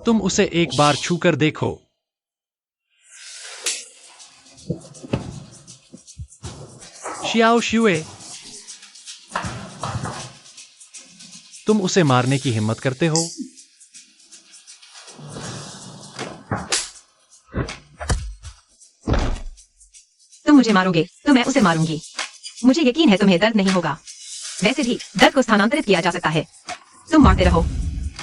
तुम उसे एक बार छूकर देखो। शियाओ शुए, तुम उसे मारने की हिम्मत करते हो? तुम मुझे मारोगे तो मैं उसे मारूंगी। मुझे यकीन है तुम्हें दर्द नहीं होगा। वैसे भी दर्द को स्थानांतरित किया जा सकता है। तुम मारते रहो।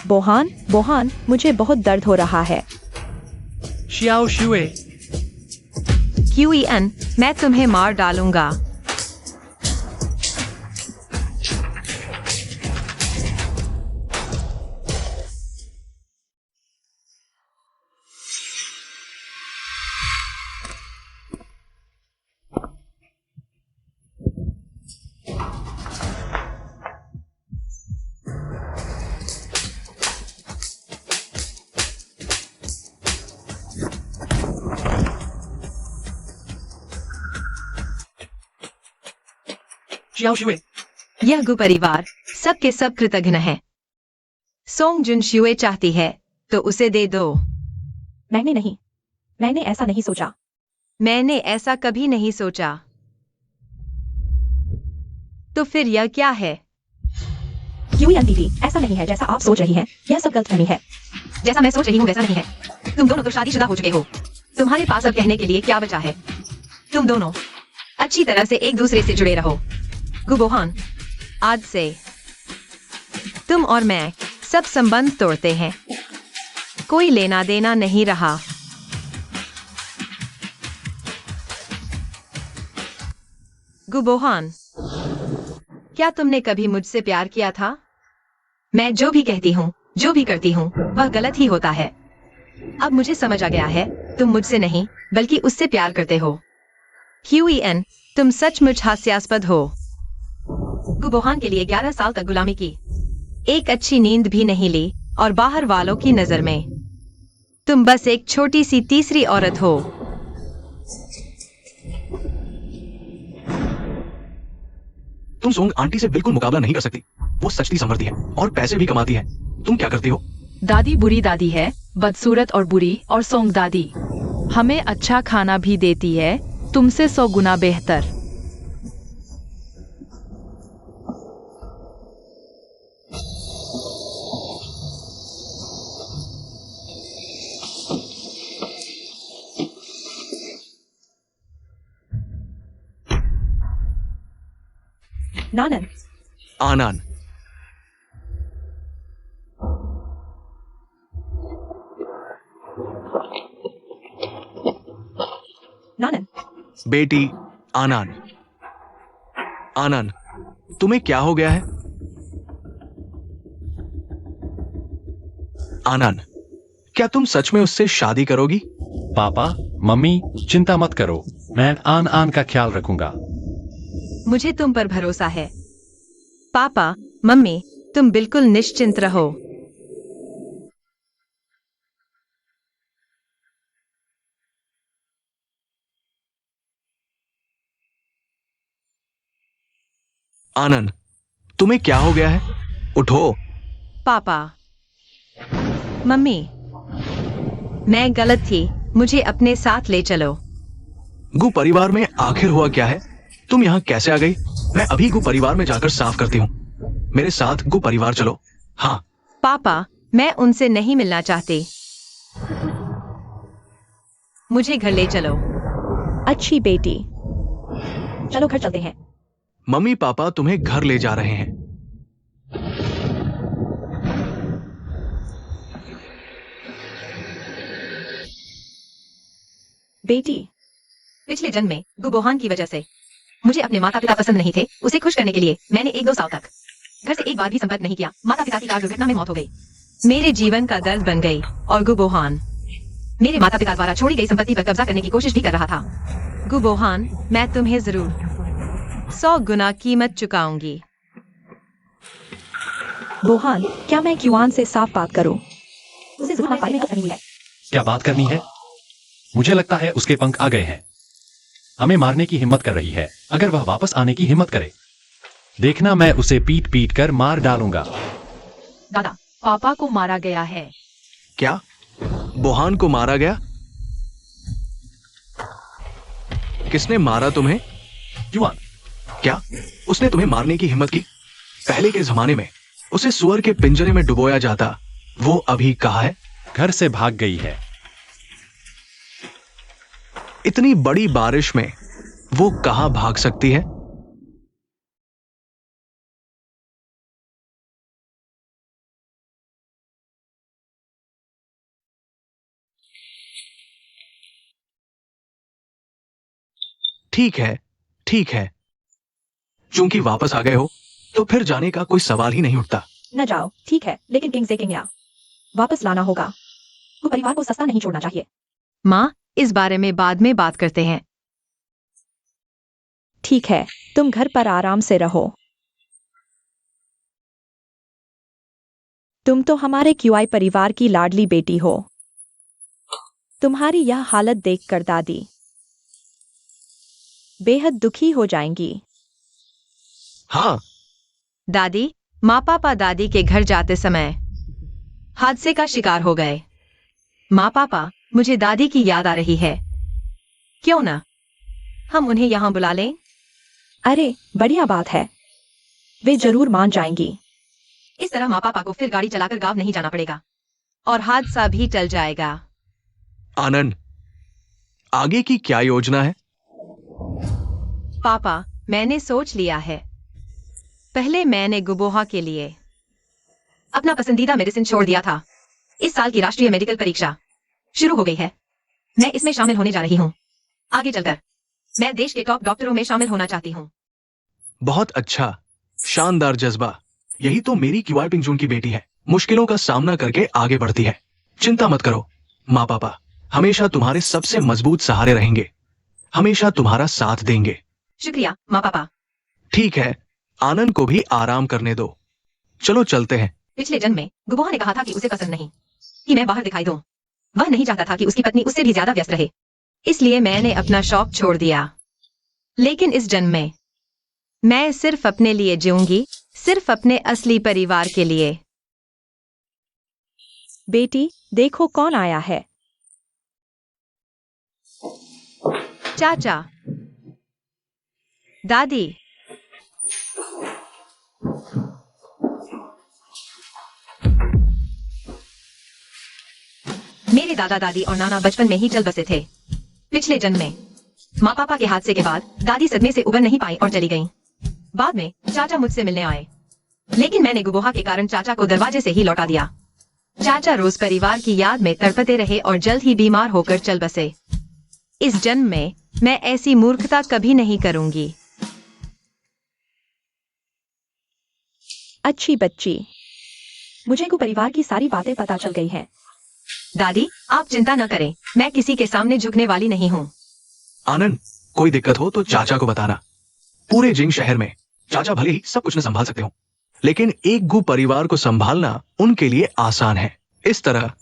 बोहान, मुझे बहुत दर्द हो रहा है। शियाओ शुए, QEN, मैं तुम्हें मार डालूंगा। शियाओ शुए, यह गु परिवार सबके सब कृतज्ञ है। सोंग जुन शुए चाहती है तो उसे दे दो। मैंने ऐसा नहीं सोचा। मैंने ऐसा कभी नहीं सोचा। तो फिर यह क्या है? QEN दीदी, ऐसा नहीं है जैसा आप सोच रही हैं। यह सब गलतफहमी है। जैसा मैं सोच रही हूँ वैसा नहीं है। तुम दोनों तो शादीशुदा हो चुके हो। तुम्हारे पास अब कहने के लिए क्या बचा है? तुम दोनों अच्छी तरह से एक दूसरे से जुड़े रहो। गुबोहान, आज से तुम और मैं सब संबंध तोड़ते हैं। कोई लेना देना नहीं रहा। गुबोहान, क्या तुमने कभी मुझसे प्यार किया था? मैं जो भी कहती हूँ, जो भी करती हूँ, वह गलत ही होता है। अब मुझे समझ आ गया है, तुम मुझसे नहीं, बल्कि उससे प्यार करते हो। QEN, तुम सचमुच हास्यास्पद हो। गुबोहान के लिए 11 साल तक गुलामी की, एक अच्छी नींद भी नहीं ली, और बाहर वालों की नजर में तुम बस एक छोटी सी तीसरी औरत हो। तुम सोंग आंटी से बिल्कुल मुकाबला नहीं कर सकती। वो सचती समृद्धि है और पैसे भी कमाती है। तुम क्या करती हो? दादी बुरी दादी है, बदसूरत और बुरी, और सोंग दादी हमें अच्छा खाना भी देती है, तुमसे 100 गुना बेहतर। नानन, आनन, नानन, बेटी आनन। आनन, तुम्हें क्या हो गया है? आनन, क्या तुम सच में उससे शादी करोगी? पापा, मम्मी, चिंता मत करो, मैं आन का ख्याल रखूंगा। मुझे तुम पर भरोसा है। पापा, मम्मी, तुम बिल्कुल निश्चिंत रहो। आनन, तुम्हें क्या हो गया है? उठो। पापा, मम्मी, मैं गलत थी, मुझे अपने साथ ले चलो। गु परिवार में आखिर हुआ क्या है? तुम यहाँ कैसे आ गई? मैं अभी गु परिवार में जाकर साफ करती हूँ। मेरे साथ गु परिवार चलो। हाँ। पापा, मैं उनसे नहीं मिलना चाहती। मुझे घर ले चलो। अच्छी बेटी, चलो घर चलते हैं। मम्मी पापा तुम्हें घर ले जा रहे हैं। बेटी, पिछले जन्म में गुबोहान की वजह से मुझे अपने माता पिता पसंद नहीं थे। उसे खुश करने के लिए मैंने 1-2 साल तक घर से एक बार भी संपर्क नहीं किया। माता पिता की कार दुर्घटना में मौत हो गई। मेरे जीवन का दर्द बन गई, और गुबोहान मेरे माता पिता द्वारा छोड़ी गई संपत्ति पर कब्जा करने की कोशिश भी कर रहा था। गुबोहान, मैं तुम्हें जरूर 100 गुना कीमत चुकाऊंगी। बोहान, क्या मैं QAN से साफ बात करूं? उसे जरूर हमारे बारे में करनी है। क्या बात करनी है? मुझे लगता है उसके पंख आ गए हैं। हमें मारने की हिम्मत कर रही है। अगर वह वापस आने की हिम्मत करे, देखना मैं उसे पीट पीट कर मार डालूंगा। दादा, पापा को मारा गया है। क्या? बोहान को मारा गया? किसने मारा तुम्हें? युआन, क्या उसने तुम्हें मारने की हिम्मत की? पहले के जमाने में उसे सुअर के पिंजरे में डुबोया जाता। वो अभी कहाँ है? घर से भाग गई है। इतनी बड़ी बारिश में वो कहाँ भाग सकती है? ठीक है, ठीक है। चूंकि वापस आ गए हो तो फिर जाने का कोई सवाल ही नहीं उठता। न जाओ, ठीक है, लेकिन किंग से किंग वापस लाना होगा। वो परिवार को सस्ता नहीं छोड़ना चाहिए। माँ, इस बारे में बाद में बात करते हैं। ठीक है, तुम घर पर आराम से रहो। तुम तो हमारे क्यूआई परिवार की लाडली बेटी हो। तुम्हारी यह हालत देखकर दादी बेहद दुखी हो जाएंगी। हाँ, दादी, माँ पापा दादी के घर जाते समय हादसे का शिकार हो गए। माँ पापा, मुझे दादी की याद आ रही है। क्यों ना हम उन्हें यहाँ बुला लें? अरे, बढ़िया बात है। वे जरूर मान जाएंगी। इस तरह माँ पापा को फिर गाड़ी चलाकर गांव नहीं जाना पड़ेगा और हादसा भी टल जाएगा। आनंद, आगे की क्या योजना है? पापा, मैंने सोच लिया है। पहले मैंने गुबोहा के लिए अपना पसंदीदा मेडिसिन छोड़ दिया था। इस साल की राष्ट्रीय मेडिकल परीक्षा शुरू हो गई है। मैं इसमें शामिल होने जा रही हूँ। आगे चलकर मैं देश के टॉप डॉक्टरों में शामिल होना चाहती हूँ। बहुत अच्छा, शानदार जज्बा। यही तो मेरी क्यूआई पिंजून की बेटी है। मुश्किलों का सामना करके आगे बढ़ती है। चिंता मत करो, माँ पापा हमेशा तुम्हारे सबसे मजबूत सहारे रहेंगे। हमेशा तुम्हारा साथ देंगे। शुक्रिया माँ पापा। ठीक है, आनंद को भी आराम करने दो। चलो चलते हैं। पिछले जन्म में गुबोहा ने कहा था कि उसे पसंद नहीं कि मैं बाहर दिखाई दूं। वह नहीं चाहता था कि उसकी पत्नी उससे भी ज्यादा व्यस्त रहे, इसलिए मैंने अपना शौक छोड़ दिया। लेकिन इस जन्म में मैं सिर्फ अपने लिए जीऊंगी, सिर्फ अपने असली परिवार के लिए। बेटी, देखो कौन आया है। चाचा, दादी, मेरे दादा दादी और नाना बचपन में ही चल बसे थे। पिछले जन्म में माँ पापा के हादसे के बाद दादी सदमे से उबर नहीं पाई और चली गईं। बाद में चाचा मुझसे मिलने आए, लेकिन मैंने गुबोहा के कारण चाचा को दरवाजे से ही लौटा दिया। चाचा रोज परिवार की याद में तड़पते रहे और जल्द ही बीमार होकर चल बसे। इस जन्म में मैं ऐसी मूर्खता कभी नहीं करूंगी। अच्छी बच्ची, मुझे को परिवार की सारी बातें पता चल गई हैं। दादी, आप चिंता न करें, मैं किसी के सामने झुकने वाली नहीं हूँ। आनंद, कोई दिक्कत हो तो चाचा को बताना। पूरे जिंग शहर में चाचा भले ही सब कुछ न संभाल सकते हो, लेकिन एक गु परिवार को संभालना उनके लिए आसान है। इस तरह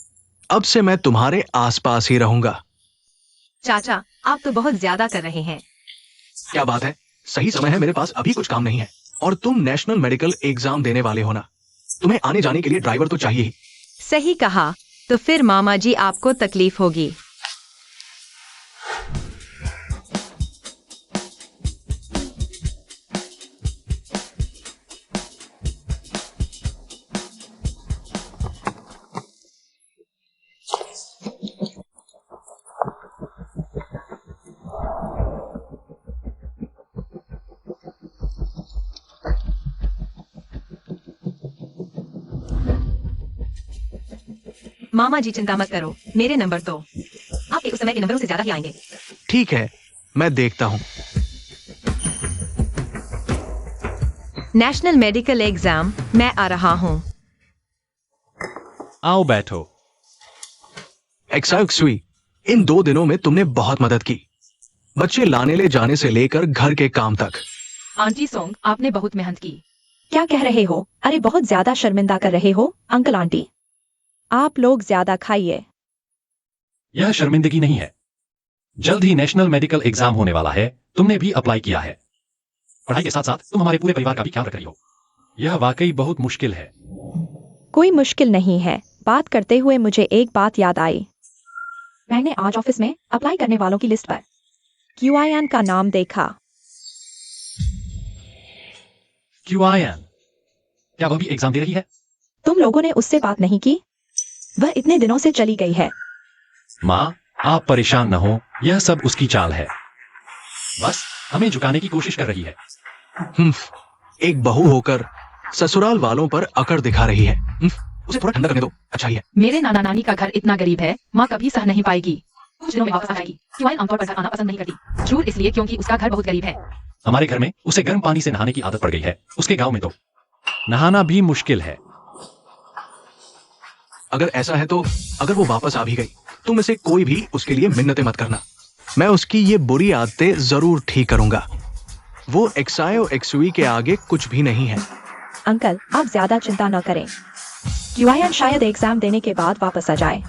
अब से मैं तुम्हारे आसपास ही रहूंगा। चाचा, आप तो बहुत ज्यादा कर रहे हैं। क्या बात है, सही समय है, मेरे पास अभी कुछ काम नहीं है। और तुम नेशनल मेडिकल एग्जाम देने वाले हो ना, तुम्हें आने जाने के लिए ड्राइवर तो चाहिए ही। सही कहा, तो फिर मामा जी आपको तकलीफ होगी। मामा जी चिंता मत करो, मेरे नंबर तो आपके उस समय के नंबरों से ज्यादा ही आएंगे। ठीक है, मैं देखता हूँ। नेशनल मेडिकल एग्जाम मैं आ रहा हूँ। आओ बैठो। एक्साक्सुई, इन 2 दिनों में तुमने बहुत मदद की। बच्चे लाने ले जाने से लेकर घर के काम तक। आंटी सोंग, आपने बहुत मेहनत की। क्या कह रहे हो? अरे, बहुत ज्यादा शर्मिंदा कर रहे हो अंकल आंटी। आप लोग ज्यादा खाइए। यह शर्मिंदगी नहीं है। जल्द ही नेशनल मेडिकल एग्जाम होने वाला है। तुमने भी अप्लाई किया है। पढ़ाई के साथ साथ तुम हमारे पूरे परिवार का भी ख्याल रख रही हो। यह वाकई बहुत मुश्किल है। कोई मुश्किल नहीं है। बात करते हुए मुझे एक बात याद आई। मैंने आज ऑफिस में अप्लाई करने वालों की लिस्ट पर क्यूआईएन का नाम देखा। क्यूआईएन, क्या वह भी एग्जाम दे रही है? तुम लोगों ने उससे बात नहीं की? वह इतने दिनों से चली गई है। माँ, आप परेशान न हो, यह सब उसकी चाल है। बस हमें झुकाने की कोशिश कर रही है। एक बहू होकर ससुराल वालों पर अकड़ दिखा रही है। उसे थोड़ा ठंडा करने दो, अच्छा ही है। मेरे नाना नानी का घर इतना गरीब है, माँ कभी सह नहीं पाएगी। कुछ दिनों में वापस आ जाएगी। क्यूआईएन आमतौर पर घर आना पसंद नहीं करती, जरूर इसलिए क्योंकि उसका घर बहुत गरीब है। हमारे घर में उसे गर्म पानी से नहाने की आदत पड़ गई है। उसके गांव में तो नहाना भी मुश्किल है। अगर ऐसा है तो अगर वो वापस आ भी गई, तुम इसे कोई भी उसके लिए मिन्नतें मत करना। मैं उसकी ये बुरी आदतें जरूर ठीक करूंगा। वो एक्सायो एक्सुई के आगे कुछ भी नहीं है। अंकल, आप ज्यादा चिंता न करें। क्यूआईएन शायद एग्जाम देने के बाद वापस आ जाए।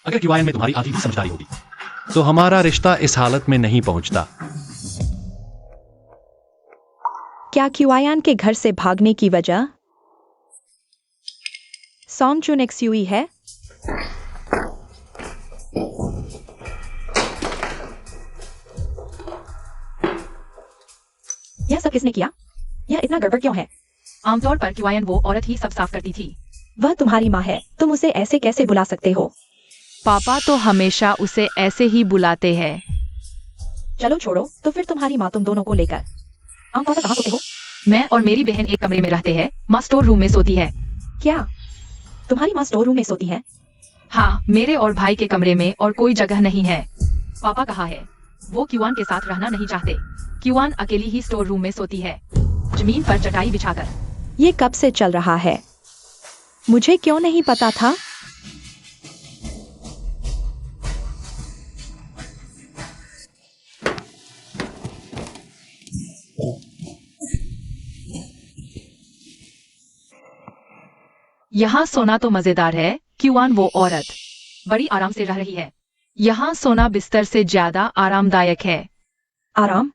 अगर क्यूआईएन में तुम्हारी आधी भी समझदारी होती तो हमारा रिश्ता इस हालत में नहीं पहुंचता। क्या क्यूआईएन के घर से भागने की वजह सॉन्गजुन एक्सुई है? यह सब किसने किया? यह इतना गड़बड़ क्यों है? आमतौर पर क्यूआईएन वो औरत ही सब साफ करती थी। वह तुम्हारी माँ है, तुम उसे ऐसे कैसे बुला सकते हो? पापा तो हमेशा उसे ऐसे ही बुलाते हैं। चलो छोड़ो, तो फिर तुम्हारी माँ तुम दोनों को लेकर आमतौर पर कहाँ सोते हो? मैं और मेरी बहन एक कमरे में रहते हैं, माँ स्टोर रूम में सोती है। क्या तुम्हारी माँ स्टोर रूम में सोती है? हाँ, मेरे और भाई के कमरे में और कोई जगह नहीं है। पापा कहा है, वो क्यूआन के साथ रहना नहीं चाहते। क्यूआन अकेली ही स्टोर रूम में सोती है, जमीन पर चटाई बिछाकर। ये कब से चल रहा है? मुझे क्यों नहीं पता था? यहाँ सोना तो मजेदार है। क्यूआन वो औरत बड़ी आराम से रह रही है। यहाँ सोना बिस्तर से ज्यादा आरामदायक है। आराम?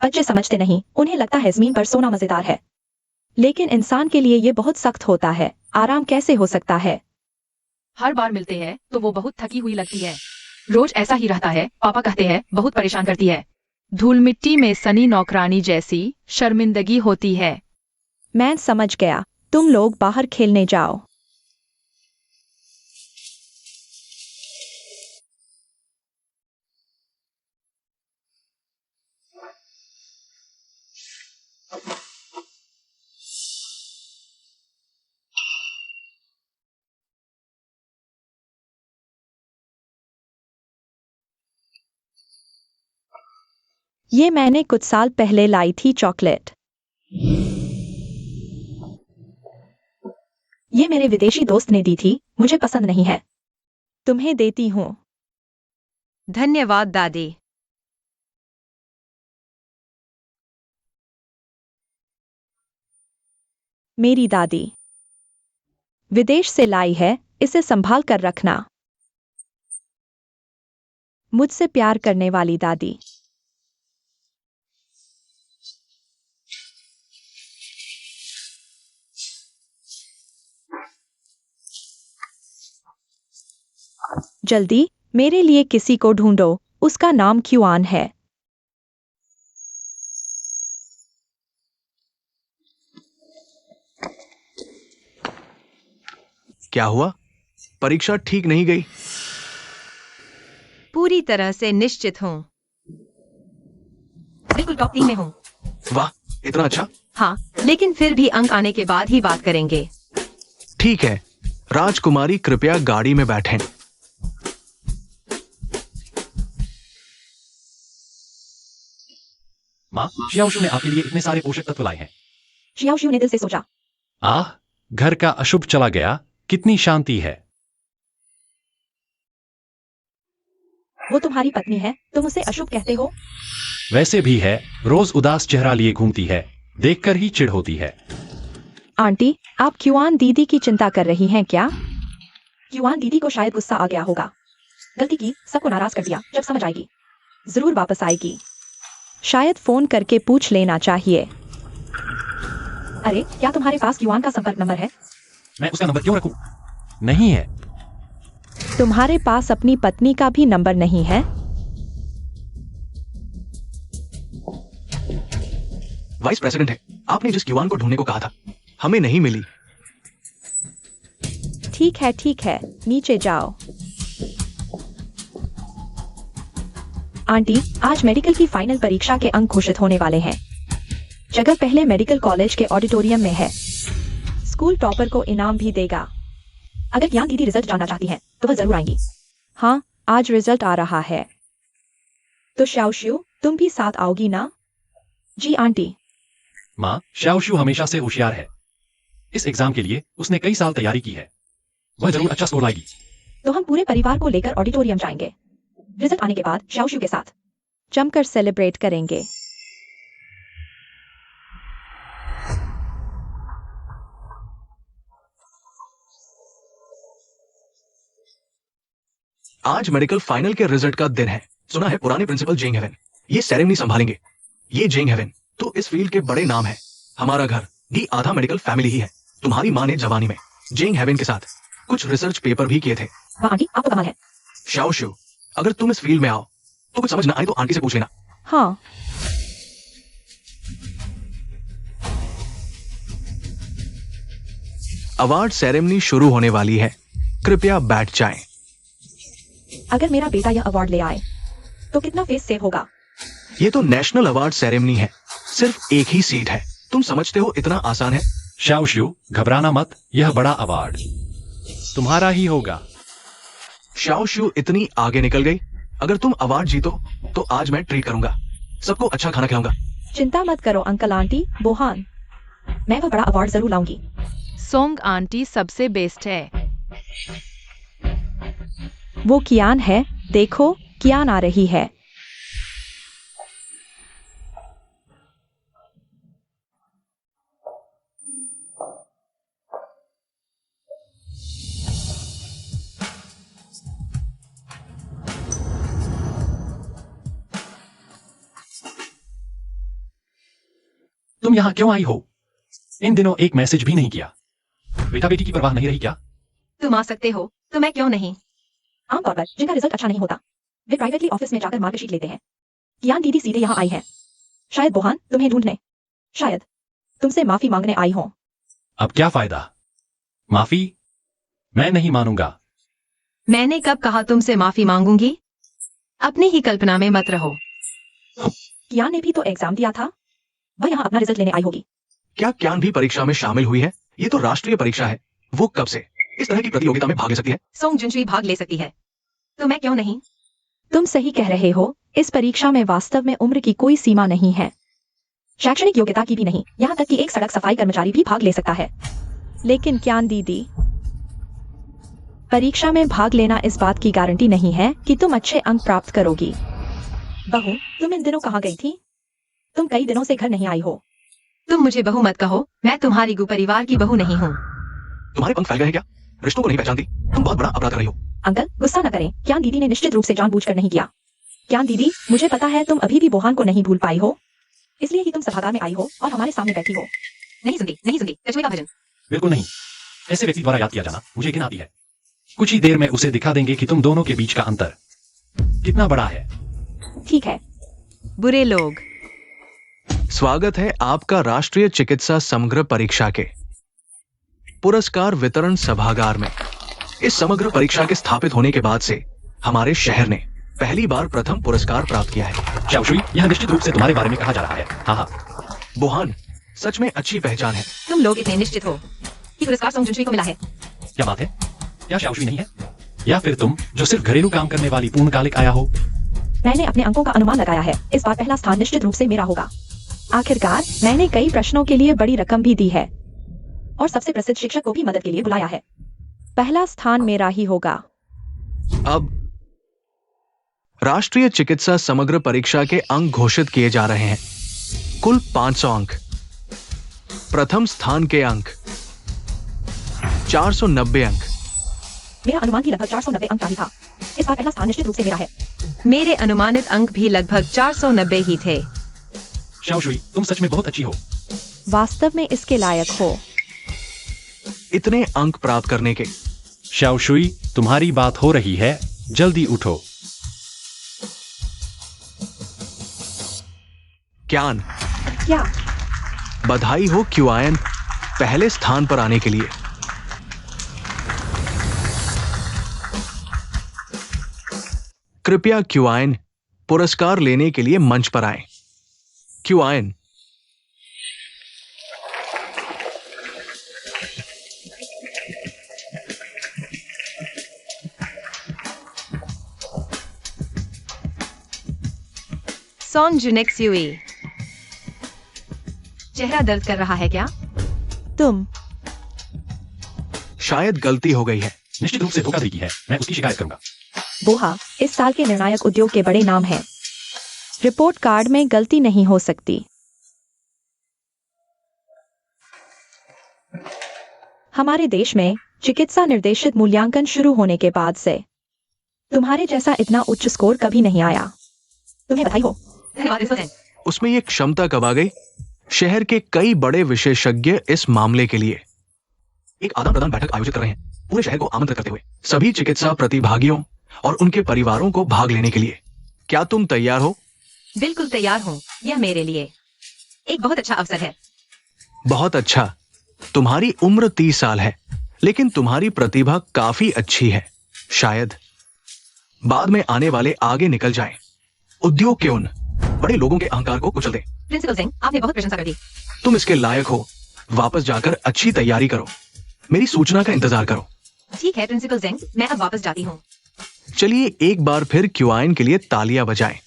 बच्चे समझते नहीं, उन्हें लगता है जमीन पर सोना मजेदार है, लेकिन इंसान के लिए ये बहुत सख्त होता है। आराम कैसे हो सकता है? हर बार मिलते हैं तो वो बहुत थकी हुई लगती है। रोज ऐसा ही रहता है, पापा कहते हैं, बहुत परेशान करती है। धूल मिट्टी में सनी नौकरानी जैसी शर्मिंदगी होती है। मैं समझ गया, तुम लोग बाहर खेलने जाओ। ये मैंने कुछ साल पहले लाई थी चॉकलेट। ये मेरे विदेशी दोस्त ने दी थी, मुझे पसंद नहीं है। तुम्हें देती हूँ। धन्यवाद दादी। मेरी दादी विदेश से लाई है, इसे संभाल कर रखना। मुझसे प्यार करने वाली दादी। जल्दी मेरे लिए किसी को ढूंढो, उसका नाम क्यूआन है। क्या हुआ? परीक्षा ठीक नहीं गई? पूरी तरह से निश्चित हूँ। बिल्कुल टॉप 3 में हूँ। वाह, इतना अच्छा। हाँ, लेकिन फिर भी अंक आने के बाद ही बात करेंगे। ठीक है, राजकुमारी कृपया गाड़ी में बैठें। माँ, शियाओशु ने आपके लिए इतने सारे पोषक तत्व लाए हैं। शियाओशु ने दिल से सोचा। आह, घर का अशुभ चला गया, कितनी शांति है। वो तुम्हारी पत्नी है, तुम उसे अशुभ कहते हो? वैसे भी है, रोज उदास चेहरा लिए घूमती है, देखकर ही चिढ़ होती है। आंटी, आप क्यूआन दीदी की चिंता कर रही हैं क्या? क्यूआन दीदी को शायद गुस्सा आ गया होगा। गलती की, सबको नाराज कर दिया। जब समझ आएगी जरूर वापस आएगी। शायद फोन करके पूछ लेना चाहिए। अरे, क्या तुम्हारे पास क्यूआन का संपर्क नंबर है? मैं उसका नंबर क्यों रखूं? नहीं है। तुम्हारे पास अपनी पत्नी का भी नंबर नहीं है? वाइस प्रेसिडेंट है, आपने जिस युवान को ढूंढने को कहा था, हमें नहीं मिली। ठीक है, नीचे जाओ। आंटी, आज मेडिकल की फाइनल परीक्षा के अंक घोषित होने वाले हैं। जगह पहले मेडिकल कॉलेज के ऑडिटोरियम में है। स्कूल टॉपर को इनाम भी देगा। अगर ज्ञान दीदी रिजल्ट जानना चाहती हैं, तो वह जरूर आएंगी। हाँ, आज रिजल्ट आ रहा है। तो शाओशु, तुम भी साथ आओगी ना? जी आंटी। माँ, शाओशु हमेशा से होशियार है। इस एग्जाम के लिए उसने कई साल तैयारी की है। वह जरूर अच्छा स्कोर लाएगी। तो हम पूरे परिवार को लेकर ऑडिटोरियम जाएंगे। रिजल्ट आने के बाद शाओशु के साथ जमकर सेलिब्रेट करेंगे। आज मेडिकल फाइनल के रिजल्ट का दिन है। सुना है पुराने प्रिंसिपल जेंग हेवन ये सेरेमनी संभालेंगे। ये जेंग हेवन तो इस फील्ड के बड़े नाम है। हमारा घर भी आधा मेडिकल फैमिली ही है। तुम्हारी माँ ने जवानी में जेंग हेवन के साथ कुछ रिसर्च पेपर भी किए थे। वाह आंटी, आपको कमाल है। शाओशु, अगर तुम इस फील्ड में आओ तो कुछ समझ ना आए तो आंटी से पूछ लेना। हाँ। अवार्ड सेरेमनी शुरू होने वाली है। कृपया बैठ जाएं। अगर मेरा बेटा यह अवार्ड ले आए तो कितना फेस सेव होगा? ये तो नेशनल अवार्ड सेरेमनी है। सिर्फ एक ही सीट है। तुम समझते हो इतना आसान है? शाओशु, घबराना मत, यह बड़ा अवार्ड तुम्हारा ही होगा। शाओशु इतनी आगे निकल गई। अगर तुम अवार्ड जीतो तो आज मैं ट्रीट करूंगा। सबको अच्छा खाना खिलाऊंगा। चिंता मत करो अंकल आंटी बोहान, मैं वह बड़ा अवार्ड जरूर लाऊंगी। सोंग आंटी सबसे बेस्ट है। वो कियान है, देखो कियान आ रही है। तुम यहाँ क्यों आई हो? इन दिनों एक मैसेज भी नहीं किया। बेटा बेटी की परवाह नहीं रही क्या? तुम आ सकते हो तो मैं क्यों नहीं? आमतौर पर जिनका रिजल्ट अच्छा नहीं होता वे प्राइवेटली ऑफिस में जाकर मार्कशीट लेते हैं। कियान दीदी सीधे यहाँ आई है। शायद बोहान तुम्हें ढूंढने, शायद तुमसे माफी मांगने आई हो। अब क्या फायदा? माफी मैं नहीं मानूंगा। मैंने कब कहा तुमसे माफी मांगूंगी? अपनी ही कल्पना में मत रहो। कियान ने भी तो एग्जाम दिया था। वह यहाँ अपना रिजल्ट लेने आई होगी। क्या क्यान भी परीक्षा में शामिल हुई है? ये तो राष्ट्रीय परीक्षा है। वो कब से इस तरह की प्रतियोगिता में भाग ले सकती है? सोंग जुनशुई भाग ले सकती है तो मैं क्यों नहीं? तुम सही कह रहे हो। इस परीक्षा में वास्तव में उम्र की कोई सीमा नहीं है, शैक्षणिक योग्यता की भी नहीं। यहाँ तक कि एक सड़क सफाई कर्मचारी भी भाग ले सकता है। लेकिन कियान दीदी, परीक्षा में भाग लेना इस बात की गारंटी नहीं है कि तुम अच्छे अंक प्राप्त करोगी। बहू, तुम इन दिनों कहाँ गई थी? तुम कई दिनों से घर नहीं आई हो। तुम मुझे बहू मत कहो, मैं तुम्हारी गु परिवार की बहू नहीं हूँ। तुम्हारे पंख फैल गए हैं क्या? रिश्तों को नहीं पहचानती। तुम बहुत बड़ा अपराध कर रही हो। अंकल गुस्सा न करें, कियान दीदी ने निश्चित रूप से जानबूझकर नहीं किया। कियान दीदी, मुझे पता है तुम अभी भी बोहान को नहीं भूल पाई हो, इसलिए ही तुम सभागार में आई हो और हमारे सामने बैठी हो। नहीं सुनती कछुए का भजन। बिल्कुल नहीं। ऐसे व्यक्ति द्वारा याद किया जाना मुझे घिन आती है। कुछ ही देर में उसे दिखा देंगे कि तुम दोनों के बीच का अंतर कितना बड़ा है। ठीक है। बुरे लोग। स्वागत है आपका राष्ट्रीय चिकित्सा समग्र परीक्षा के पुरस्कार वितरण सभागार में। इस समग्र परीक्षा के स्थापित होने के बाद से हमारे शहर ने पहली बार प्रथम पुरस्कार प्राप्त किया है। शाओशुई, यह निश्चित रूप से तुम्हारे बारे में कहा जा रहा है। हाँ हाँ। बोहान, सच में अच्छी पहचान है। तुम लोग इतने निश्चित हो कि पुरस्कार सोंग जुनशुई को मिला है। क्या बात है? क्या शाओशुई नहीं है? या फिर तुम जो सिर्फ घरेलू काम करने वाली पूर्णकालिक आया हो? मैंने अपने अंकों का अनुमान लगाया है। इस बार पहला स्थान निश्चित रूप से मेरा होगा। आखिरकार मैंने कई प्रश्नों के लिए बड़ी रकम भी दी है और सबसे प्रसिद्ध शिक्षक को भी मदद के लिए बुलाया है। पहला स्थान मेरा ही होगा। अब राष्ट्रीय चिकित्सा समग्र परीक्षा के अंक घोषित किए जा रहे हैं। कुल 500 अंक। प्रथम स्थान के अंक 490 अंक। मेरा अनुमान भी लगभग 490 अंक का ही था। इस बार पहला स्थान निश्चित रूप से मेरा है। मेरे अनुमानित अंक भी लगभग 490 ही थे। शाओशुई, तुम सच में बहुत अच्छी हो। वास्तव में इसके लायक हो। इतने अंक प्राप्त करने के शाओशुई, तुम्हारी बात हो रही है, जल्दी उठो। क्यान, क्या? बधाई हो क्यूआयन, पहले स्थान पर आने के लिए। कृपया क्यूआयन पुरस्कार लेने के लिए मंच पर आएं। क्यूआयन, सॉन्ग जुनेक्स यूई। चेहरा दर्द कर रहा है क्या? तुम शायद गलती हो गई है। निश्चित रूप से धोखाधड़ी की है, मैं उसकी शिकायत करूंगा। बोहा इस साल के निर्णायक उद्योग के बड़े नाम हैं। रिपोर्ट कार्ड में गलती नहीं हो सकती। हमारे देश में चिकित्सा निर्देशित मूल्यांकन शुरू होने के बाद से तुम्हारे जैसा इतना उच्च स्कोर कभी नहीं आया। तुम्हें बधाई हो। धन्यवाद रिस्पॉन्डेंट। उसमें ये क्षमता कब आ गई? शहर के कई बड़े विशेषज्ञ इस मामले के लिए एक आदान प्रदान बैठक आयोजित कर रहे हैं, पूरे शहर को आमंत्रित करते हुए सभी चिकित्सा प्रतिभागियों और उनके परिवारों को भाग लेने के लिए। क्या तुम तैयार हो? बिल्कुल तैयार हूँ। यह मेरे लिए एक बहुत अच्छा अवसर है। बहुत अच्छा। तुम्हारी उम्र 30 साल है, लेकिन तुम्हारी प्रतिभा काफी अच्छी है। शायद बाद में आने वाले आगे निकल जाएं। उद्योग के उन बड़े लोगों के अहंकार को कुचल दें। प्रिंसिपल सिंह, आपने बहुत प्रशंसा कर दी। तुम इसके लायक हो। वापस जाकर अच्छी तैयारी करो। मेरी सूचना का इंतजार करो। ठीक है प्रिंसिपल सिंह, मैं अब वापस जाती हूँ। चलिए एक बार फिर क्यूआयन के लिए तालियां बजाएं।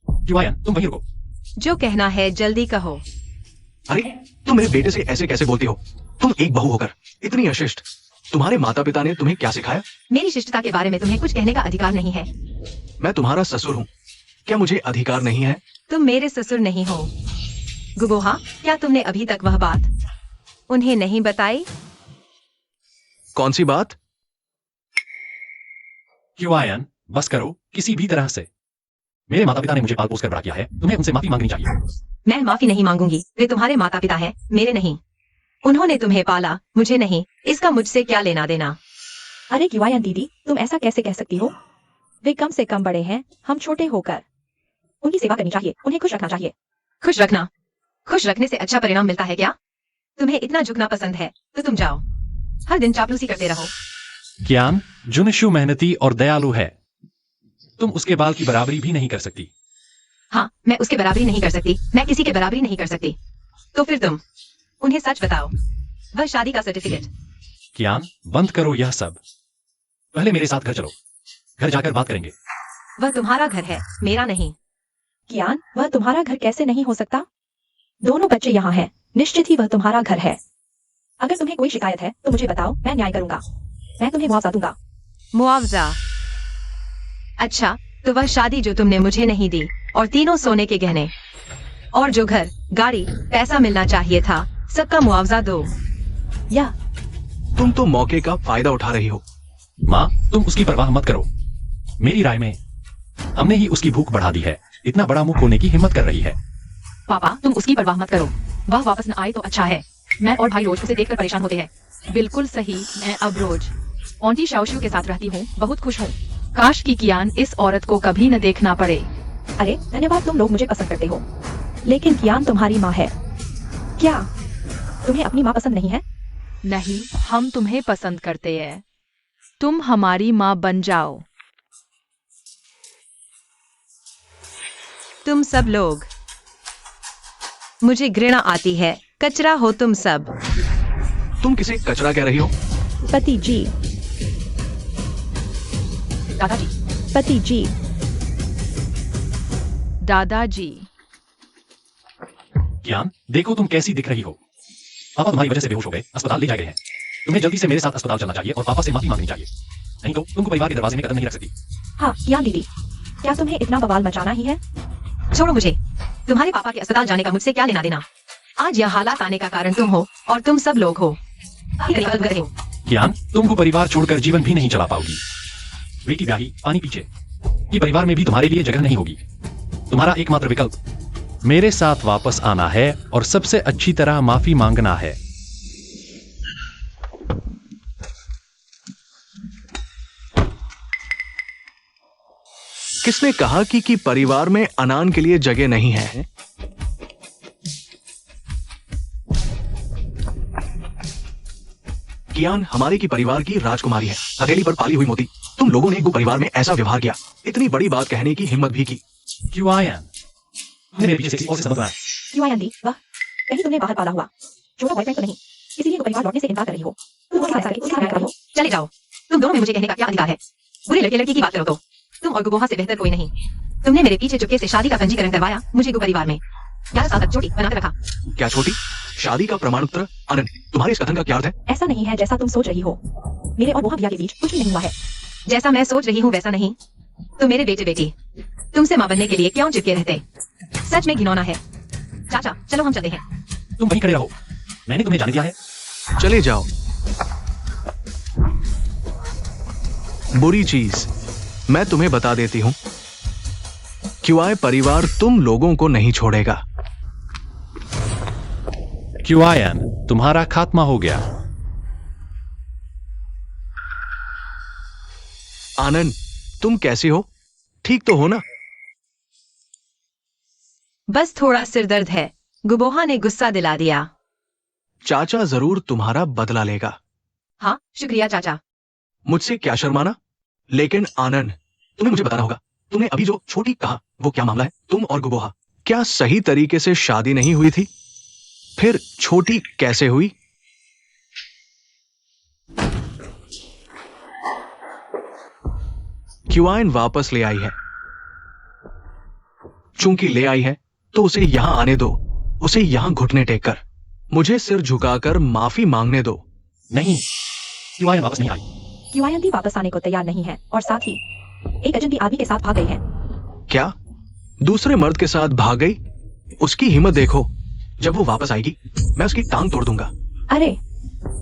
क्यूआयन, तुम वहीं रुको। जो कहना है जल्दी कहो। अरे, तुम मेरे बेटे से ऐसे कैसे बोलती हो? तुम एक बहू होकर इतनी अशिष्ट। तुम्हारे माता पिता ने तुम्हें क्या सिखाया? मेरी शिष्टता के बारे में तुम्हें कुछ कहने का अधिकार नहीं है। मैं तुम्हारा ससुर हूँ, क्या मुझे अधिकार नहीं है? तुम मेरे ससुर नहीं हो। गुगोहा, क्या तुमने अभी तक वह बात उन्हें नहीं बताई? कौन सी बात? क्यूआयन, बस करो किसी भी तरह से। मेरे माता पिता ने मुझे पाल पोस कर बड़ा किया है, तुम्हें उनसे माफी मांगनी चाहिए। मैं माफी नहीं मांगूंगी, वे तुम्हारे माता पिता हैं, मेरे नहीं। उन्होंने तुम्हें पाला, मुझे नहीं। इसका मुझसे क्या लेना देना? अरे क्यूआयन दीदी, तुम ऐसा कैसे कह सकती हो? वे कम से कम बड़े हैं, हम छोटे होकर। उनकी सेवा करनी चाहिए, उन्हें खुश रखना चाहिए। खुश रखना? खुश रखने से अच्छा परिणाम मिलता है क्या? तुम्हें इतना झुकना पसंद है तो तुम जाओ, हर दिन चापलूसी करते रहो। क्यान, जुनशु मेहनती और दयालु है, तुम उसके बाल की बराबरी भी नहीं कर सकती। हाँ, मैं उसके बराबरी नहीं कर सकती, मैं किसी के बराबरी नहीं कर सकती। तो फिर तुम उन्हें सच बताओ, वह शादी का सर्टिफिकेट। क्यान, बंद करो यह सब। पहले मेरे साथ घर चलो, घर जाकर बात करेंगे। वह तुम्हारा घर है, मेरा नहीं। कियान, वह तुम्हारा घर कैसे नहीं हो सकता? दोनों बच्चे यहाँ हैं, निश्चित ही वह तुम्हारा घर है। अगर तुम्हें कोई शिकायत है तो मुझे बताओ, मैं न्याय करूंगा। मैं तुम्हें मुआवजा दूंगा। मुआवजा? अच्छा, तो वह शादी जो तुमने मुझे नहीं दी, और तीनों सोने के गहने, और जो घर, गाड़ी, पैसा मिलना चाहिए था, सबका मुआवजा दो। या तुम तो मौके का फायदा उठा रही हो। माँ, तुम उसकी परवाह मत करो। मेरी राय में हमने ही उसकी भूख बढ़ा दी है, इतना बड़ा मुंह खोने की हिम्मत कर रही है। पापा, तुम उसकी परवाह मत करो। वह वापस न आए तो अच्छा है। मैं और भाई रोज उसे देखकर परेशान होते हैं। बिल्कुल सही, मैं अब रोज ऑन्टी शाओशू के साथ रहती हूँ, बहुत खुश हूँ। काश कि कियान इस औरत को कभी न देखना पड़े। अरे धन्यवाद, तुम लोग मुझे पसंद करते हो, लेकिन कियान तुम्हारी माँ है। क्या तुम्हें अपनी माँ पसंद नहीं है? नहीं, हम तुम्हें पसंद करते हैं। तुम हमारी माँ बन जाओ। तुम सब लोग, मुझे घृणा आती है, कचरा हो तुम सब। तुम किसे कचरा कह रही हो? पति जी, दादाजी, पति जी। दादाजी। क्यान, देखो तुम कैसी दिख रही हो। पापा तुम्हारी वजह से बेहोश हो गए, अस्पताल ले जाए गए हैं। तुम्हें जल्दी से मेरे साथ अस्पताल चलना चाहिए और पापा से माफी मांगनी चाहिए, नहीं तो तुमको परिवार के दरवाजे में कदम नहीं रख सकती। हाँ कियान दीदी, क्या तुम्हें इतना बवाल मचाना ही है? छोड़ो मुझे, तुम्हारे पापा के अस्पताल जाने का मुझसे क्या लेना देना? आज यह हालात आने का कारण तुम हो, और तुम सब लोग हो। रहे हो। क्यान, तुमको परिवार छोड़कर जीवन भी नहीं चला पाओगी। बेटी ब्याही, पानी पीछे, ये परिवार में भी तुम्हारे लिए जगह नहीं होगी। तुम्हारा एकमात्र विकल्प मेरे साथ वापस आना है और सबसे अच्छी तरह माफी मांगना है। किसने कहा कि परिवार में अनान के लिए जगह नहीं है? कियान हमारे की परिवार की राजकुमारी है, हथेली पर पाली हुई मोती। तुम लोगों ने गु परिवार में ऐसा व्यवहार किया, इतनी बड़ी बात कहने की हिम्मत भी की। क्यूआयन, तुमने मेरे पीछे से किसी और से संबंध बनाया। क्यूआयन दी, वाह, कहीं तुमने बाहर पाला हुआ छोटा बॉयफ्रेंड तो नहीं, इसीलिए तो परिवार लौटने से इनकार कर रही हो। तुम उसके साथ उसका प्यार कर रही हो। चले जाओ। तुम दोनों में मुझे कहने का क्या अधिकार है? बुरे लड़के लड़की की बात करो तो तुम और गुबोहा से बेहतर कोई नहीं। तुमने मेरे पीछे चुपके से शादी का पंजीकरण करवाया, मुझे गु परिवार में 11 साल तक छोटी बनाकर रखा। क्या छोटी? शादी का प्रमाण पत्र? आनंद, तुम्हारे इस कथन का क्या अर्थ है? ऐसा नहीं है जैसा तुम सोच रही हो। मेरे और बोहा भैया के बीच कुछ भी नहीं हुआ है। जैसा मैं सोच रही हूँ वैसा नहीं। तो मेरे बेटे बेटी तुमसे मां बनने के लिए क्यों चिपके रहते? सच में घिनौना है। चाचा चलो हम चलते हैं। तुम वहीं खड़े रहो, मैंने तुम्हें जाने दिया है। चले जाओ। बुरी चीज मैं तुम्हें बता देती हूं, क्यूआई परिवार तुम लोगों को नहीं छोड़ेगा। क्यूआयन, तुम्हारा खात्मा हो गया। आनंद, तुम कैसी हो? ठीक तो हो ना? बस थोड़ा सिरदर्द है। गुबोहा ने गुस्सा दिला दिया। चाचा जरूर तुम्हारा बदला लेगा। हाँ शुक्रिया चाचा। मुझसे क्या शर्माना? लेकिन आनंद, तुम्हें मुझे बताना होगा, तुमने अभी जो छोटी कहा वो क्या मामला है? तुम और गुबोहा क्या सही तरीके से शादी नहीं हुई थी? फिर छोटी कैसे हुई? क्यूआइन वापस ले आई है। चूंकि ले आई है तो उसे यहां आने दो, उसे यहां घुटने टेक कर, मुझे सिर झुकाकर माफी मांगने दो। नहीं, क्यूआयन वापस नहीं आई। क्यूआयन दी वापस आने को तैयार नहीं है और साथ ही एक अजनबी आदमी के साथ भाग गई है। क्या? दूसरे मर्द के साथ भाग गई? उसकी हिम्मत देखो, जब वो वापस आएगी मैं उसकी टांग तोड़ दूंगा। अरे,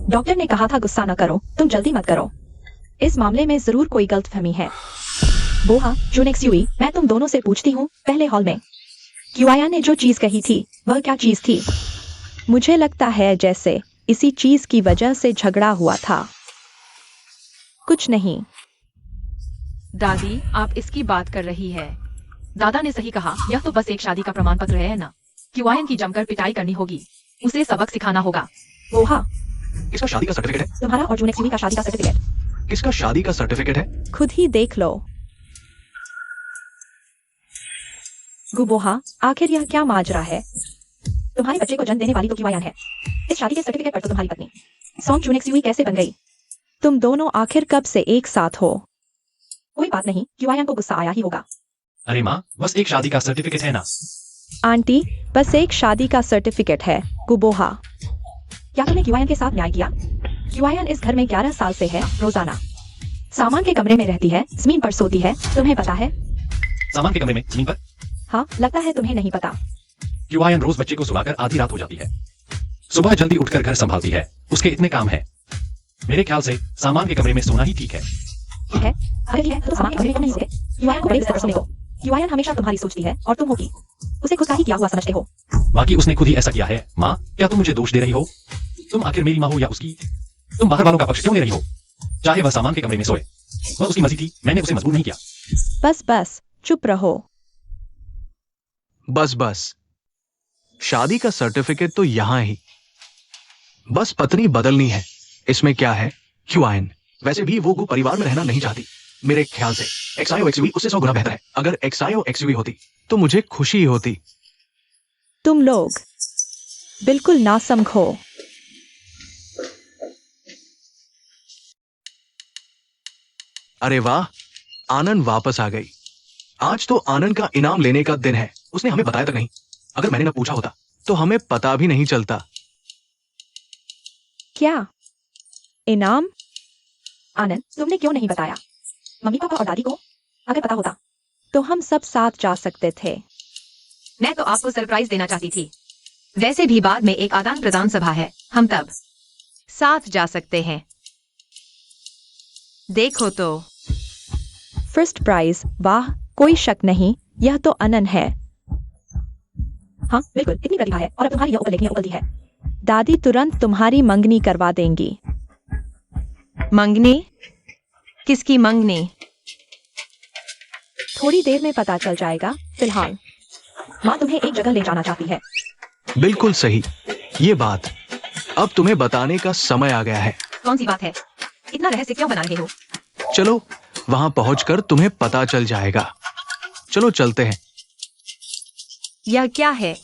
डॉक्टर ने कहा था गुस्सा न करो, तुम जल्दी मत करो। इस मामले में जरूर कोई गलतफहमी है। बोहा, जुनेक्स युई, मैं तुम दोनों से पूछती हूँ, पहले हॉल में क्यूआयन ने जो चीज कही थी वह क्या चीज थी? मुझे लगता है जैसे इसी चीज की वजह से झगड़ा हुआ था। कुछ नहीं। दादी, आप इसकी बात कर रही है। दादा ने सही कहा, यह तो बस एक शादी का प्रमाण पत्र है ना। क्यूआयन की जमकर पिटाई करनी होगी, उसे सबक सिखाना होगा। बोहा, किसका शादी का सर्टिफिकेट है? तुम्हारा और जुनेक्स युई का शादी का सर्टिफिकेट। किसका शादी का सर्टिफिकेट है? खुद ही देख लो। गुबोहा, आखिर यह क्या माजरा है? तुम्हारे बच्चे को जन्म देने वाली तो क्यूआयन है। इस शादी के सर्टिफिकेट पर तो तुम्हारी पत्नी सॉन्ग जुनेक्स युई कैसे बन गई? तुम दोनों आखिर कब से एक साथ हो? कोई बात नहीं, क्यूआयन को गुस्सा आया ही होगा। अरे माँ, बस एक शादी का सर्टिफिकेट है ना। आंटी, बस एक शादी का सर्टिफिकेट है। गुबोहा, क्या तुमने क्यूआयन के साथ न्याय किया? क्यूआयन इस घर में 11 साल से है, रोजाना सामान के कमरे में रहती है, जमीन पर सोती है, तुम्हें पता है? सामान के कमरे में, जमीन पर? हाँ, लगता है तुम्हें नहीं पता। क्यूआयन रोज बच्चे को सुलाकर आधी रात हो जाती है, सुबह जल्दी उठकर घर संभालती है, उसके इतने काम है। मेरे ख्याल से सामान के कमरे में सोना ही ठीक है। ठीक है, अगर ये है तो सामान के कमरे में क्यों नहीं सोते? क्यूआयन को बड़े बिस्तर पर सोने दो। क्यूआयन हमेशा तुम्हारी सोचती है और तुम होगी उसे खुद का ही किया हुआ समझते हो। बाकी उसने खुद ही ऐसा किया है। माँ, क्या तुम मुझे दोष दे रही हो? तुम आखिर मेरी माँ हो या उसकी? तुम बाहर वालों का पक्ष क्यों ले रही हो? चाहे वह सामान के कमरे में सोए, वह उसकी मर्जी थी, मैंने उसे मजबूर नहीं किया। बस बस, चुप रहो। बस बस, शादी का सर्टिफिकेट तो यहां ही, बस पत्नी बदलनी है, इसमें क्या है? क्यूआयन वैसे भी वो गु परिवार में रहना नहीं चाहती। मेरे ख्याल से एक्सआईओ एक्सयूवी उससे 100 गुना बेहतर है। अगर एक्सआईओ एक्सयूवी होती तो मुझे खुशी होती। तुम लोग बिल्कुल नासमझ हो। अरे वाह, आनंद वापस आ गई। आज तो आनंद का इनाम लेने का दिन है। उसने हमें बताया तक नहीं। अगर मैंने ना पूछा होता तो हमें पता भी नहीं चलता। क्या इनाम? आनंद, तुमने क्यों नहीं बताया? मम्मी पापा और दादी को अगर पता होता तो हम सब साथ जा सकते थे। मैं तो आपको सरप्राइज देना चाहती थी। वैसे भी बाद में एक आदान प्रदान सभा है, हम तब साथ जा सकते हैं। देखो तो। फर्स्ट प्राइज, वाह, कोई शक नहीं, यह तो अनन है। हाँ बिल्कुल, इतनी प्रतिभा है और अब तुम्हारी यह उपलब्धि उपलब्धि है। दादी तुरंत तुम्हारी मंगनी करवा देंगी। मंगनी? किसकी मंगनी? थोड़ी देर में पता चल जाएगा। फिलहाल माँ तुम्हें एक जगह ले जाना चाहती है। बिल्कुल सही। ये बात अब तुम्हें बताने का समय आ गया है। कौन सी बात है? इतना रहस्य क्यों बना रहे हो? चलो वहां पहुंचकर तुम्हें पता चल जाएगा। चलो चलते हैं। यह क्या है?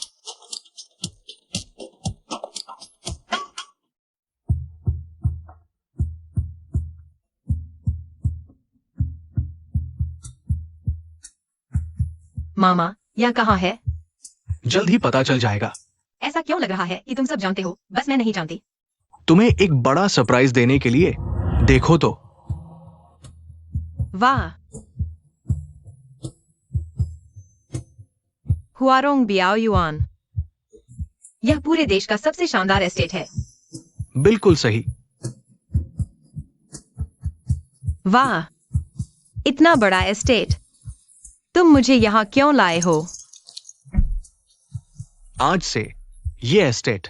मामा, यह कहाँ है? जल्द ही पता चल जाएगा। ऐसा क्यों लग रहा है कि तुम सब जानते हो, बस मैं नहीं जानती। तुम्हें एक बड़ा सरप्राइज देने के लिए देखो तो। वाह, हुआरोंग बियाओ युआन। यह पूरे देश का सबसे शानदार एस्टेट है। बिल्कुल सही। वाह, इतना बड़ा एस्टेट। तुम मुझे यहाँ क्यों लाए हो? आज से ये एस्टेट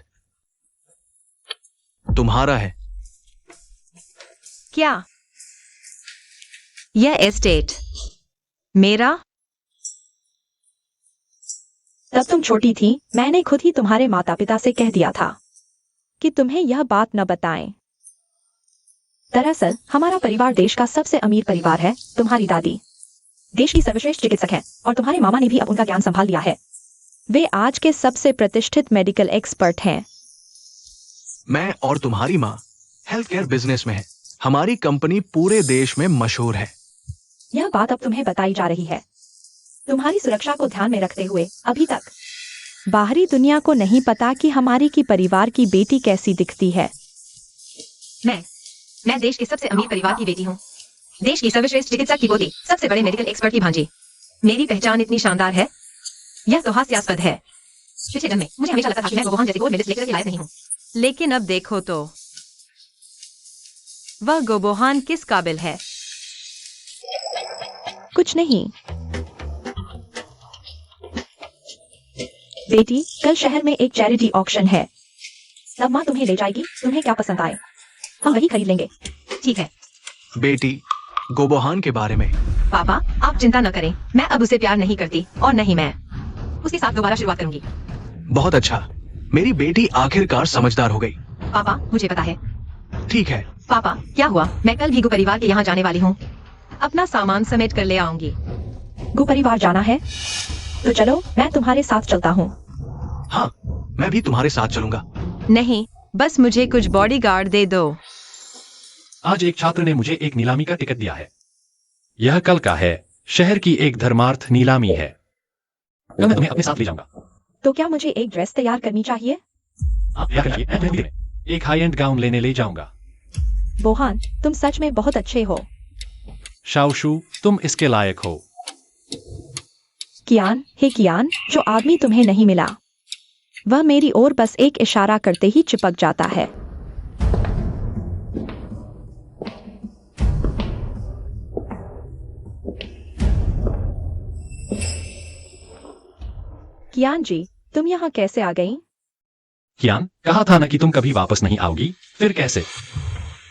तुम्हारा है। क्या? यह एस्टेट मेरा? तब तुम छोटी थी, मैंने खुद ही तुम्हारे माता पिता से कह दिया था कि तुम्हें यह बात न बताएं। दरअसल हमारा परिवार देश का सबसे अमीर परिवार है। तुम्हारी दादी देश की सर्वश्रेष्ठ चिकित्सक है और तुम्हारे मामा ने भी अब उनका ज्ञान संभाल लिया है। वे आज के सबसे प्रतिष्ठित मेडिकल एक्सपर्ट हैं। मैं और तुम्हारी माँ हेल्थ केयर बिजनेस में है। हमारी कंपनी पूरे देश में मशहूर है। यह बात अब तुम्हें बताई जा रही है। तुम्हारी सुरक्षा को ध्यान में रखते हुए अभी तक बाहरी दुनिया को नहीं पता कि हमारी की परिवार की बेटी कैसी दिखती है। मैं देश के सबसे अमीर परिवार की बेटी हूँ। देश की सर्वश्रेष्ठ चिकित्सक की पोती, सबसे बड़े मेडिकल एक्सपर्ट की भांजी। मेरी पहचान इतनी शानदार है, यह तो हास्यास्पद है। पिछले जन्म में मुझे हमेशा लगता था कि मैं गोबोहान जैसी गोल्ड मेडलिस्ट लेकर के लायक नहीं हूँ। लेकिन अब देखो तो वह गोबोहान किस काबिल है। कुछ नहीं बेटी, कल शहर में एक चैरिटी ऑक्शन है। तब माँ तुम्हें ले जाएगी। तुम्हें क्या पसंद आए हम वही खरीद लेंगे। ठीक है बेटी, गोबोहान के बारे में पापा, आप चिंता न करें। मैं अब उसे प्यार नहीं करती और नहीं मैं उसके साथ दोबारा शुरुआत करूंगी। बहुत अच्छा। मेरी बेटी आखिरकार समझदार हो गई। पापा, मुझे पता है। ठीक है। पापा, क्या हुआ? मैं कल भी गो परिवार के यहाँ जाने वाली हूँ। अपना सामान समेट कर ले आऊंगी। गो परिवार जाना है तो चलो, मैं तुम्हारे साथ चलता हूँ। हाँ, मैं भी तुम्हारे साथ चलूंगा। नहीं, बस मुझे कुछ बॉडीगार्ड दे दो। आज एक छात्र ने मुझे एक नीलामी का टिकट दिया है। यह कल का है। शहर की एक धर्मार्थ नीलामी है। कल मैं तुम्हें अपने साथ ले जाऊंगा। तो क्या मुझे एक ड्रेस तैयार करनी चाहिए? आप तैयार करिए, मैं मेहंदी में एक हाई एंड गाउन लेने ले जाऊंगा। बोहान, तुम सच में बहुत अच्छे हो। शाओशू, तुम इसके लायक हो। कियान, हे कियान, जो आदमी तुम्हें नहीं मिला वह मेरी ओर बस एक इशारा करते ही चिपक जाता है। कियान जी, तुम यहाँ कैसे आ गई? कियान, कहा था ना कि तुम कभी वापस नहीं आओगी। फिर कैसे?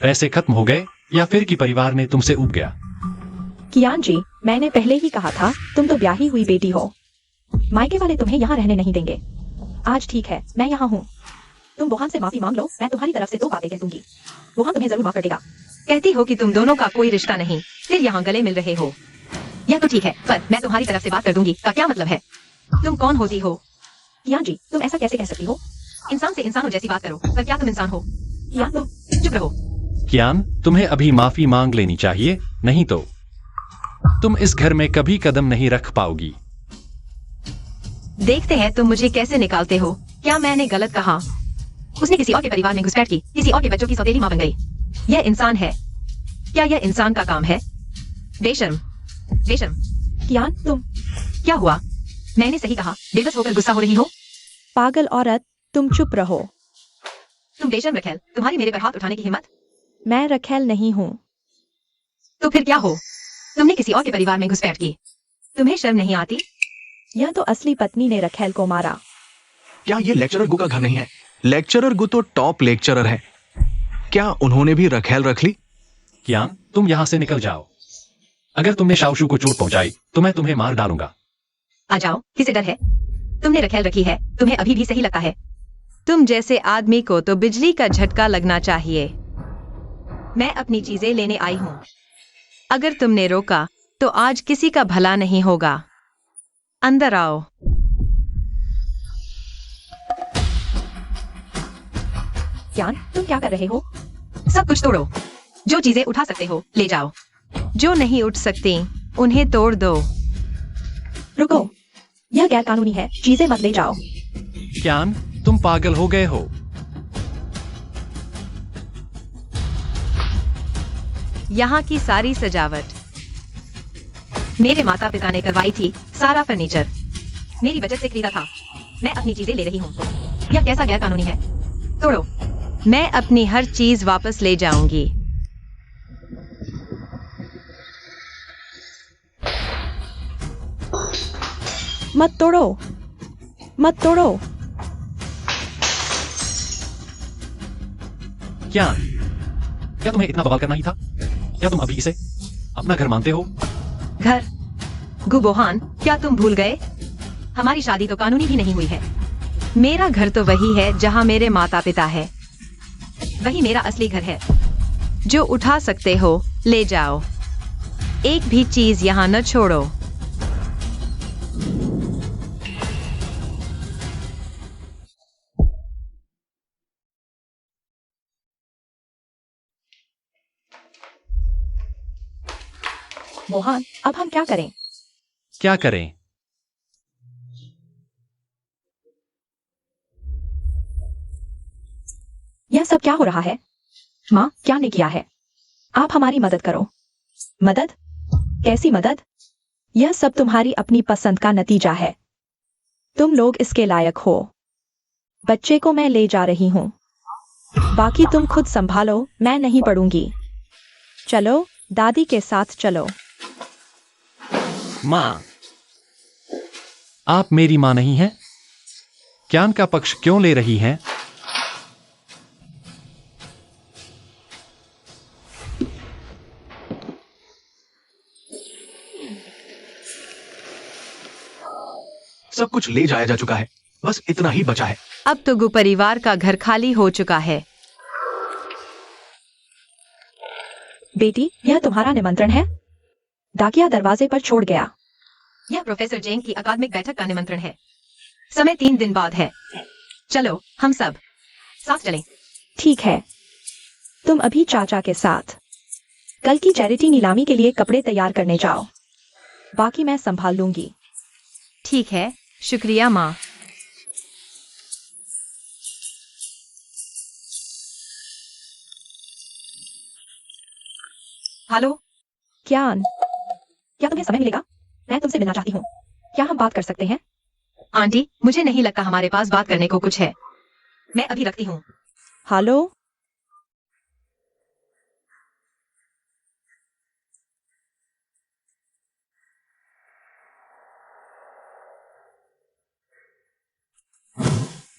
पैसे खत्म हो गए या फिर कि परिवार ने तुमसे ऊब गया? कियान जी, मैंने पहले ही कहा था, तुम तो ब्याही हुई बेटी हो। मायके वाले तुम्हें यहाँ रहने नहीं देंगे। आज ठीक है, मैं यहाँ हूँ। तुम बोहान से माफी मांग लो, मैं तुम्हारी तरफ से 2 बातें कह दूंगी। बोहान तुम्हें जरूर माफ कर देगा। कहती हो कि तुम दोनों का कोई रिश्ता नहीं, फिर यहाँ गले मिल रहे हो। यह तो ठीक है, पर मैं तुम्हारी तरफ से बात कर दूंगी का क्या मतलब है? तुम कौन होती हो? कियान जी, तुम ऐसा कैसे कह सकती हो? इंसान से इंसानों जैसी बात करो, पर क्या तुम इंसान हो? कियान, तुम चुप रहो। कियान, तुम्हें अभी माफी मांग लेनी चाहिए, नहीं तो तुम इस घर में कभी कदम नहीं रख पाओगी। देखते हैं तुम मुझे कैसे निकालते हो। क्या मैंने गलत कहा? उसने किसी और के परिवार में घुसपैठ की, किसी और के बच्चों की सौतेली मां बन गई। यह इंसान है? क्या यह इंसान का काम है? बेशर्म, बेशर्म। कियान, तुम क्या हुआ? मैंने सही कहा। बेबस होकर गुस्सा हो रही हो? पागल औरत, तुम चुप रहो। तुम बेशर्म रखेल, तुम्हारी मेरे पर हाथ उठाने की हिम्मत? मैं रखेल नहीं हूँ। तो फिर क्या हो? तुमने किसी और के परिवार में घुसपैठ की। तुम्हें शर्म नहीं आती? यह तो असली पत्नी ने रखेल को मारा। क्या ये लेक्चरर गु का घर नहीं है? लेक्चरर गु तो टॉप लेक्चरर है। क्या उन्होंने भी रखेल रख ली? कियान, तुम यहां से निकल जाओ। अगर तुमने शाओशू को चोट पहुंचाई तो मैं तुम्हें मार डालूंगा। आ जाओ, किसे डर है? तुमने रखेल रखी है, तुम्हें अभी भी सही लगता है। तुम जैसे आदमी को तो बिजली का झटका लगना चाहिए। मैं अपनी चीजें लेने आई हूं। अगर तुमने रोका तो आज किसी का भला नहीं होगा। अंदर आओ। कियान, तुम क्या कर रहे हो? सब कुछ तोड़ो। जो चीजें उठा सकते हो ले जाओ। जो नहीं उठ सकती उन्हें तोड़ दो। रुको, यह गैर कानूनी है, चीजें मत ले जाओ। कियान, तुम पागल हो गए हो। यहाँ की सारी सजावट मेरे माता पिता ने करवाई थी। सारा फर्नीचर मेरी बचत से खरीदा था। मैं अपनी चीजें ले रही हूँ। यह कैसा गैर कानूनी है? तोड़ो। मैं अपनी हर चीज वापस ले जाऊंगी। मत तोड़ो, मत तोड़ो। कियान, क्या तुम्हें इतना बवाल करना ही था? क्या तुम अभी इसे अपना घर मानते हो? घर? गुबोहान, क्या तुम भूल गए? हमारी शादी तो कानूनी भी नहीं हुई है। मेरा घर तो वही है जहाँ मेरे माता पिता है। वही मेरा असली घर है। जो उठा सकते हो ले जाओ। एक भी चीज यहाँ न छोड़ो। मोहन, अब हम क्या करें? क्या करें? यह सब क्या हो रहा है? माँ, क्या ने किया है? आप हमारी मदद करो। मदद? कैसी मदद? यह सब तुम्हारी अपनी पसंद का नतीजा है। तुम लोग इसके लायक हो। बच्चे को मैं ले जा रही हूँ। बाकी तुम खुद संभालो, मैं नहीं पढ़ूंगी। चलो, दादी के साथ चलो। माँ, आप मेरी माँ नहीं हैं? कियान का पक्ष क्यों ले रही हैं? सब कुछ ले जाया जा चुका है, बस इतना ही बचा है। अब तो गु परिवार का घर खाली हो चुका है। बेटी, यह तुम्हारा निमंत्रण है। डाकिया दरवाजे पर छोड़ गया। यह प्रोफेसर जेंग की अकादमिक बैठक का निमंत्रण है। समय 3 दिन बाद है। चलो, हम सब साथ चलें। ठीक है, तुम अभी चाचा के साथ कल की चैरिटी नीलामी के लिए कपड़े तैयार करने जाओ। बाकी मैं संभाल लूंगी। ठीक है, शुक्रिया माँ। हेलो कियान, क्या तुम्हें समय मिलेगा? मैं तुमसे मिलना चाहती हूँ। क्या हम बात कर सकते हैं? आंटी, मुझे नहीं लगता हमारे पास बात करने को कुछ है। मैं अभी रखती हूँ। हेलो,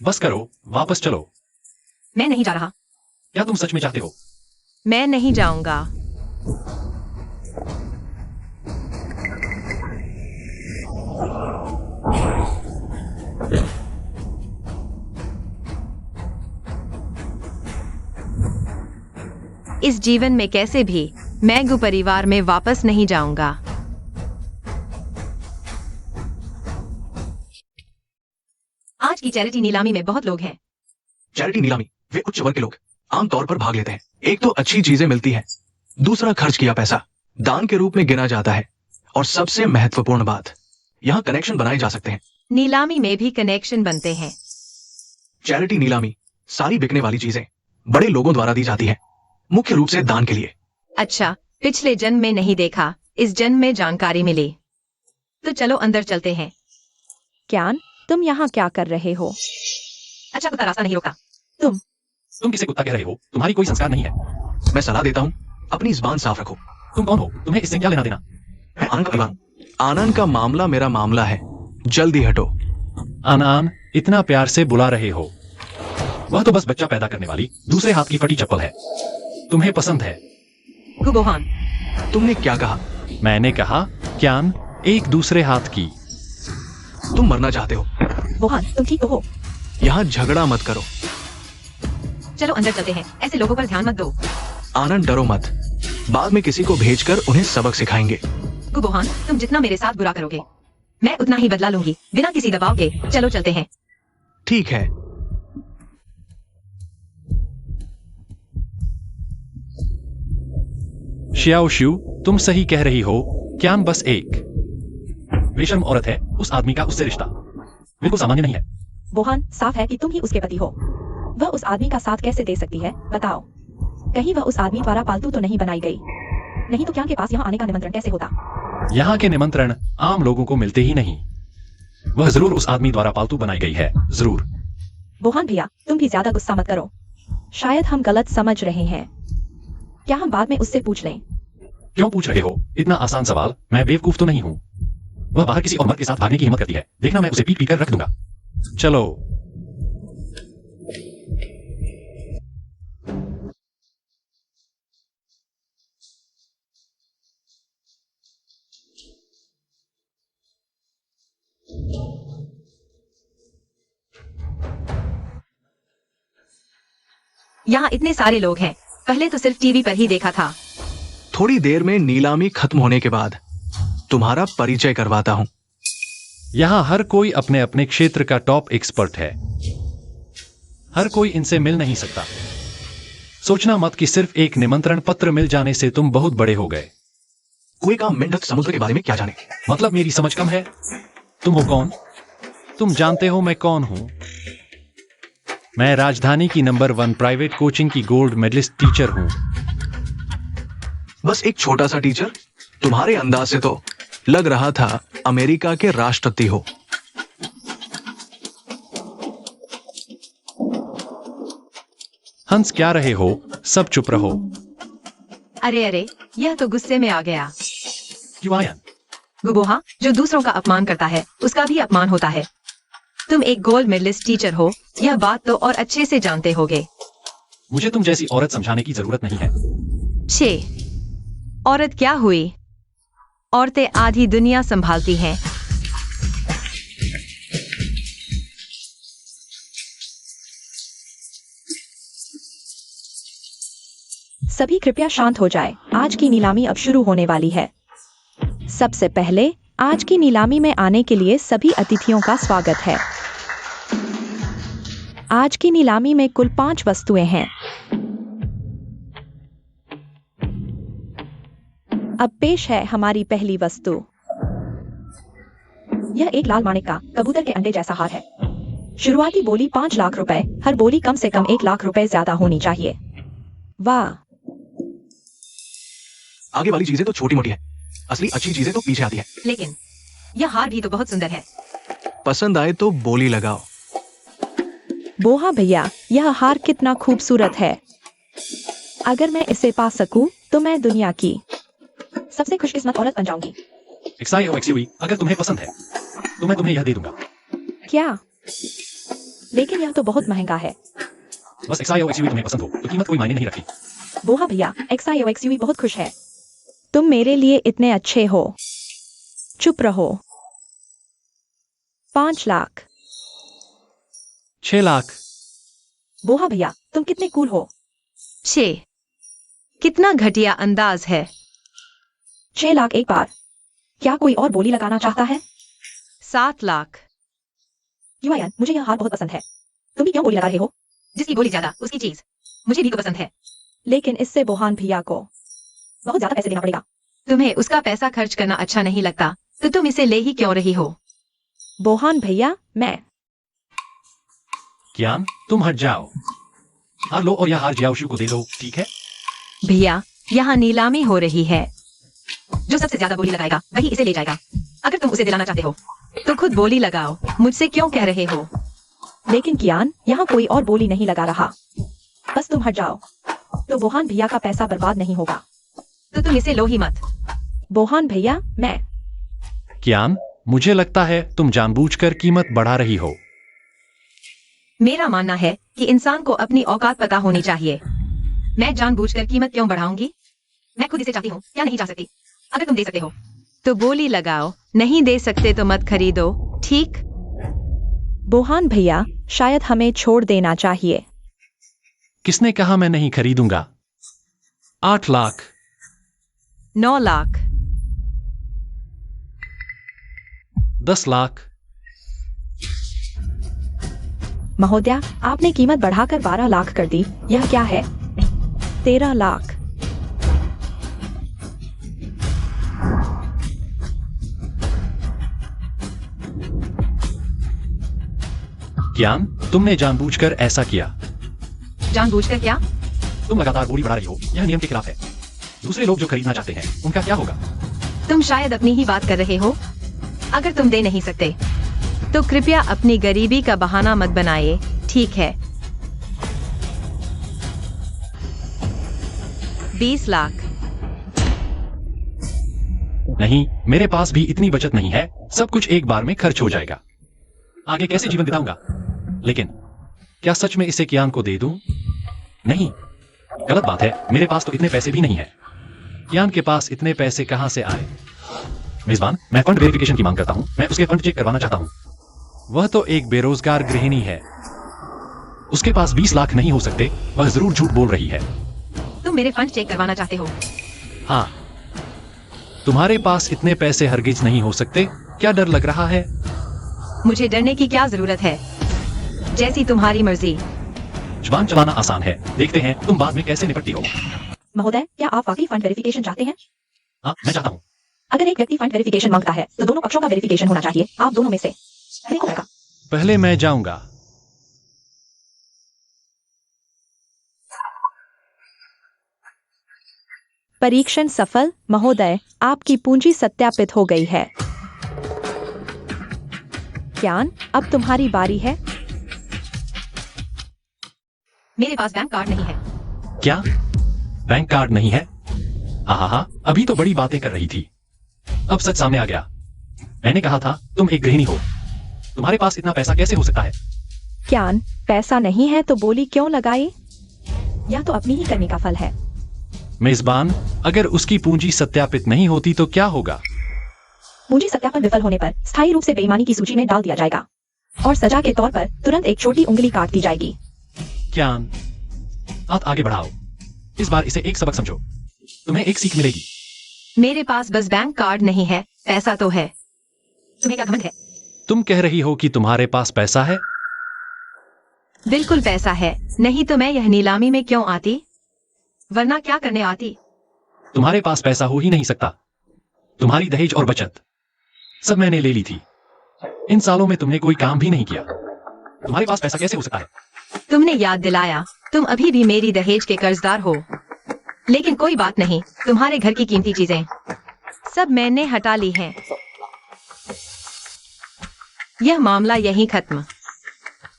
बस करो, वापस चलो। मैं नहीं जा रहा। क्या तुम सच में चाहते हो? मैं नहीं जाऊंगा। इस जीवन में कैसे भी मैं गु परिवार में वापस नहीं जाऊंगा। आज की चैरिटी नीलामी में बहुत लोग हैं। चैरिटी नीलामी, वे उच्च वर्ग के लोग आमतौर पर भाग लेते हैं। एक तो अच्छी चीजें मिलती हैं, दूसरा खर्च किया पैसा दान के रूप में गिना जाता है, और सबसे महत्वपूर्ण बात, यहाँ कनेक्शन बनाए जा सकते हैं। नीलामी में भी कनेक्शन बनते हैं। चैरिटी नीलामी सारी बिकने वाली चीजें बड़े लोगों द्वारा दी जाती है, मुख्य रूप से दान के लिए। अच्छा, पिछले जन्म में नहीं देखा, इस जन्म में जानकारी मिली। तो चलो अंदर चलते हैं। कियान, तुम यहाँ क्या कर रहे हो? अच्छा, कुत्ता रास्ता नहीं रोका। तुम किसे कुत्ता कह रहे हो? तुम्हारी कोई संस्कार नहीं है। मैं सलाह देता हूँ, अपनी जुबान साफ रखो। तुम कौन हो? तुम्हें इससे क्या लेना देना? मैं आनंद का परिवार हूं। आनंद का मामला मेरा मामला है। जल्दी हटो। आन इतना प्यार से बुला रहे हो। वह तो बस बच्चा पैदा करने वाली दूसरे हाथ की फटी चप्पल है। तुम्हें पसंद है। गुबोहान, तुमने क्या कहा? मैंने कहा क्यान एक दूसरे हाथ की। तुम मरना चाहते हो? बोहान, तुम ठीक तो हो? यहाँ झगड़ा मत करो। चलो अंदर चलते हैं। ऐसे लोगों पर ध्यान मत दो। आनंद, डरो मत। बाद में किसी को भेजकर उन्हें सबक सिखाएंगे। गुबोहान, तुम जितना मेरे साथ बुरा करोगे मैं उतना ही बदला लूंगी, बिना किसी दबाव के। चलो चलते हैं। ठीक है। शियाओशु, तुम सही कह रही हो। क्यान बस एक बेशर्म औरत है। उस आदमी का उससे रिश्ता बिल्कुल सामान्य नहीं है। बोहान, साफ है कि तुम ही उसके पति हो। वह उस आदमी का साथ कैसे दे सकती है, बताओ? कहीं वह उस आदमी द्वारा पालतू तो नहीं बनाई गई? नहीं तो क्या के पास यहाँ आने का निमंत्रण कैसे होता? यहाँ के निमंत्रण आम लोगों को मिलते ही नहीं। वह जरूर उस आदमी द्वारा पालतू बनाई गई है, जरूर। बोहान भैया, तुम भी ज्यादा गुस्सा मत करो। शायद हम गलत समझ रहे हैं। क्या हम बाद में उससे पूछ लें? क्यों पूछ रहे हो इतना आसान सवाल? मैं बेवकूफ तो नहीं हूँ। वह बाहर किसी और मर्द के साथ भागने की हिम्मत करती है। देखना, मैं उसे पीट पीट कर रख दूंगा। चलो। यहाँ इतने सारे लोग हैं। पहले तो सिर्फ टीवी पर ही देखा था। थोड़ी देर में नीलामी खत्म होने के बाद तुम्हारा परिचय करवाता हूँ। यहाँ हर कोई अपने अपने क्षेत्र का टॉप एक्सपर्ट है। हर कोई इनसे मिल नहीं सकता। सोचना मत कि सिर्फ एक निमंत्रण पत्र मिल जाने से तुम बहुत बड़े हो गए। कुएं का मेंढक समुद्र के बारे में क्या जाने? मतलब मेरी समझ कम है। तुम हो कौन? तुम जानते हो मैं कौन हूं? मैं राजधानी की नंबर 1 प्राइवेट कोचिंग की गोल्ड मेडलिस्ट टीचर हूं। बस एक छोटा सा टीचर? तुम्हारे अंदाज से तो लग रहा था अमेरिका के राष्ट्रपति हो। हंस क्या रहे हो? सब चुप रहो। अरे अरे, यह तो गुस्से में आ गया। क्यों आया? गुबोहा, जो दूसरों का अपमान करता है उसका भी अपमान होता है। तुम एक गोल्ड मेडलिस्ट टीचर हो, यह बात तो और अच्छे से जानते होगे। मुझे तुम जैसी औरत समझाने की जरूरत नहीं है। छे, औरत क्या हुई? औरतें आधी दुनिया संभालती हैं। सभी कृपया शांत हो जाए। आज की नीलामी अब शुरू होने वाली है। सबसे पहले आज की नीलामी में आने के लिए सभी अतिथियों का स्वागत है। आज की नीलामी में कुल 5 वस्तुएं हैं। अब पेश है हमारी पहली वस्तु। यह एक लाल माणिक का कबूतर के अंडे जैसा हार है। शुरुआती बोली 5 लाख रुपए। हर बोली कम से कम 1 लाख रुपए ज्यादा होनी चाहिए। वाह! आगे वाली चीजें तो छोटी मोटी है, असली अच्छी चीजें तो पीछे आती है। लेकिन यह हार भी तो बहुत सुंदर है। पसंद आए तो बोली लगाओ। बोहा भैया, यह हार कितना खूबसूरत है। अगर मैं इसे पा सकूं तो मैं दुनिया की सबसे खुशकिस्मत औरत बन जाऊंगी। XIOXUE, अगर तुम्हें पसंद है तो मैं तुम्हें यह दे दूंगा। क्या? लेकिन यह तो बहुत महंगा है। बस XIOXUE तुम्हें पसंद हो तो कीमत कोई मायने नहीं रखती। बोहा भैया, XIOXUE बहुत खुश है। तुम मेरे लिए इतने अच्छे हो। चुप रहो। 5 लाख। 6 लाख। बोहा भैया, तुम कितने कूल हो। छे, कितना घटिया अंदाज है। 6 लाख एक बार। क्या कोई और बोली लगाना चाहता है? 7 लाख। युवायन, मुझे यह हार बहुत पसंद है। तुम भी क्यों बोली लगा रहे हो? जिसकी बोली ज्यादा उसकी चीज। मुझे भी तो पसंद है। लेकिन इससे बोहान भैया को बहुत ज्यादा पैसे देना पड़ेगा। तुम्हें उसका पैसा खर्च करना अच्छा नहीं लगता तो तुम इसे ले ही क्यों रही हो? बोहान भैया, मैं क्यान, तुम हट जाओ। हार लो और यह हार जियाओशु को दे दो, ठीक है? भैया, यहाँ नीलामी हो रही है। जो सबसे ज्यादा बोली लगाएगा वही इसे ले जाएगा। अगर तुम उसे दिलाना चाहते हो तो खुद बोली लगाओ। मुझसे क्यों कह रहे हो? लेकिन कियान, यहाँ कोई और बोली नहीं लगा रहा। बस तुम हट जाओ तो बोहान भैया का पैसा बर्बाद नहीं होगा। तो तुम इसे लो ही मत। बोहान भैया, मैं क्यान, मुझे लगता है तुम जानबूझकर कीमत बढ़ा रही हो। मेरा मानना है कि इंसान को अपनी औकात पता होनी चाहिए। मैं जानबूझकर कीमत क्यों बढ़ाऊंगी? मैं खुद इसे चाहती हूँ या नहीं चाह सकती। अगर तुम दे सकते हो तो बोली लगाओ, नहीं दे सकते तो मत खरीदो, ठीक? बोहान भैया, शायद हमें छोड़ देना चाहिए। किसने कहा मैं नहीं खरीदूंगा? 8 लाख। 9 लाख। 10 लाख। महोदया, आपने कीमत बढ़ाकर 12 लाख कर दी। यह क्या है? 13 लाख। कियान, तुमने जानबूझकर ऐसा किया। जानबूझकर क्या? तुम लगातार बोली बढ़ा रही हो, यह नियम के खिलाफ है। दूसरे लोग जो खरीदना चाहते हैं उनका क्या होगा? तुम शायद अपनी ही बात कर रहे हो। अगर तुम दे नहीं सकते तो कृपया अपनी गरीबी का बहाना मत बनाइए, ठीक है? 20 लाख। नहीं, मेरे पास भी इतनी बचत नहीं है। सब कुछ एक बार में खर्च हो जाएगा। आगे कैसे जीवन बिताऊंगा? लेकिन क्या सच में इसे कियान को दे दूं? नहीं, गलत बात है। मेरे पास तो इतने पैसे भी नहीं है। कियान के पास इतने पैसे कहां से आए? मेजबान, मैं फंड वेरिफिकेशन की मांग करता हूं। मैं उसके फंड चेक करवाना चाहता हूं। वह तो एक बेरोजगार गृहिणी है। उसके पास 20 लाख नहीं हो सकते। वह जरूर झूठ बोल रही है। तुम मेरे फंड चेक करवाना चाहते हो? हाँ, तुम्हारे पास इतने पैसे हरगिज नहीं हो सकते। क्या डर लग रहा है? मुझे डरने की क्या जरूरत है? जैसी तुम्हारी मर्जी। जुबान चलाना आसान है, देखते हैं तुम बाद में कैसे निपटती हो। महोदय, क्या आप वाकई फंड वेरिफिकेशन चाहते हैं? हाँ, मैं चाहता हूँ। अगर एक व्यक्ति फंड वेरिफिकेशन मांगता है तो दोनों पक्षों का वेरिफिकेशन होना चाहिए। आप दोनों में से पहले कौन होगा? पहले मैं जाऊंगा। परीक्षण सफल। महोदय, आपकी पूंजी सत्यापित हो गई है। कियान, अब तुम्हारी बारी है। मेरे पास बैंक कार्ड नहीं है। क्या? बैंक कार्ड नहीं है? हाँ, अभी तो बड़ी बातें कर रही थी। अब सच सामने आ गया। मैंने कहा था तुम एक गृहिणी हो। तुम्हारे पास इतना पैसा कैसे हो सकता है? कियान, पैसा नहीं है तो बोली क्यों लगाई? यह तो अपनी ही करने का फल है। मेजबान, अगर उसकी पूंजी सत्यापित नहीं होती तो क्या होगा? पूंजी सत्यापन विफल होने पर स्थायी रूप से बेईमानी की सूची में डाल दिया जाएगा और सजा के तौर पर तुरंत एक छोटी उंगली काट दी जाएगी। कियान, हाथ आगे बढ़ाओ। इस बार इसे एक सबक समझो। तुम्हें एक सीख मिलेगी। मेरे पास बस बैंक कार्ड नहीं है, पैसा तो है। तुम्हें क्या घमंड है? तुम कह रही हो कि तुम्हारे पास पैसा है? बिल्कुल पैसा है, नहीं तो मैं यह नीलामी में क्यों आती? वरना क्या करने आती? तुम्हारे पास पैसा हो ही नहीं सकता। तुम्हारी दहेज और बचत सब मैंने ले ली थी। इन सालों में तुमने कोई काम भी नहीं किया। तुम्हारे पास पैसा कैसे हो सकता है? तुमने याद दिलाया। तुम अभी भी मेरी दहेज के कर्जदार हो। लेकिन कोई बात नहीं, तुम्हारे घर की कीमती चीजें सब मैंने हटा ली हैं। यह मामला यहीं खत्म।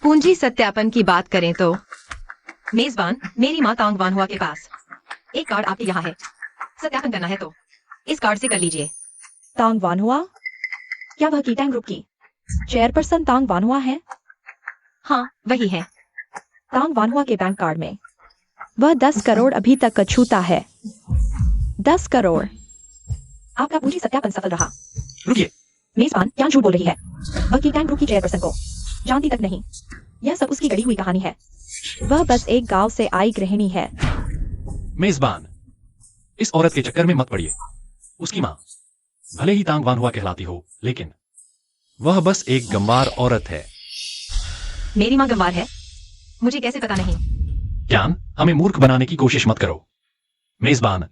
पूंजी सत्यापन की बात करें तो मेजबान, मेरी माँ तांग वानहुआ के पास एक कार्ड आपके यहाँ है। सत्यापन करना है तो इस कार्ड से कर लीजिए। तांग वानहुआ? क्या वह कीटैंग ग्रुप की चेयरपर्सन तांग वानहुआ है? हाँ, वही है। तांग वानहुआ के बैंक कार्ड में वह 10 करोड़ अभी तक अछूता है। 10 करोड़। आपका पूंजी सत्यापन सफल रहा। रुकिए, मेजबान, क्या झूठ बोल रही है? वह कीटैंग ग्रुप की चेयरपर्सन को जानती तक नहीं। यह सब उसकी गढ़ी हुई कहानी है। वह बस एक गांव से आई गृहिणी है। मेजबान, इस औरत के चक्कर में मत पड़िए। उसकी माँ भले ही तांग वानहुआ कहलाती हो, लेकिन वह बस एक गंवार औरत है। मेरी माँ गंवार है? मुझे कैसे पता नहीं? ज्ञान, हमें मूर्ख बनाने की कोशिश मत करो। मेजबान,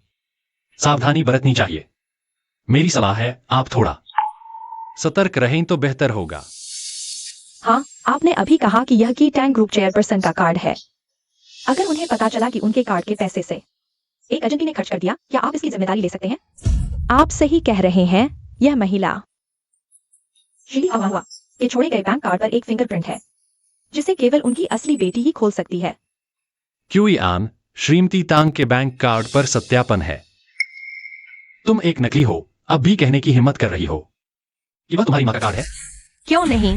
सावधानी बरतनी चाहिए। मेरी सलाह है आप थोड़ा सतर्क रहें तो बेहतर होगा। हाँ, आपने अभी कहा कि यह कीटैंग ग्रुप चेयरपर्सन का कार्ड है। अगर उन्हें पता चला कि उनके कार्ड के पैसे से एक एजेंटी ने खर्च कर दिया, क्या आप इसकी जिम्मेदारी ले सकते हैं? आप सही कह रहे हैं। यह महिला श्री अवांगवा के छोड़े गए बैंक कार्ड पर एक फिंगरप्रिंट है, जिसे केवल उनकी असली बेटी ही खोल सकती है। क्यूआन, श्रीमती तांग के बैंक कार्ड पर सत्यापन है। तुम एक नकली हो, अब भी कहने की हिम्मत कर रही हो। कि वह तुम्हारी माँ का कार्ड है? क्यों नहीं,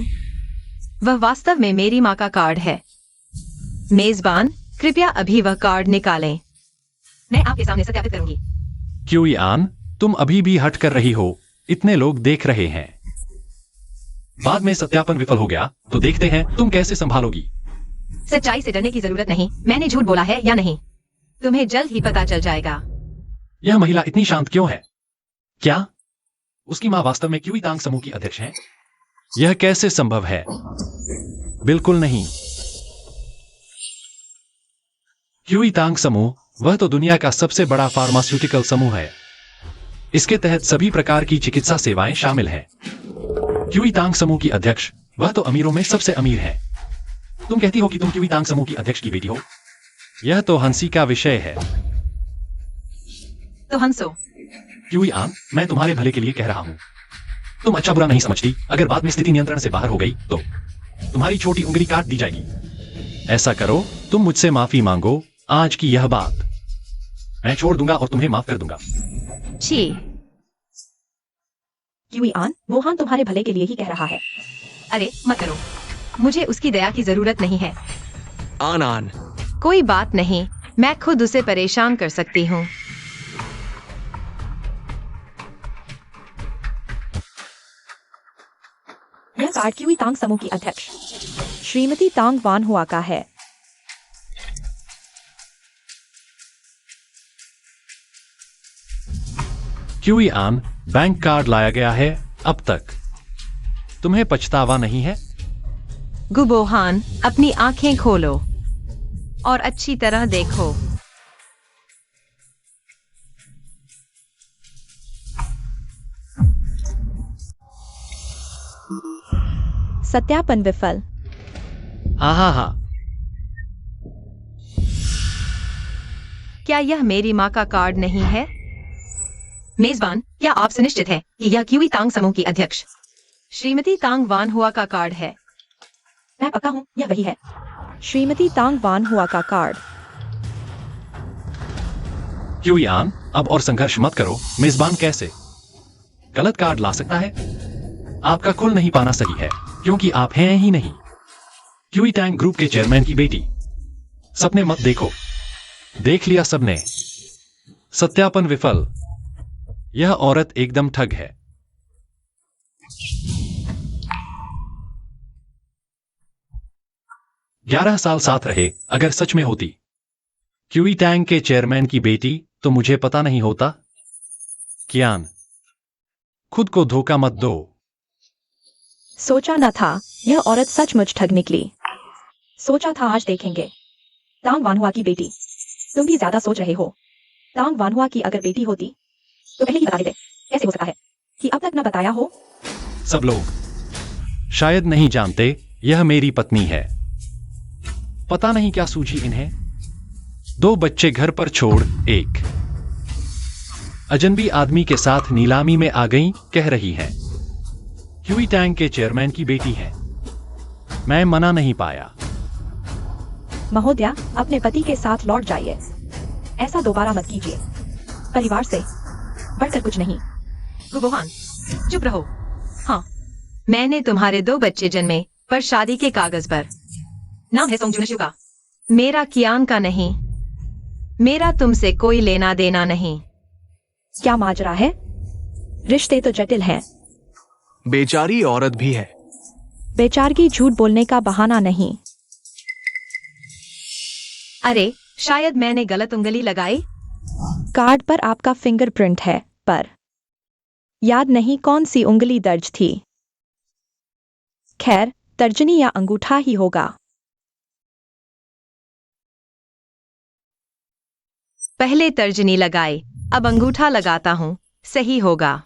वह वास्तव में मेरी माँ का कार्ड है। मेजबान, कृपया अभी वह कार्ड निकालें। मैं आपके सामने सत्यापित करूंगी। क्यूआन, तुम अभी भी हट कर रही हो, इतने लोग देख रहे हैं। बाद में सत्यापन विफल हो गया तो देखते हैं तुम कैसे संभालोगी। सच्चाई से डरने की जरूरत नहीं। मैंने झूठ बोला है या नहीं, तुम्हें जल्द ही पता चल जाएगा। यह महिला इतनी शांत क्यों है? क्या उसकी मां वास्तव में क्यूई तांग समूह की अध्यक्ष है? यह कैसे संभव है? बिल्कुल नहीं। क्यूई तांग समूह वह तो दुनिया का सबसे बड़ा फार्मास्यूटिकल समूह है। इसके तहत सभी प्रकार की चिकित्सा सेवाएं शामिल हैं। क्यूई तांग समूह की अध्यक्ष वह तो अमीरों में सबसे अमीर है। तुम कहती हो कि तुम क्यूई तांग समूह की अध्यक्ष की बेटी हो? यह तो हंसी का विषय है। तो हंसो। क्यूआन, मैं तुम्हारे भले के लिए कह रहा हूं। तुम अच्छा बुरा नहीं समझती, अगर बाद में स्थिति नियंत्रण से बाहर हो गई तो तुम्हारी छोटी उंगली काट दी जाएगी। ऐसा करो, तुम मुझसे माफी मांगो। आज की यह बात मैं छोड़ दूंगा और तुम्हें माफ कर दूंगा। छी। क्यूआन, वोहान तुम्हारे भले के लिए ही कह रहा है। अरे मत करो, मुझे उसकी दया की जरूरत नहीं है। आन आन। कोई बात नहीं, मैं खुद उसे परेशान कर सकती हूँ। यह कार्ड क्यूई तांग समूह की अध्यक्ष श्रीमती तांग वान हुआ का है। क्यूआन, बैंक कार्ड लाया गया है। अब तक तुम्हें पछतावा नहीं है? गुबोहान, अपनी आंखें खोलो और अच्छी तरह देखो। सत्यापन विफल। हा। क्या यह मेरी माँ का कार्ड नहीं है? मेजबान, क्या आप सुनिश्चित हैं कि यह क्यूई तांग समूह की अध्यक्ष श्रीमती तांग वान हुआ का कार्ड है? मैं पक्का हूँ यह वही है। श्रीमती तांग वान हुआ का कार्ड। क्यूआन, अब और संघर्ष मत करो। मेजबान कैसे गलत कार्ड ला सकता है? आपका कुल नहीं पाना सही है क्योंकि आप हैं ही नहीं। क्यूई टैंग ग्रुप के चेयरमैन की बेटी। सपने मत देखो। देख लिया सबने। सत्यापन विफल। यह औरत एकदम ठग है। ग्यारह साल साथ रहे, अगर सच में होती क्यूई टैंग के चेयरमैन की बेटी तो मुझे पता नहीं होता। कियान, खुद को धोखा मत दो। सोचा न था यह औरत सचमुच ठग निकली। सोचा था आज देखेंगे। तांग वानहुआ की बेटी, तुम भी ज्यादा सोच रहे हो। तांग वानहुआ की अगर बेटी होती तो पहले ही बता देते। कैसे हो सकता है कि अब तक न बताया हो? सब लोग शायद नहीं जानते, यह मेरी पत्नी है। पता नहीं क्या सूझी इन्हें। 2 बच्चे घर पर छोड़ एक अजनबी आदमी के साथ नीलामी में आ गई, कह रही हैं क्यूई टैंग के चेयरमैन की बेटी है। मैं मना नहीं पाया। महोदया, अपने पति के साथ लौट जाइए। ऐसा दोबारा मत कीजिए। परिवार से बढ़कर कुछ नहीं। गुबोहान, चुप रहो। हाँ, मैंने तुम्हारे 2 बच्चे जन्मे, पर शादी के कागज पर नाम है सोंग जुनशु का, मेरा कियान का नहीं। मेरा तुमसे कोई लेना देना नहीं। क्या माजरा है? रिश्ते तो जटिल हैं। बेचारी औरत भी है। बेचारगी झूठ बोलने का बहाना नहीं। अरे, शायद मैंने गलत उंगली लगाई। कार्ड पर आपका फिंगरप्रिंट है, पर याद नहीं कौन सी उंगली दर्ज थी। खैर, तर्जनी या अंगूठा ही होगा। पहले तर्जनी लगाए, अब अंगूठा लगाता हूँ, सही होगा।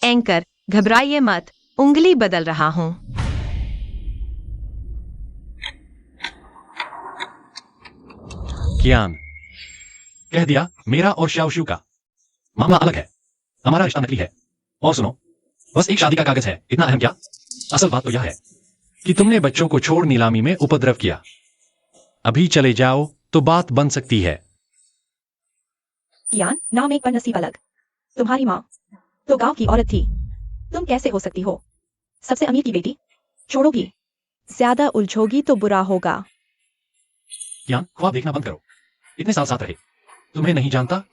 एंकर, घबराइए मत, उंगली बदल रहा हूँ। कियान, कह दिया मेरा और शाओशू का मामला अलग है। हमारा रिश्ता नकली है। और सुनो, बस एक शादी का कागज है, इतना अहम क्या? असल बात तो यह है कि तुमने बच्चों को छोड़ नीलामी में उपद्रव किया। अभी चले जाओ तो बात बन सकती है। कियान, नाम एक पर नसीब अलग। तुम्हारी माँ तो गांव की औरत थी, तुम कैसे हो सकती हो? सबसे अमीर की बेटी? छोड़ोगी? ज्यादा उलझोगी तो बुरा होगा। कियान, ख्वाब देखना बंद करो। इतने साल साथ रहे, तुम्हें नहीं जानता?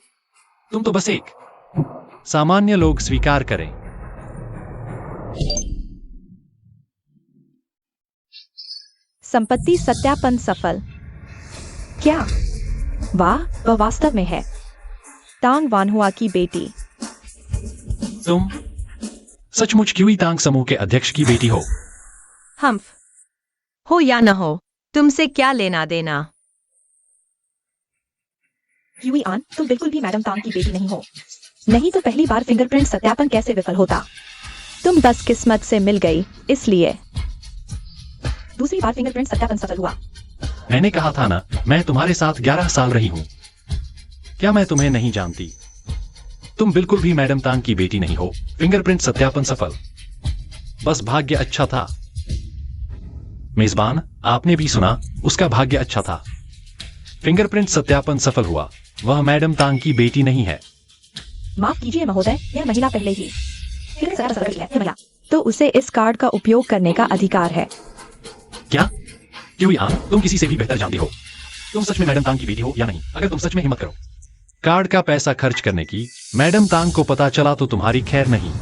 तुम तो बस एक सामान्य लोग स्वीकार करें। संपत्ति सत्यापन सफल। क्या? वाह, वह वास्तव में है तांग वानहुआ की बेटी। तुम सचमुच क्यूई तांग समूह के अध्यक्ष की बेटी हो? हम्फ हो या न हो, तुमसे क्या लेना देना? ह्यूई आन, तुम बिल्कुल भी मैडम तांग की बेटी नहीं हो। नहीं तो पहली बार फिंगरप्रिंट सत्यापन कैसे विफल होता? तुम बस किस्मत से मिल गई, इसलिए। दूसरी बार फिंगरप्रिंट सत्यापन सफल हुआ। मैंने कहा था ना, मैं तुम्हारे साथ 11 साल रही हूं। क्या मैं तुम्हें नहीं जानती? तुम बिल्कुल भी मैडम तांग की बेटी नहीं हो। फिंगरप्रिंट सत्यापन सफल, बस भाग्य अच्छा था। मेजबान, आपने भी सुना, उसका भाग्य अच्छा था। फिंगरप्रिंट सत्यापन सफल हुआ। वह मैडम तांग की बेटी नहीं है। माफ कीजिए महोदय, यह महिला पहले ही फिर सत्यापन सफल की है, यह महिला। तो उसे इस कार्ड का उपयोग करने का अधिकार है। क्या? क्यों यार, तुम किसी से भी बेहतर जानती हो। तुम सच में मैडम तांग की बेटी हो या नहीं? अगर तुम सच में हिम्मत करो। कार्ड का पैसा खर्च करने की मैडम तांग को पता चला तो तुम्हारी खैर नहीं।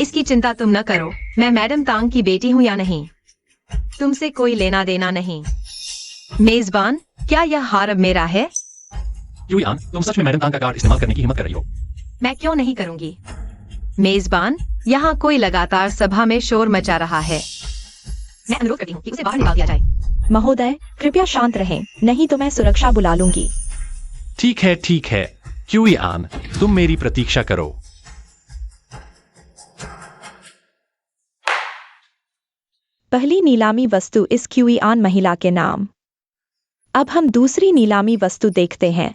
इसकी चिंता तुम न करो, मैं मैडम तांग की बेटी हूं या नहीं, तुमसे कोई लेना देना नहीं। मेजबान, क्या यह हार अब मेरा है? क्यों यार, तुम सच में मैडम तांग का कार्ड इस्तेमाल करने की हिम्मत कर रही हो? मैं क्यों नहीं करूंगी? मेजबान, यहाँ कोई लगातार सभा में शोर मचा रहा है। मैं अनुरोध करती हूँ कि उसे बाहर निकाल दिया जाए। महोदय, कृपया शांत रहें, नहीं तो मैं सुरक्षा बुला लूंगी। ठीक है, ठीक है। क्यूई आन, तुम मेरी प्रतीक्षा करो। पहली नीलामी वस्तु इस क्यूई आन महिला के नाम। अब हम दूसरी नीलामी वस्तु देखते हैं।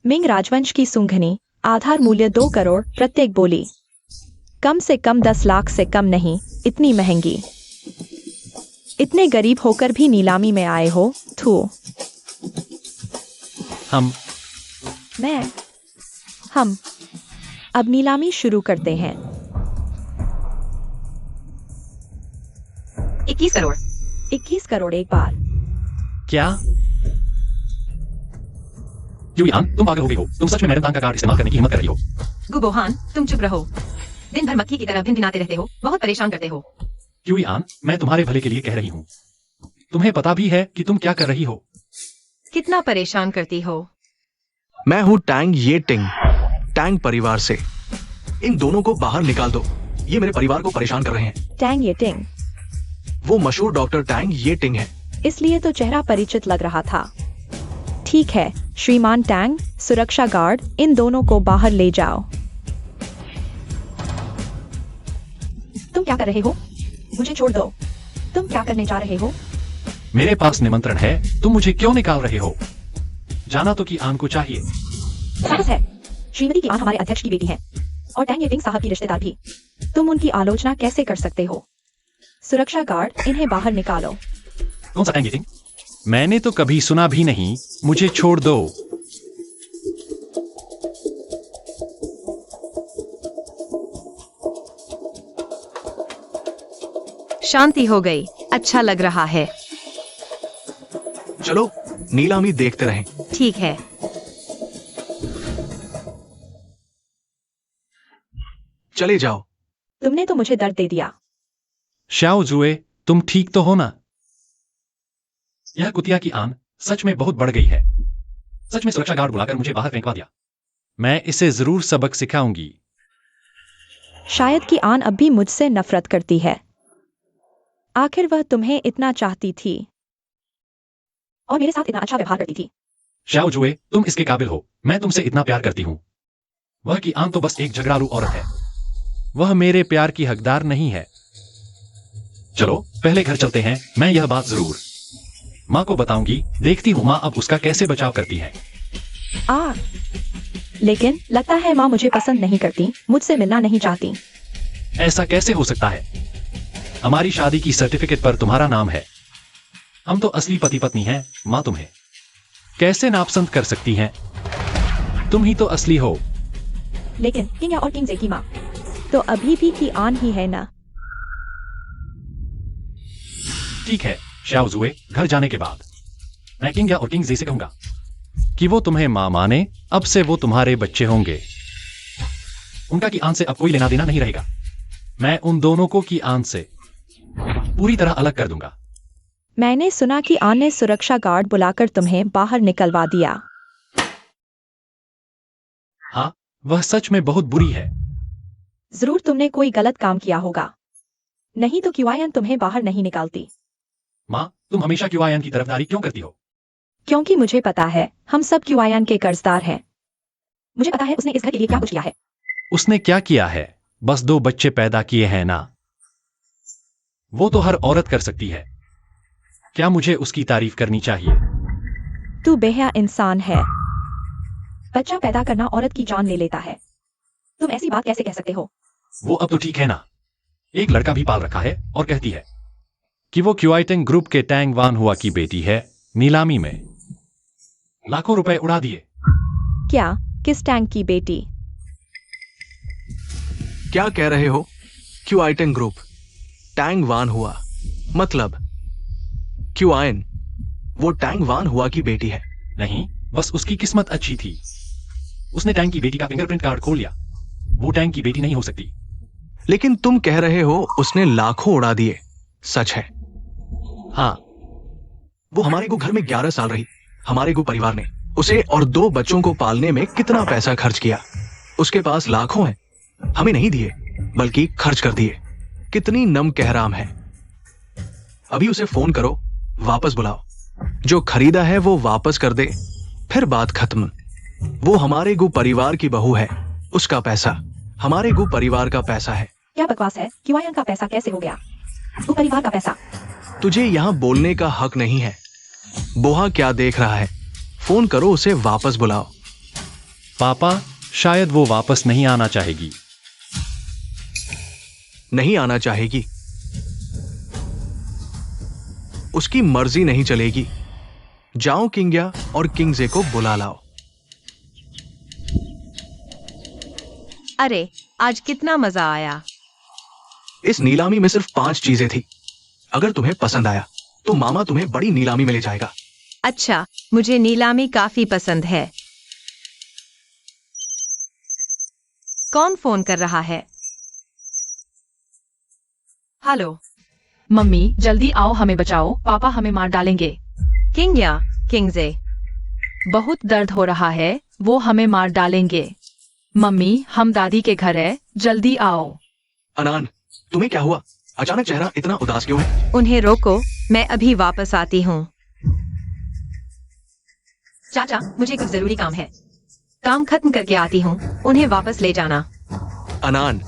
मिंग राजवंश की सुंघनी, आधार मूल्य 2 करोड़, प्रत्येक बोली। कम से कम 10 लाख से कम नहीं, इतनी महंगी। इतने गरीब होकर भी नीलामी में आए हो, थू। हम अब नीलामी शुरू करते हैं। 21 करोड़। 21 करोड़ एक बार। क्या? क्यों यान, तुम पागल हो गई हो। तुम सच में मैडम तांग का कार्ड इस्तेमाल करने की हिम्मत कर रही हो? गुबोहान, तुम चुप रहो। दिन भर मक्खी की तरह भिनभिनाते रहते हो, बहुत परेशान करते हो। क्यूई आन, मैं तुम्हारे भले के लिए कह रही हूँ। तुम्हें पता भी है कि तुम क्या कर रही हो। कितना परेशान करती हो। मैं हूँ टैंग ये टिंग, टैंग परिवार से। इन दोनों को बाहर निकाल दो, ये मेरे परिवार को परेशान कर रहे हैं। टैंग ये टिंग? वो मशहूर डॉक्टर टैंग ये टिंग है। इसलिए तो चेहरा परिचित लग रहा था। ठीक है, श्रीमान टैंग, सुरक्षा गार्ड, इन दोनों को बाहर ले जाओ। तुम क्या कर रहे हो? मुझे छोड़ दो। तुम क्या करने जा रहे हो? मेरे पास निमंत्रण है, तुम मुझे क्यों निकाल रहे हो? जाना तो कि आन को चाहिए। साहस है। श्रीमती की आन हमारे अध्यक्ष की बेटी है और टैंग येटिंग साहब की रिश्तेदार भी। तुम उनकी आलोचना कैसे कर सकते हो? सुरक्षा गार्ड, इन्हें बाहर निकालो। कौन सा टैंग येटिंग? मैंने तो कभी सुना भी नहीं, मुझे छोड़ दो। शांति हो गई, अच्छा लग रहा है। चलो नीलामी देखते रहें। ठीक है। चले जाओ। तुमने तो मुझे दर्द दे दिया। शाओ जुए, तुम ठीक तो हो ना? यह कुतिया की आन सच में बहुत बढ़ गई है। सच में सुरक्षा गार्ड बुलाकर मुझे बाहर फेंकवा दिया। मैं इसे जरूर सबक सिखाऊंगी। शायद कि आन अब भी मुझसे नफरत करती है। आखिर वह तुम्हें इतना चाहती थी और मेरे साथ इतना अच्छा व्यवहार करती थी। शाओ जुए, तुम इसके काबिल हो। मैं तुमसे इतना प्यार करती हूँ। वह की आन तो बस एक झगड़ालू औरत है। वह मेरे प्यार की हकदार नहीं है। चलो पहले घर चलते हैं, मैं यह बात जरूर माँ को बताऊंगी। देखती हूँ माँ अब उसका कैसे बचाव करती है। लेकिन लगता है माँ मुझे पसंद नहीं करती, मुझसे मिलना नहीं चाहती। ऐसा कैसे हो सकता है? हमारी शादी की सर्टिफिकेट पर तुम्हारा नाम है। हम तो असली पति पत्नी हैं। माँ तुम्हें कैसे नापसंद कर सकती हैं? तुम ही तो असली हो। लेकिन किंग या और किंग जे की माँ तो अभी भी की ऑन ही है ना? ठीक है शाओजुए, घर जाने के बाद मैं किंग या और किंग जे से कहूंगा कि वो तुम्हें मां माने। अब से वो तुम्हारे बच्चे होंगे। उनका की आन से अब कोई लेना देना नहीं रहेगा। मैं उन दोनों को की आन से पूरी तरह अलग कर दूंगा। मैंने सुना कि ऑन ने सुरक्षा गार्ड बुलाकर तुम्हें बाहर निकलवा दिया। हाँ, वह सच में बहुत बुरी है। जरूर तुमने कोई गलत काम किया होगा, नहीं तो क्यूआईएन तुम्हें बाहर नहीं निकालती। माँ, तुम हमेशा क्यूआईएन की तरफदारी क्यों करती हो? क्योंकि मुझे पता है हम सब क्यूआईएन के कर्जदार हैं। मुझे पता है उसने इस घर के लिए क्या कुछ किया है। उसने क्या किया है? बस 2 बच्चे पैदा किए हैं ना। वो तो हर औरत कर सकती है। क्या मुझे उसकी तारीफ करनी चाहिए? तू बेहया इंसान है। बच्चा पैदा करना औरत की जान ले लेता है। तुम ऐसी बात कैसे कह सकते हो? वो अब तो ठीक है ना। एक लड़का भी पाल रखा है और कहती है कि वो क्यूआईटेंग ग्रुप के टैंग वान हुआ की बेटी है। नीलामी में लाखों रुपए उड़ा दिए। क्या? किस टैंक की बेटी? क्या कह रहे हो? क्यूआईटेंग ग्रुप टैंग वान हुआ मतलब क्यूआईन वो टैंग वान हुआ की बेटी है? नहीं, बस उसकी किस्मत अच्छी थी। उसने टैंग की बेटी का फिंगरप्रिंट कार्ड खोल लिया। वो टैंग की बेटी नहीं हो सकती। लेकिन तुम कह रहे हो उसने लाखों उड़ा दिए। सच है? हाँ, वो हमारे को घर में 11 साल रही। हमारे को परिवार ने उसे और 2 बच्चों को पालने में कितना पैसा खर्च किया। उसके पास लाखों हैं, हमें नहीं दिए बल्कि खर्च कर दिए। कितनी नम कहराम है। अभी उसे फोन करो, वापस बुलाओ। जो खरीदा है वो वापस कर दे, फिर बात खत्म। वो हमारे गु परिवार की बहू है। उसका पैसा हमारे गु परिवार का पैसा है। क्या बकवास है? क्यूआईएन का पैसा कैसे हो गया? वो परिवार का पैसा। तुझे यहाँ बोलने का हक नहीं है। बोहा क्या देख रहा है? फोन करो, उसे वापस बुलाओ। पापा, शायद वो वापस नहीं आना चाहेगी। नहीं आना चाहेगी? उसकी मर्जी नहीं चलेगी। जाओ किंग्या और किंगजे को बुला लाओ। अरे, आज कितना मजा आया। इस नीलामी में सिर्फ 5 चीजें थी। अगर तुम्हें पसंद आया तो मामा तुम्हें बड़ी नीलामी में ले जाएगा। अच्छा, मुझे नीलामी काफी पसंद है। कौन फोन कर रहा है? हेलो। मम्मी जल्दी आओ, हमें बचाओ, पापा हमें मार डालेंगे। किंग या किंगजे? बहुत दर्द हो रहा है, वो हमें मार डालेंगे। मम्मी हम दादी के घर है, जल्दी आओ। अनान, तुम्हें क्या हुआ? अचानक चेहरा इतना उदास क्यों है? उन्हें रोको, मैं अभी वापस आती हूँ। चाचा, मुझे कुछ जरूरी काम है। काम खत्म करके आती हूँ, उन्हें वापस ले जाना। अनान,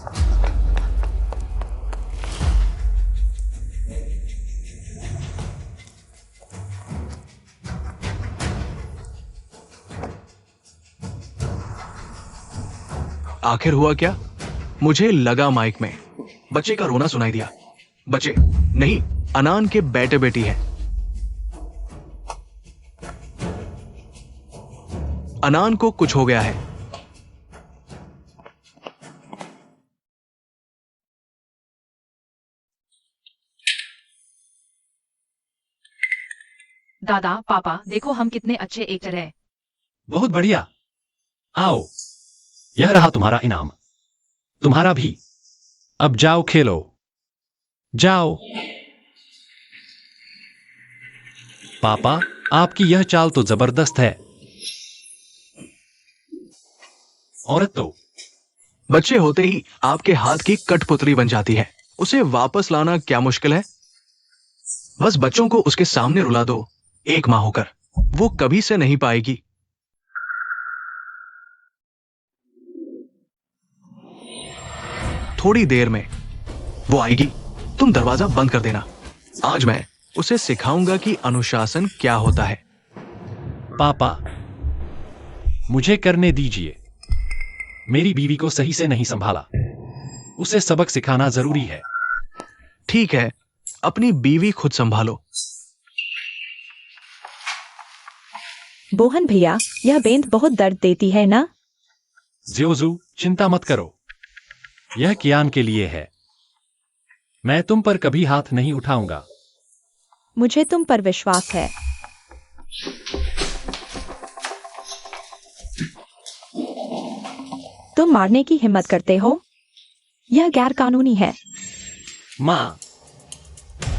आखिर हुआ क्या? मुझे लगा माइक में बच्चे का रोना सुनाई दिया। बच्चे नहीं, अनान के बेटे बेटी है। अनान को कुछ हो गया है। दादा पापा देखो हम कितने अच्छे एक्टर हैं। बहुत बढ़िया। आओ, यह रहा तुम्हारा इनाम। तुम्हारा भी। अब जाओ खेलो। जाओ। पापा, आपकी यह चाल तो जबरदस्त है। औरत तो बच्चे होते ही आपके हाथ की कठपुतली बन जाती है। उसे वापस लाना क्या मुश्किल है? बस बच्चों को उसके सामने रुला दो, एक माँ होकर। वो कभी से नहीं पाएगी। थोड़ी देर में वो आएगी। तुम दरवाजा बंद कर देना। आज मैं उसे सिखाऊंगा कि अनुशासन क्या होता है। पापा, मुझे करने दीजिए। मेरी बीवी को सही से नहीं संभाला। उसे सबक सिखाना जरूरी है। ठीक है, अपनी बीवी खुद संभालो। बोहन भैया, यह बेंत बहुत दर्द देती है ना? ज्योजू, चिंता मत करो। यह कियान के लिए है। मैं तुम पर कभी हाथ नहीं उठाऊंगा। मुझे तुम पर विश्वास है। तुम मारने की हिम्मत करते हो? यह गैर कानूनी है। माँ,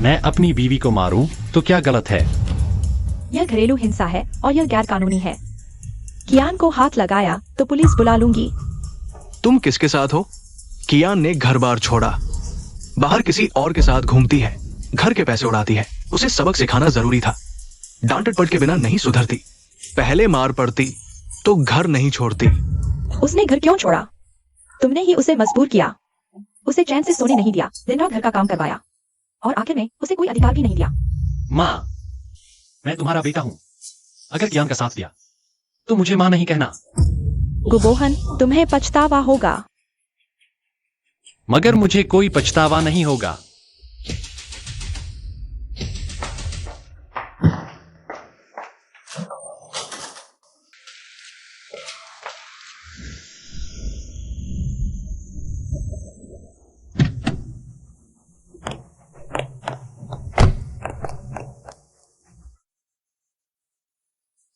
मैं अपनी बीवी को मारूं तो क्या गलत है? यह घरेलू हिंसा है और यह गैर कानूनी है। कियान को हाथ लगाया तो पुलिस बुला लूंगी। तुम किसके साथ हो? कियान ने घर बार छोड़ा, बाहर किसी और के साथ घूमती है, घर के पैसे उड़ाती है। उसे सबक सिखाना जरूरी था। डांट पट के बिना नहीं सुधरती। पहले मार पड़ती तो घर नहीं छोड़ती। उसने घर क्यों छोड़ा? तुमने ही उसे मजबूर किया। उसे चैन से सोने नहीं दिया, दिन रात घर का काम करवाया और आखिर में उसे कोई अधिकार भी नहीं दिया। माँ, मैं तुम्हारा बेटा हूं। अगर कियान का साथ दिया तो मुझे माँ नहीं कहना। गुबोहन, तुम्हें पछतावा होगा। मगर मुझे कोई पछतावा नहीं होगा।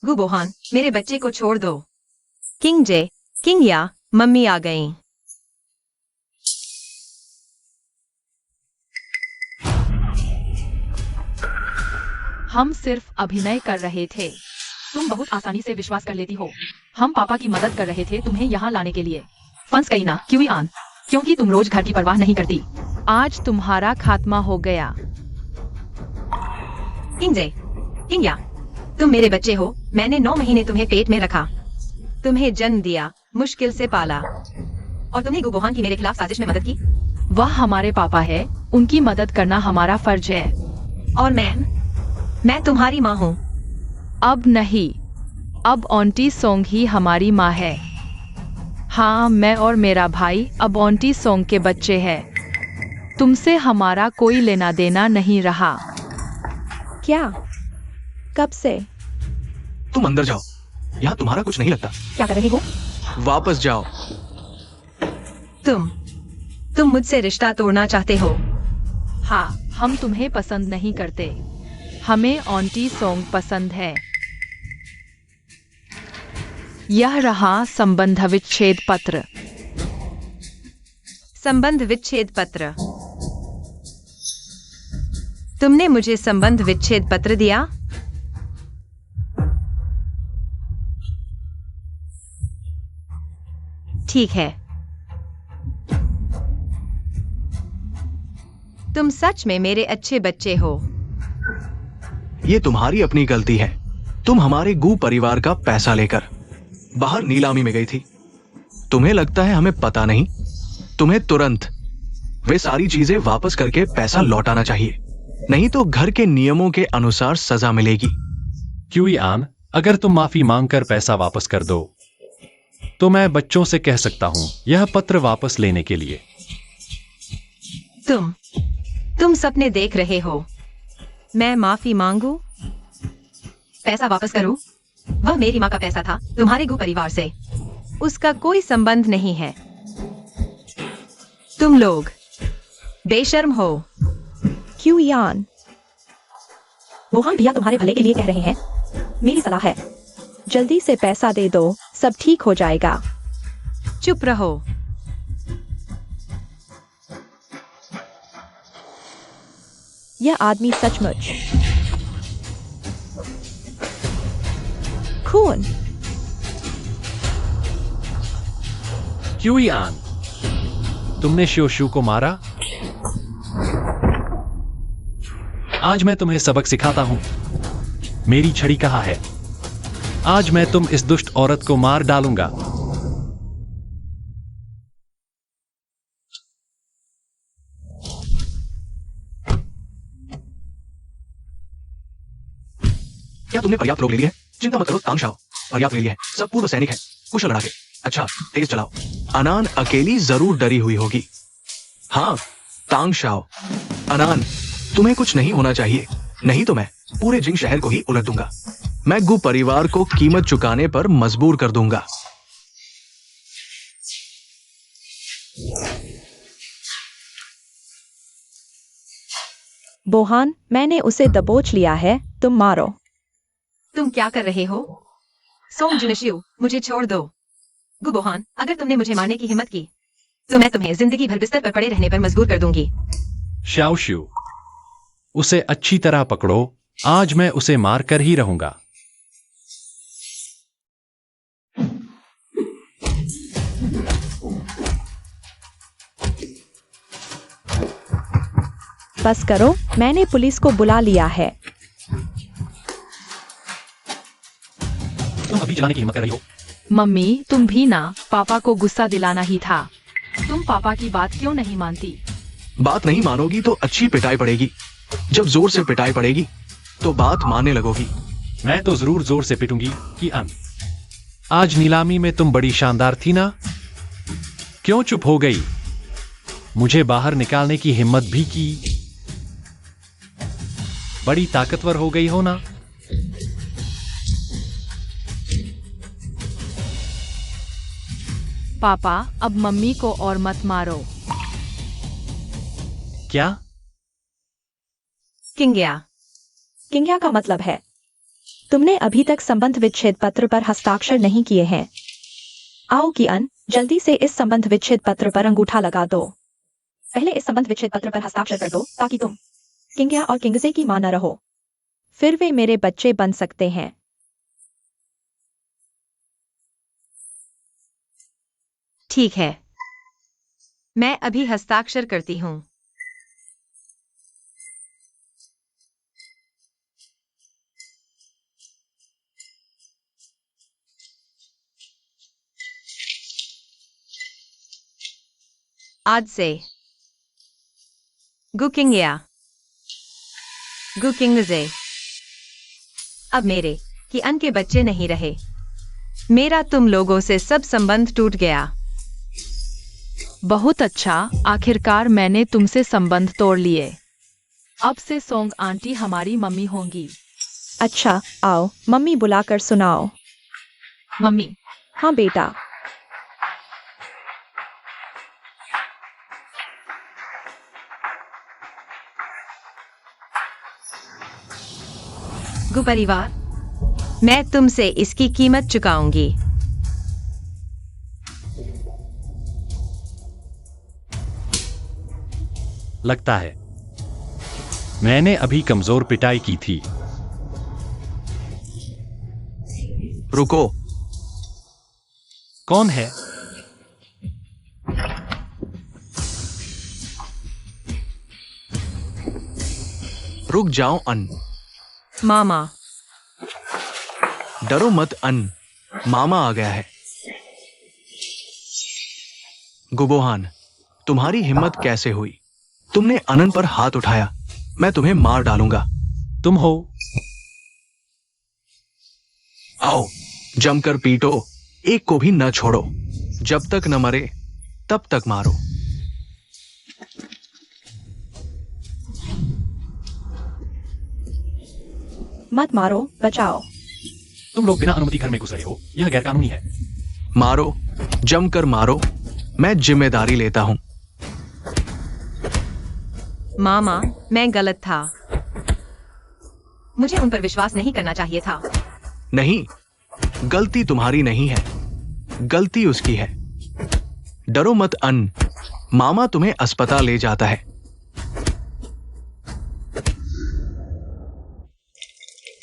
गुबोहान, मेरे बच्चे को छोड़ दो। किंग जे, किंग या, मम्मी आ गई। हम सिर्फ अभिनय कर रहे थे। तुम बहुत आसानी से विश्वास कर लेती हो। हम पापा की मदद कर रहे थे तुम्हें यहाँ लाने के लिए। फंस गई ना क्यूआन, क्योंकि तुम रोज घर की परवाह नहीं करती। आज तुम्हारा खात्मा हो गया। किंग जे, किंग या, तुम मेरे बच्चे हो। मैंने 9 महीने तुम्हें पेट में रखा, तुम्हें जन्म दिया, मुश्किल से पाला, और तुमने गुबोहान की मेरे खिलाफ साजिश में मदद की। वह हमारे पापा है, उनकी मदद करना हमारा फर्ज है। और मैं तुम्हारी माँ हूँ। अब नहीं, अब ऑन्टी सोंग ही हमारी माँ है। हाँ, मैं और मेरा भाई अब ऑन्टी सोंग के बच्चे हैं। तुमसे हमारा कोई लेना देना नहीं रहा। क्या? कब से? तुम अंदर जाओ, यहाँ तुम्हारा कुछ नहीं लगता। क्या कर रहे हो? वापस जाओ। तुम मुझसे रिश्ता तोड़ना चाहते हो? हाँ, हम तुम्हें पसंद नहीं करते। हमें ऑन्टी सोंग पसंद है। यह रहा संबंध विच्छेद पत्र। संबंध विच्छेद पत्र? तुमने मुझे संबंध विच्छेद पत्र दिया? ठीक है। तुम सच में मेरे अच्छे बच्चे हो। ये तुम्हारी अपनी गलती है। तुम हमारे गू परिवार का पैसा लेकर बाहर नीलामी में गई थी। तुम्हें लगता है हमें पता नहीं? तुम्हें तुरंत वे सारी चीजें वापस करके पैसा लौटाना चाहिए, नहीं तो घर के नियमों के अनुसार सजा मिलेगी। क्यूआन, अगर तुम माफी मांगकर पैसा वापस कर दो तो मैं बच्चों से कह सकता हूं यह पत्र वापस लेने के लिए। तुम सपने देख रहे हो। मैं माफी मांगू? पैसा वापस करूं? वह मेरी माँ का पैसा था, तुम्हारे गु परिवार से। उसका कोई संबंध नहीं है। तुम लोग बेशर्म हो। क्यूआन, मोहन भैया तुम्हारे भले के लिए कह रहे हैं। मेरी सलाह है, जल्दी से पैसा दे दो, सब ठीक हो जाएगा। चुप रहो। यह आदमी सचमुच खून। क्यूआन, तुमने शोशु को मारा? आज मैं तुम्हें सबक सिखाता हूं। मेरी छड़ी कहाँ है? आज मैं तुम इस दुष्ट औरत को मार डालूंगा। क्या तुमने पर्याप्त रोक ले ली है? चिंता मत करो तांगशाओ, पर्याप्त ले लिया है। सब पूर्व सैनिक है, कुशल लड़ाके। अच्छा, तेज चलाओ। अनान अकेली जरूर डरी हुई होगी। हाँ, तांगशाओ, अनान, तुम्हें कुछ नहीं होना चाहिए, नहीं तो मैं पूरे जिंग शहर को ही उलट दूंगा। मैं गु परिवार को कीमत चुकाने पर मजबूर कर दूंगा। बोहान, मैंने उसे दबोच लिया है, तुम मारो। तुम क्या कर रहे हो? सोंग जुनशियू, मुझे छोड़ दो। गुबोहान, अगर तुमने मुझे मारने की हिम्मत की तो मैं तुम्हें जिंदगी भर बिस्तर पर पड़े रहने पर मजबूर कर दूंगी। शाओशू, उसे अच्छी तरह पकड़ो, आज मैं उसे मार कर ही रहूंगा। बस करो, मैंने पुलिस को बुला लिया है। तुम अभी चलाने की हिम्मत कर रही हो? मम्मी, तुम भी ना, पापा को गुस्सा दिलाना ही था। तुम पापा की बात क्यों नहीं मानती? बात नहीं मानोगी तो अच्छी पिटाई पड़ेगी। जब जोर से पिटाई पड़ेगी तो बात मानने लगोगी। मैं तो जरूर जोर से पिटूंगी कि आज नीलामी में तुम बड़ी शानदार थी ना? क्यों चुप हो गई? मुझे बाहर निकालने की हिम्मत भी की। बड़ी ताकतवर हो गई हो ना? पापा, अब मम्मी को और मत मारो। क्या? किंग्या, किंग्या का मतलब है तुमने अभी तक संबंध विच्छेद पत्र पर हस्ताक्षर नहीं किए हैं। आओ कियान, जल्दी से इस संबंध विच्छेद पत्र पर अंगूठा लगा दो। पहले इस संबंध विच्छेद पत्र पर हस्ताक्षर कर दो ताकि तुम किंग्या और किंगजे की मां न रहो। फिर वे मेरे बच्चे बन सकते हैं। ठीक है, मैं अभी हस्ताक्षर करती हूँ। आज से गुकिंग्या, गुकिंगजे अब मेरे कियान के बच्चे नहीं रहे। मेरा तुम लोगों से सब संबंध टूट गया। बहुत अच्छा, आखिरकार मैंने तुमसे संबंध तोड़ लिए। अब से सोंग आंटी हमारी मम्मी होंगी। अच्छा, आओ मम्मी बुलाकर सुनाओ। मम्मी, हाँ बेटा। गु परिवार, मैं तुमसे इसकी कीमत चुकाऊंगी। लगता है मैंने अभी कमजोर पिटाई की थी। रुको। कौन है? रुक जाओ अन। मामा, डरो मत अन, मामा आ गया है। गुबोहान, तुम्हारी हिम्मत कैसे हुई? तुमने अनन पर हाथ उठाया। मैं तुम्हें मार डालूंगा। तुम हो? आओ, जमकर पीटो, एक को भी न छोड़ो। जब तक न मरे तब तक मारो। मत मारो, बचाओ। तुम लोग बिना अनुमति घर में घुस रहे हो, यह गैरकानूनी है। मारो, जमकर मारो, मैं जिम्मेदारी लेता हूं। मामा, मैं गलत था। मुझे उन पर विश्वास नहीं करना चाहिए था। नहीं, गलती तुम्हारी नहीं है, गलती उसकी है। डरो मत अन, मामा तुम्हें अस्पताल ले जाता है।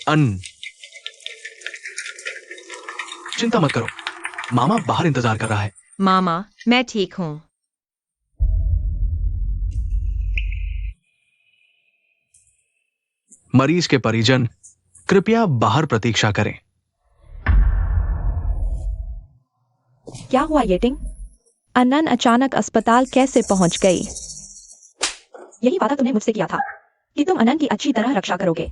अन, चिंता मत करो, मामा बाहर इंतजार कर रहा है। मामा, मैं ठीक हूँ। मरीज के परिजन कृपया बाहर प्रतीक्षा करें। क्या हुआ येटिंग? अनन अचानक अस्पताल कैसे पहुंच गई? यही वादा तुमने मुझसे किया था कि तुम अनन की अच्छी तरह रक्षा करोगे।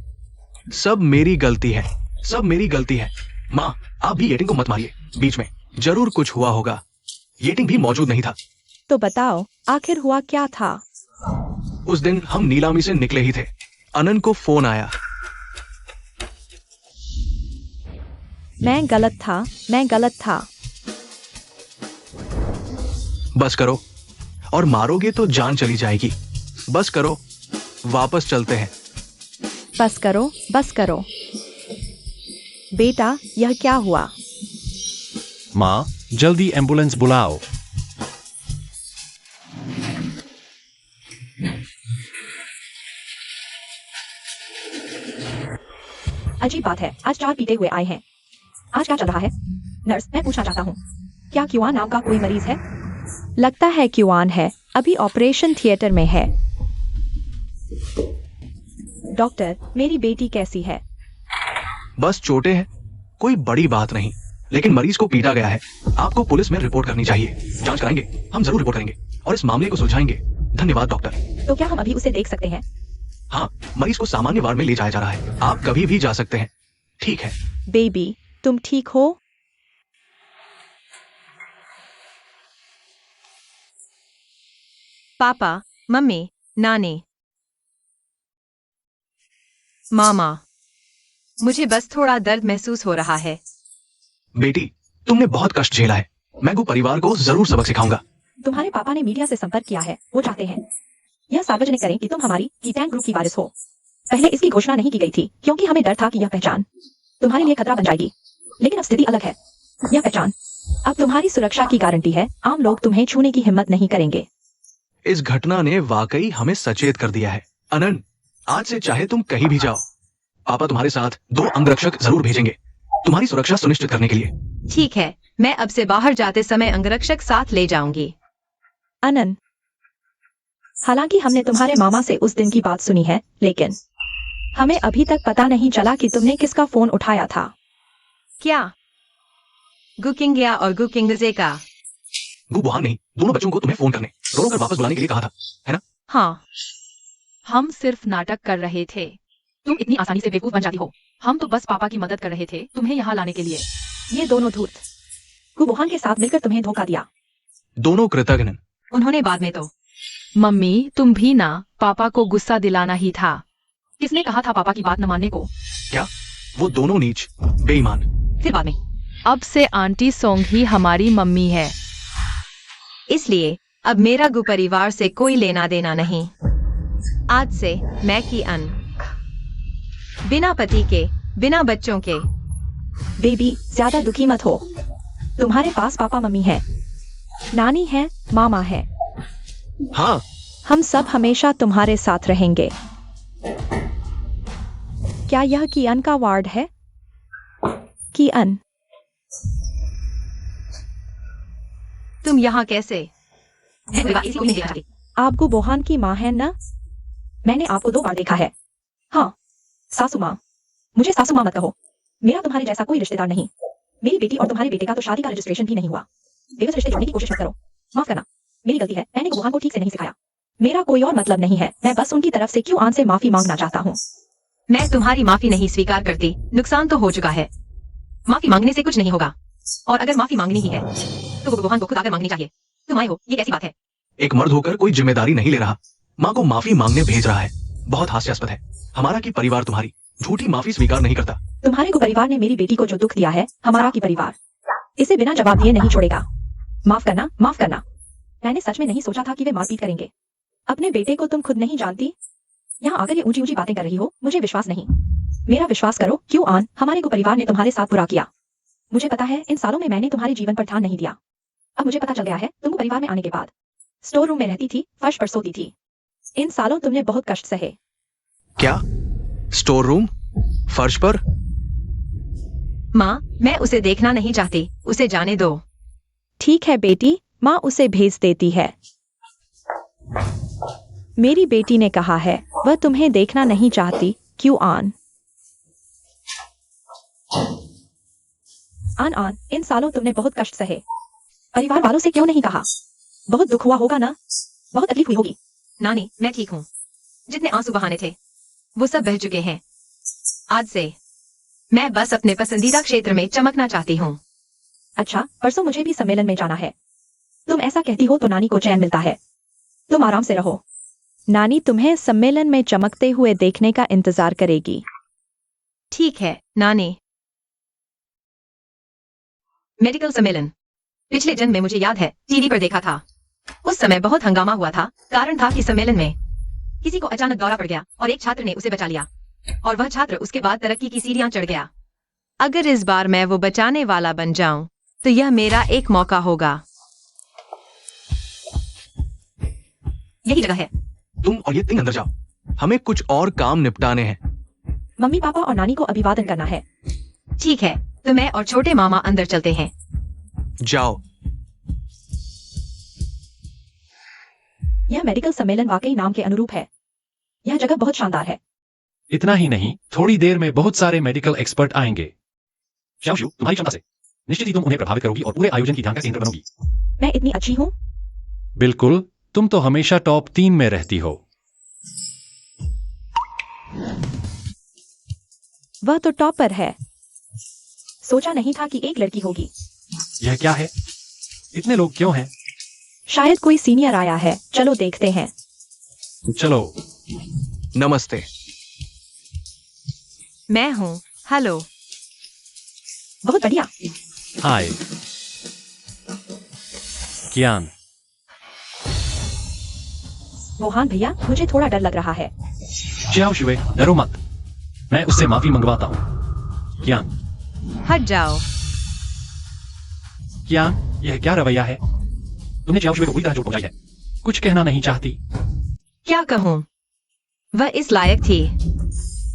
सब मेरी गलती है, सब मेरी गलती है। माँ, आप भी येटिंग को मत मारिए। बीच में जरूर कुछ हुआ होगा। येटिंग भी मौजूद नहीं था। तो बताओ, आखिर हुआ क्या था? उस दिन हम नीलामी से निकले ही थे। अनन को फोन आया। मैं गलत था, मैं गलत था। बस करो, और मारोगे तो जान चली जाएगी। बस करो, वापस चलते हैं। बस करो, बस करो। बेटा, यह क्या हुआ? माँ, जल्दी एम्बुलेंस बुलाओ। अजीब बात है, आज 4 पीते हुए आए हैं। आज क्या चल रहा है? नर्स, मैं पूछना चाहता हूँ, क्या क्यूआन नाम का कोई मरीज है? लगता है क्यूआन है, अभी ऑपरेशन थिएटर में है। डॉक्टर, मेरी बेटी कैसी है? बस चोटें हैं, कोई बड़ी बात नहीं, लेकिन मरीज को पीटा गया है। आपको पुलिस में रिपोर्ट करनी चाहिए। जांच कराएंगे, हम जरूर रिपोर्ट करेंगे और इस मामले को सुलझाएंगे। धन्यवाद डॉक्टर। तो क्या हम अभी उसे देख सकते हैं? हाँ, मरीज को सामान्य वार्ड में ले जाया जा रहा है। आप कभी भी जा सकते हैं। ठीक है। बेबी, तुम ठीक हो? पापा, मम्मी, नानी, मामा, मुझे बस थोड़ा दर्द महसूस हो रहा है। बेटी, तुमने बहुत कष्ट झेला है। मैं को परिवार को जरूर सबक सिखाऊंगा। तुम्हारे पापा ने मीडिया से संपर्क किया है, वो चाहते हैं यह सार्वजनिक करें कि तुम हमारी कीटैंग ग्रुप की वारिस हो। पहले इसकी घोषणा नहीं की गई थी क्योंकि हमें डर था कि यह पहचान तुम्हारे लिए खतरा बन जाएगी, लेकिन अब स्थिति अलग है। यह पहचान अब तुम्हारी सुरक्षा की गारंटी है। आम लोग तुम्हें छूने की हिम्मत नहीं करेंगे। इस घटना ने वाकई हमें सचेत कर दिया है। अनन, आज से चाहे तुम कहीं भी जाओ, पापा तुम्हारे साथ 2 अंगरक्षक जरूर भेजेंगे, तुम्हारी सुरक्षा सुनिश्चित करने के लिए। ठीक है, मैं अब से बाहर जाते समय अंगरक्षक साथ ले जाऊंगी। अनन, हालांकि हमने तुम्हारे मामा से उस दिन की बात सुनी है, लेकिन हमें अभी तक पता नहीं चला कि तुमने किसका फोन उठाया था। क्या? गुकिंगिया और गुकिंगजे का? गु बुहान नहीं, दोनों बच्चों को तुम्हें फोन करने, रोक कर वापस बुलाने के लिए कहा था, है ना? हाँ, हम सिर्फ नाटक कर रहे थे। तुम इतनी आसानी से बेवकूफ बन जाती हो। हम तो बस पापा की मदद कर रहे थे तुम्हें यहाँ लाने के लिए। ये दोनों धूर्त गुबुहान के साथ मिलकर तुम्हें धोखा दिया। दोनों कृतज्ञ। उन्होंने बाद में तो। मम्मी, तुम भी ना, पापा को गुस्सा दिलाना ही था। किसने कहा था पापा की बात न मानने को? क्या? वो दोनों नीच, बेईमान। फिर बाद में। अब से आंटी सोंग ही हमारी मम्मी है। इसलिए अब मेरा गु परिवार से कोई लेना देना नहीं। आज से मैं की अन, बिना पति के, बिना बच्चों के। बेबी, ज्यादा दुखी मत हो। तुम्हारे पास पापा मम्मी है, नानी है, मामा है। हाँ, हम सब हमेशा तुम्हारे साथ रहेंगे। क्या यह कियान का वार्ड है? कियान, तुम यहाँ कैसे? इसी को नहीं देखा। आप गुबुहान की माँ है ना? मैंने आपको 2 बार देखा है। हाँ, सासू माँ। मुझे सासू माँ मत कहो, मेरा तुम्हारे जैसा कोई रिश्तेदार नहीं। मेरी बेटी और तुम्हारे बेटे का तो शादी का रजिस्ट्रेशन भी नहीं हुआ। बेवस रिश्ते जोड़ने की कोशिश मत करो। माफ करना, मेरी गलती है, मैंने गुबुहान को ठीक से नहीं सिखाया। मेरा कोई और मतलब नहीं है, मैं बस उनकी तरफ से क्यूआन से माफी मांगना चाहता हूँ। मैं तुम्हारी माफी नहीं स्वीकार करती। नुकसान तो हो चुका है, माफी मांगने से कुछ नहीं होगा। और अगर माफी मांगनी ही है तो गुबुहान को खुद आकर मांगनी चाहिए। तुम आए हो, ये कैसी बात है? एक मर्द होकर कोई जिम्मेदारी नहीं ले रहा, माँ को माफी मांगने भेज रहा है। बहुत हास्यास्पद है। हमारा की परिवार तुम्हारी झूठी माफी स्वीकार नहीं करता। तुम्हारे को परिवार ने मेरी बेटी को जो दुख दिया है, हमारा की परिवार इसे बिना जवाब दिए नहीं छोड़ेगा। माफ करना, माफ करना। मैंने सच में नहीं सोचा था कि वे मारपीट करेंगे। अपने बेटे को तुम खुद नहीं जानती, यहाँ आकर ये ऊंची ऊंची बातें कर रही हो। मुझे विश्वास नहीं। मेरा विश्वास करो क्यूआन, हमारे को परिवार ने तुम्हारे साथ बुरा किया। मुझे पता है इन सालों में मैंने तुम्हारे जीवन पर ध्यान नहीं दिया। अब मुझे पता चल गया है, तुमको परिवार में आने के बाद स्टोर रूम में रहती थी, फर्श पर सोती थी। इन सालों तुमने बहुत कष्ट सहे। क्या? स्टोर रूम, फर्श पर? माँ, मैं उसे देखना नहीं चाहती, उसे जाने दो। ठीक है बेटी, माँ उसे भेज देती है। मेरी बेटी ने कहा है वह तुम्हें देखना नहीं चाहती। क्यूआन, आन, इन सालों तुमने बहुत कष्ट सहे। परिवार वालों से क्यों नहीं कहा? बहुत दुख हुआ होगा ना, बहुत तकलीफ हुई होगी। नानी, मैं ठीक हूँ। जितने आंसू बहाने थे वो सब बह चुके हैं। आज से मैं बस अपने पसंदीदा क्षेत्र में चमकना चाहती हूँ। अच्छा, परसों मुझे भी सम्मेलन में जाना है। तुम ऐसा कहती हो तो नानी को चैन मिलता है। तुम आराम से रहो। नानी तुम्हें सम्मेलन में चमकते हुए देखने का इंतजार करेगी। ठीक है नानी। मेडिकल सम्मेलन पिछले जन्म में मुझे याद है टीवी पर देखा था। उस समय बहुत हंगामा हुआ था। कारण था कि सम्मेलन में किसी को अचानक दौरा पड़ गया और एक छात्र ने उसे बचा लिया, और वह छात्र उसके बाद तरक्की की सीढ़ियां चढ़ गया। अगर इस बार मैं वो बचाने वाला बन जाऊं, तो यह मेरा एक मौका होगा। यही जगह है। तुम और ये तिंग अंदर जाओ, हमें कुछ और काम निपटाने हैं। मम्मी पापा और नानी को अभिवादन करना है। ठीक है, तो मैं और छोटे मामा अंदर चलते हैं। जाओ। यह मेडिकल सम्मेलन वाकई नाम के अनुरूप है। यह जगह बहुत शानदार है। इतना ही नहीं, थोड़ी देर में बहुत सारे मेडिकल एक्सपर्ट आएंगे। शाओशू, तुम्हारी क्षमता से निश्चित ही तुम उन्हें प्रभावित करोगी और पूरे आयोजन की ध्यान का केंद्र बनोगी। मैं इतनी अच्छी हूँ? बिल्कुल, तुम तो हमेशा टॉप 3 में रहती हो। वह तो टॉपर है। सोचा नहीं था कि एक लड़की होगी। यह क्या है? इतने लोग क्यों हैं? शायद कोई सीनियर आया है। चलो देखते हैं। चलो। नमस्ते। मैं हूँ। हेलो। बहुत बढ़िया। हाय कियान। मोहन भैया, मुझे थोड़ा डर लग रहा है। शाओशुए, डरो मत, मैं उससे माफी मंगवाता हूँ। कियान। हट जाओ। कियान, यह क्या रवैया है? तुमने शाओशुए को बुरी तरह चोट पहुंचाई है। कुछ कहना नहीं चाहती? क्या कहूँ, वह इस लायक थी।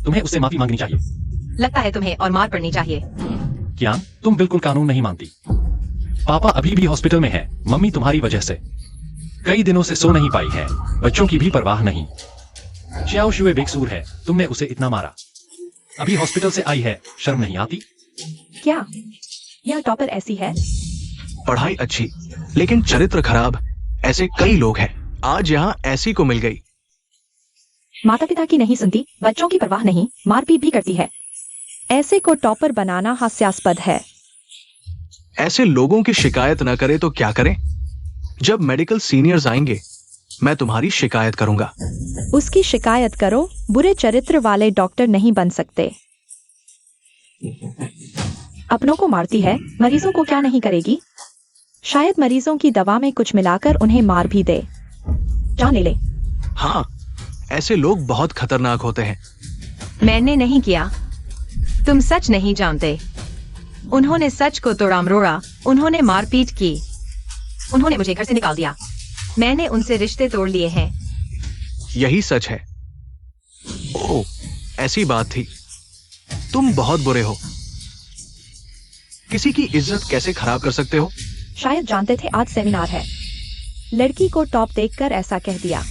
तुम्हें उससे माफी मांगनी चाहिए। लगता है तुम्हें और मार पड़नी चाहिए। कियान, तुम बिल्कुल कानून नहीं मानती। पापा अभी भी हॉस्पिटल में है, मम्मी तुम्हारी वजह से कई दिनों से सो नहीं पाई है, बच्चों की भी परवाह नहीं। शाओशुए बेकसूर है, तुमने उसे इतना मारा, अभी हॉस्पिटल से आई है, शर्म नहीं आती? क्या यह टॉपर ऐसी है? पढ़ाई अच्छी लेकिन चरित्र खराब, ऐसे कई लोग हैं। आज यहाँ ऐसी को मिल गई। माता पिता की नहीं सुनती, बच्चों की परवाह नहीं, मारपीट भी करती है। ऐसे को टॉपर बनाना हास्यास्पद है। ऐसे लोगों की शिकायत न करे तो क्या करें? जब मेडिकल सीनियर्स आएंगे, मैं तुम्हारी शिकायत करूंगा। उसकी शिकायत करो, बुरे चरित्र वाले डॉक्टर नहीं बन सकते। अपनों को मारती है, मरीजों को क्या नहीं करेगी? शायद मरीजों की दवा में कुछ मिलाकर उन्हें मार भी दे। जान ले ले। हाँ, ऐसे लोग बहुत खतरनाक होते हैं। मैंने नहीं किया। तुम सच नहीं जानते। उन्होंने सच को तोड़ा मरोड़ा, उन्होंने मारपीट की, उन्होंने मुझे घर से निकाल दिया। मैंने उनसे रिश्ते तोड़ लिए हैं। यही सच है। ओह, ऐसी बात थी। तुम बहुत बुरे हो। किसी की इज्जत कैसे खराब कर सकते हो? शायद जानते थे आज सेमिनार है। लड़की को टॉप देखकर ऐसा कह दिया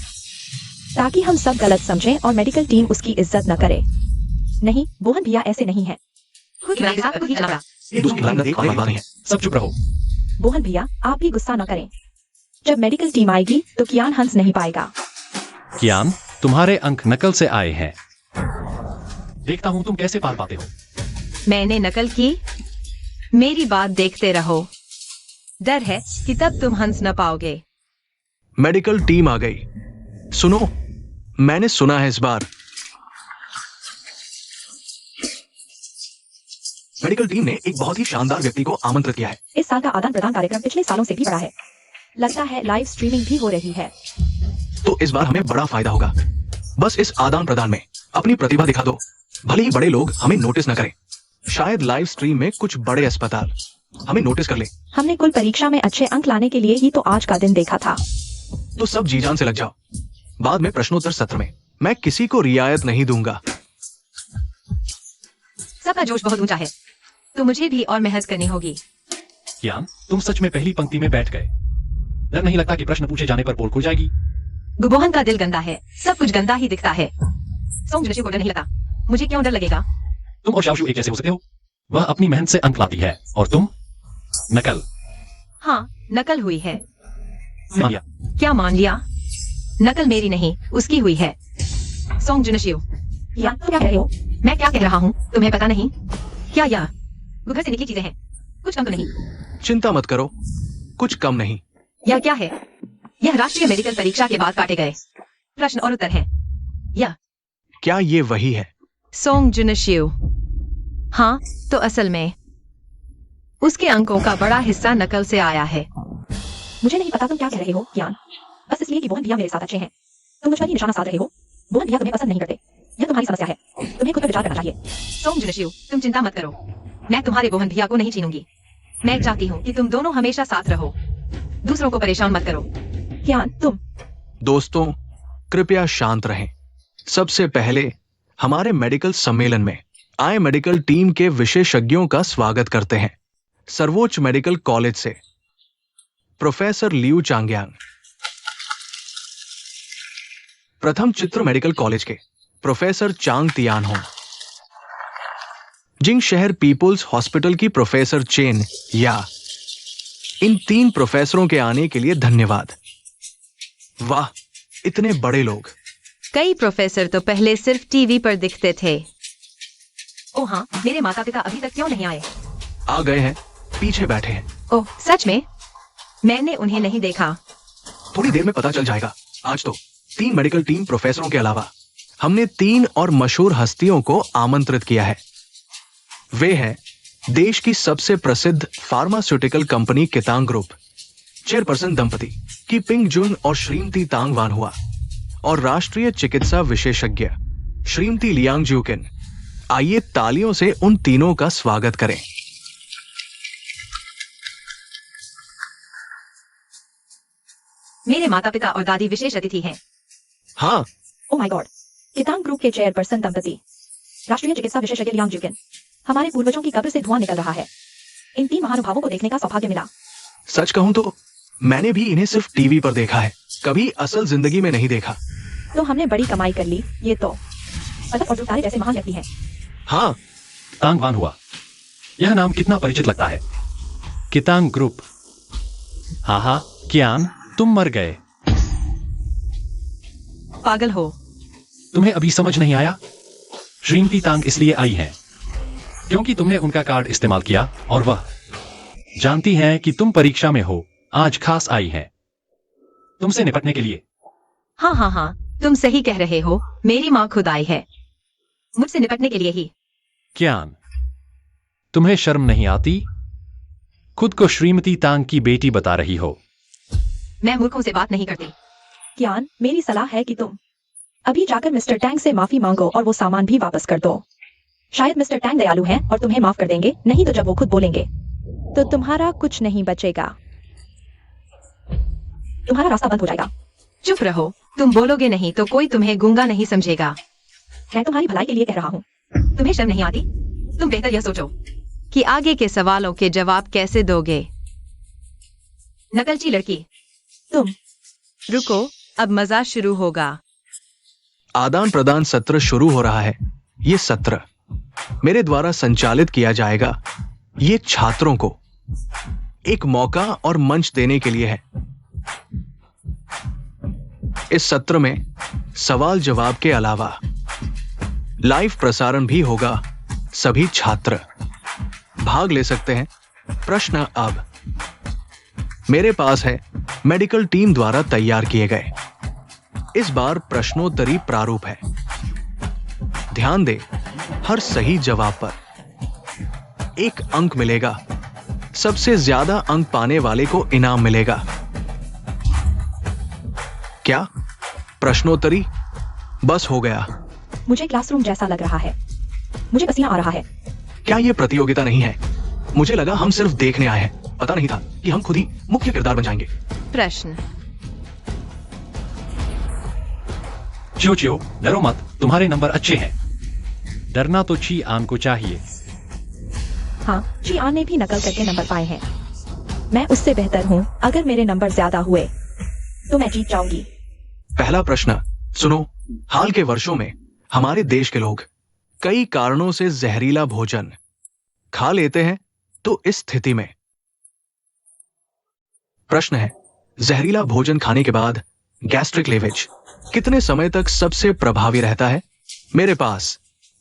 ताकि हम सब गलत समझें और मेडिकल टीम उसकी इज्जत न करे। नहीं, बोहन भैया ऐसे नहीं है। खुद की के साथ खुद ही चला रहा। ये दूसरी बात नहीं है। सब चुप रहो। बोहन भैया, आप भी गुस्सा न करें। जब मेडिकल टीम आएगी तो कियान हंस नहीं पाएगा। कियान, तुम्हारे अंक नकल से आए हैं। देखता हूँ तुम कैसे पाल पाते हो। मैंने नकल की? मेरी बात देखते रहो। डर है कि तब तुम हंस न पाओगे। मेडिकल टीम आ गई। सुनो, मैंने सुना है इस बार मेडिकल टीम ने एक बहुत ही शानदार व्यक्ति को आमंत्रित किया है। इस साल का आदान प्रदान कार्यक्रम पिछले सालों से भी बड़ा है। लगता है लाइव स्ट्रीमिंग भी हो रही है। तो इस बार हमें बड़ा फायदा होगा। बस इस आदान प्रदान में अपनी प्रतिभा दिखा दो, भले ही बड़े लोग हमें नोटिस न करें। शायद लाइव स्ट्रीम में कुछ बड़े अस्पताल हमें नोटिस कर ले। हमने कुल परीक्षा में अच्छे अंक लाने के लिए ही तो आज का दिन देखा था। तो सब जी जान से लग जाओ। बाद में प्रश्नोत्तर सत्र में मैं किसी को रियायत नहीं दूंगा। सबका जोश बहुत ऊंचा है, तो मुझे भी और मेहनत करनी होगी। कियान, तुम सच में पहली पंक्ति में बैठ गए। डर नहीं लगता कि प्रश्न पूछे जाने पर पोल खुल जाएगी? गुबोहन का दिल गंदा है, सब कुछ गंदा ही दिखता है। सोंग जुनशी को डर नहीं लगता। मुझे क्यों डर लगेगा? तुम और शाओशू एक जैसे हो सकते हो। वह अपनी मेहनत से अंक लाती है और तुम नकल। हाँ, नकल हुई है। मान लिया। क्या मान लिया? नकल मेरी नहीं, उसकी हुई है। सोंग जुनशियो, या क्या कह रहे हो? मैं क्या कह रहा हूँ तुम्हें पता नहीं? क्या यह घर से निकली चीजें हैं? कुछ कम तो नहीं? चिंता मत करो, कुछ कम नहीं। यह क्या है? यह राष्ट्रीय मेडिकल परीक्षा के बाद काटे गए प्रश्न और उत्तर हैं। यह क्या ये वही है? सोंग जुनशियो। हाँ, तो असल में उसके अंकों का बड़ा हिस्सा नकल से आया है। मुझे नहीं पता तुम क्या कह रहे हो कियान। बस इसलिए कि बोहन भैया मेरे साथ अच्छे हैं, तुम मुझ पर ही निशाना साध रहे हो। बोहन भैया तुम्हें पसंद नहीं करते, यह तुम्हारी समस्या है, तुम्हें खुद पर विचार करना चाहिए। सोंगजुनशिव, तुम चिंता मत करो, मैं तुम्हारे बोहन भैया को नहीं छीनूंगी। मैं चाहती हूँ कि तुम दोनों हमेशा साथ रहो, दूसरों को परेशान मत करो। कियान, तुम दोस्तों, कृपया शांत रहें। सबसे पहले हमारे मेडिकल सम्मेलन में आए मेडिकल टीम के विशेषज्ञों का स्वागत करते हैं। सर्वोच्च मेडिकल कॉलेज से प्रोफेसर लियू चांग्यांग, प्रथम चित्र मेडिकल कॉलेज के प्रोफेसर चांग तियानहोंग, जिंग शहर पीपुल्स हॉस्पिटल की प्रोफेसर चेन या। इन 3 प्रोफेसरों के आने के लिए धन्यवाद। वाह, इतने बड़े लोग। कई प्रोफेसर तो पहले सिर्फ टीवी पर दिखते थे। ओह हाँ, मेरे माता पिता अभी तक क्यों नहीं आए? आ गए हैं, पीछे बैठे हैं। ओह सच में? मैंने उन्हें नहीं देखा। थोड़ी देर में पता चल जाएगा। आज तो 3 मेडिकल टीम प्रोफेसरों के अलावा हमने 3 और मशहूर हस्तियों को आमंत्रित किया है। वे हैं देश की सबसे प्रसिद्ध फार्मास्यूटिकल कंपनी कितांग ग्रुप, चेयरपर्सन दंपति की पिंग जुन और श्रीमती तांग वानहुआ, और राष्ट्रीय चिकित्सा विशेषज्ञ श्रीमती लियांग ज्यूकिन। आइए तालियों से उन तीनों का स्वागत करें। मेरे माता पिता और दादी विशेष अतिथि हैं। हाँ, ओह माय गॉड, कितांग ग्रुप के चेयरपर्सन दंपति, राष्ट्रीय चिकित्सा विशेषज्ञ लियांग ज्यूकिन। हमारे पूर्वजों की कब्र से धुआं निकल रहा है। इन 3 महानुभावों को देखने का सौभाग्य मिला। सच कहूं तो मैंने भी इन्हें सिर्फ टीवी पर देखा है, कभी असल जिंदगी में नहीं देखा। तो हमने बड़ी कमाई कर ली। ये तो पदक और तारे जैसे महान व्यक्ति हैं। हाँ, तांग वान हुआ, यह नाम कितना परिचित लगता है। कितांग ग्रुप। हाँ, कियान, तुम मर गए। पागल हो? तुम्हें अभी समझ नहीं आया? श्रीमती तांग इसलिए आई हैं क्योंकि तुमने उनका कार्ड इस्तेमाल किया और वह जानती हैं कि तुम परीक्षा में हो। आज खास आई हैं तुमसे निपटने के लिए। हाँ, तुम सही कह रहे हो। मेरी माँ खुद आई है मुझसे निपटने के लिए ही। कियान, तुम्हें शर्म नहीं आती? खुद को श्रीमती तांग की बेटी बता रही हो। मैं मूर्खों से बात नहीं करती। कियान, मेरी सलाह है कि तुम अभी जाकर मिस्टर टैंग से माफी मांगो और वो सामान भी वापस कर दो। शायद मिस्टर टैंग दयालु हैं और तुम्हें माफ कर देंगे, नहीं तो जब वो खुद बोलेंगे तो तुम्हारा कुछ नहीं बचेगा। तुम्हारा रास्ता बंद हो जाएगा। चुप रहो, तुम बोलोगे नहीं तो कोई तुम्हें गूंगा नहीं समझेगा। मैं तुम्हारी भलाई के लिए कह रहा हूँ। तुम्हें शर्म नहीं आती? तुम बेहतर यह सोचो कि आगे के सवालों के जवाब कैसे दोगे। नकलची लड़की, तुम रुको, अब मजा शुरू होगा। आदान प्रदान सत्र शुरू हो रहा है। ये सत्र मेरे द्वारा संचालित किया जाएगा। ये छात्रों को एक मौका और मंच देने के लिए है। इस सत्र में सवाल जवाब के अलावा लाइव प्रसारण भी होगा। सभी छात्र भाग ले सकते हैं। प्रश्न अब मेरे पास है मेडिकल टीम द्वारा तैयार किए गए। इस बार प्रश्नोत्तरी प्रारूप है। ध्यान दें, हर सही जवाब पर 1 अंक मिलेगा। सबसे ज्यादा अंक पाने वाले को इनाम मिलेगा। क्या प्रश्नोत्तरी? बस हो गया। मुझे क्लासरूम जैसा लग रहा है। मुझे पसीना आ रहा है। क्या यह प्रतियोगिता नहीं है? मुझे लगा हम सिर्फ देखने आए हैं। पता नहीं था कि हम खुद ही मुख्य किरदार बन जाएंगे। प्रश्न। चियो, डरो मत, तुम्हारे नंबर अच्छे हैं। डरना तो ची आन को चाहिए। हाँ, चियान ने भी नकल करके नंबर पाए हैं। मैं उससे बेहतर हूँ। अगर मेरे नंबर ज्यादा हुए तो मैं जीत जाऊंगी। पहला प्रश्न सुनो। हाल के वर्षों में हमारे देश के लोग कई कारणों से जहरीला भोजन खा लेते हैं। तो इस स्थिति में प्रश्न है, जहरीला भोजन खाने के बाद गैस्ट्रिक लीवेज कितने समय तक सबसे प्रभावी रहता है? मेरे पास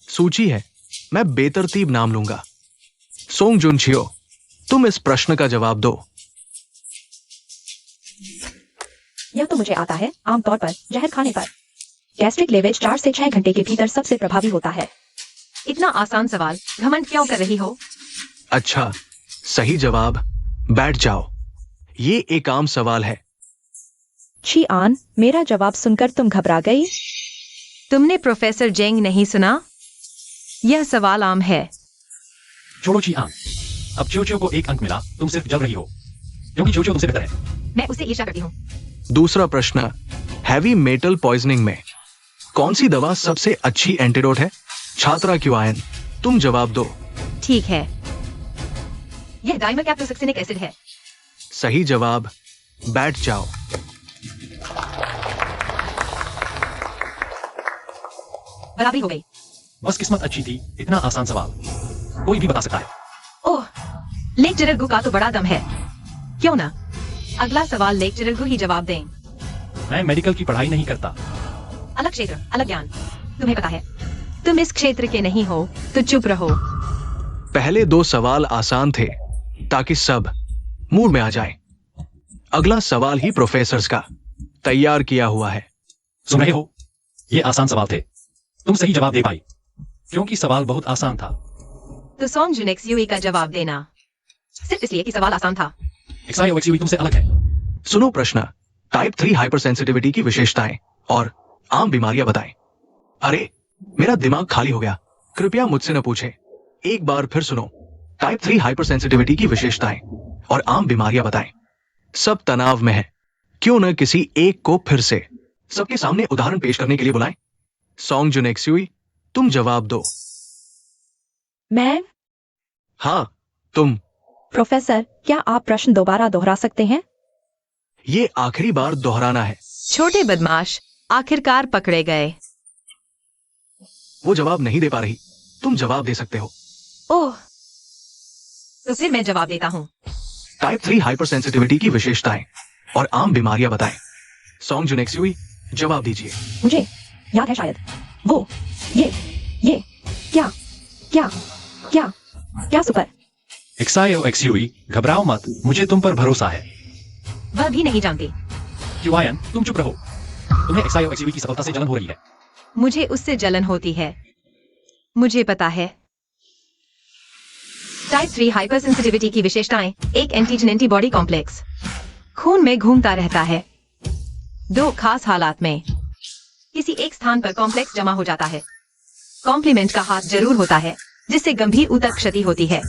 सूची है, मैं बेतरतीब नाम लूंगा। सोंगजुनशियो, तुम इस प्रश्न का जवाब दो। यह तो मुझे आता है। आमतौर पर जहर खाने पर गैस्ट्रिक लीवेज 4 से 6 घंटे के भीतर सबसे प्रभावी होता है। इतना आसान सवाल, घमंड क्यों कर रही हो? अच्छा, सही जवाब। बैठ जाओ। ये एक आम सवाल है। चियान, मेरा जवाब सुनकर तुम घबरा गई? तुमने प्रोफेसर जेंग नहीं सुना? यह सवाल आम है। छोड़ो ची आन। अब चोचो को 1 अंक मिला, तुम सिर्फ जल रही हो क्योंकि चोचो तुमसे बेहतर है। मैं उससे ईर्ष्या करती हूँ। दूसरा प्रश्न, हैवी मेटल पॉइजनिंग में कौन सी दवा सबसे अच्छी एंटीडोट है? छात्रा क्यूआयन, तुम जवाब दो। ठीक है, यह डाइमरकैप्टोसक्सिनिक एसिड है। सही जवाब। बैठ जाओ। बराबरी हो गई। बस किस्मत अच्छी थी, इतना आसान सवाल कोई भी बता सकता है। ओह, लेक टिररगु का तो बड़ा दम है। क्यों ना अगला सवाल लेक टिररगु ही जवाब दें। मैं मेडिकल की पढ़ाई नहीं करता। अलग क्षेत्र, अलग ज्ञान। तुम्हें पता है, तुम इस क्षेत्र के नहीं हो तो चुप रहो। पहले 2 सवाल आसान थे ताकि सब मूड में आ जाए। अगला सवाल ही प्रोफेसर्स का तैयार किया हुआ है। सुन रहे हो, ये आसान सवाल थे, तुम सही जवाब दे पाई क्योंकि सवाल बहुत आसान था। तो सॉन्ग जुनेक्स यूई का जवाब देना, सिर्फ इसलिए कि सवाल आसान था। XIOXUE तुमसे अलग है। सुनो प्रश्न, टाइप 3 हाइपर सेंसिटिविटी की विशेषताएं और आम बीमारियां बताएं। अरे, मेरा दिमाग खाली हो गया, कृपया मुझसे न पूछे। एक बार फिर सुनो, टाइप 3 हाइपर सेंसिटिविटी की विशेषताएं और आम बीमारियां बताएं। सब तनाव में है, क्यों न किसी एक को फिर से सबके सामने उदाहरण पेश करने के लिए बुलाएं। सॉन्ग जुनेक्सुई, तुम जवाब दो। मैं? हाँ, तुम। प्रोफेसर, क्या आप प्रश्न दोबारा दोहरा सकते हैं? ये आखिरी बार दोहराना है। छोटे बदमाश आखिरकार पकड़े गए। वो जवाब नहीं दे पा रही, तुम जवाब दे सकते हो। ओह, तो फिर मैं जवाब देता हूँ। टाइप 3 हाइपर सेंसिटिविटी की विशेषताएं और आम बीमारियां बताएं। सॉन्ग जुनेक्सुई, जवाब दीजिए। मुझे याद है शायद। वो ये क्या क्या क्या क्या सुपर? XIOXUE, घबराओ मत, मुझे तुम पर भरोसा है। वह भी नहीं जानती। क्यूआयन, तुम चुप रहो, तुम्हें XIOXUE की सफलता से जलन हो रही है। मुझे उससे जलन होती है, मुझे पता है। टाइप 3 हाइपर सेंसिटिविटी की विशेषताएं, एक एंटीजन एंटीबॉडी कॉम्प्लेक्स खून में घूमता रहता है। 2 खास हालात में किसी एक स्थान पर कॉम्प्लेक्स जमा हो जाता है। कॉम्प्लीमेंट का हाथ जरूर होता है जिससे गंभीर ऊतक क्षति होती है।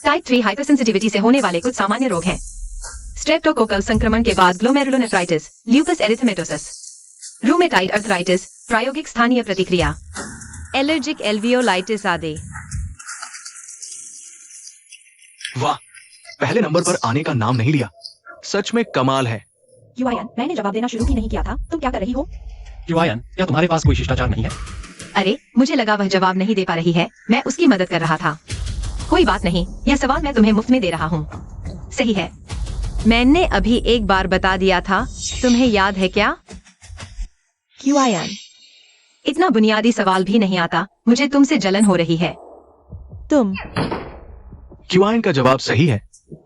टाइप 3 हाइपर सेंसिटिविटी से होने वाले कुछ सामान्य रोग हैं: स्ट्रेप्टोकोकल संक्रमण के बाद ग्लोमेरुलोनेफ्राइटिस, ल्यूपस एरिथेमेटोसस, रूमेटाइड अर्थराइटिस, प्रायोगिक स्थानीय प्रतिक्रिया, एलर्जिक एल्वियोलाइटिस आदि। वाह, पहले नंबर पर आने का नाम नहीं लिया, सच में कमाल है। क्यूआयन, मैंने जवाब देना शुरू ही नहीं किया था, तुम क्या कर रही हो? क्यूआयन, क्या तुम्हारे पास कोई शिष्टाचार नहीं है? अरे, मुझे लगा वह जवाब नहीं दे पा रही है, मैं उसकी मदद कर रहा था। कोई बात नहीं, यह सवाल मैं तुम्हें मुफ्त में दे रहा हूँ। सही है, मैंने अभी एक बार बता दिया था, तुम्हें याद है क्या? क्यूआयन, इतना बुनियादी सवाल भी नहीं आता, मुझे तुमसे जलन हो रही है। तुम क्यूआयन का जवाब सही है।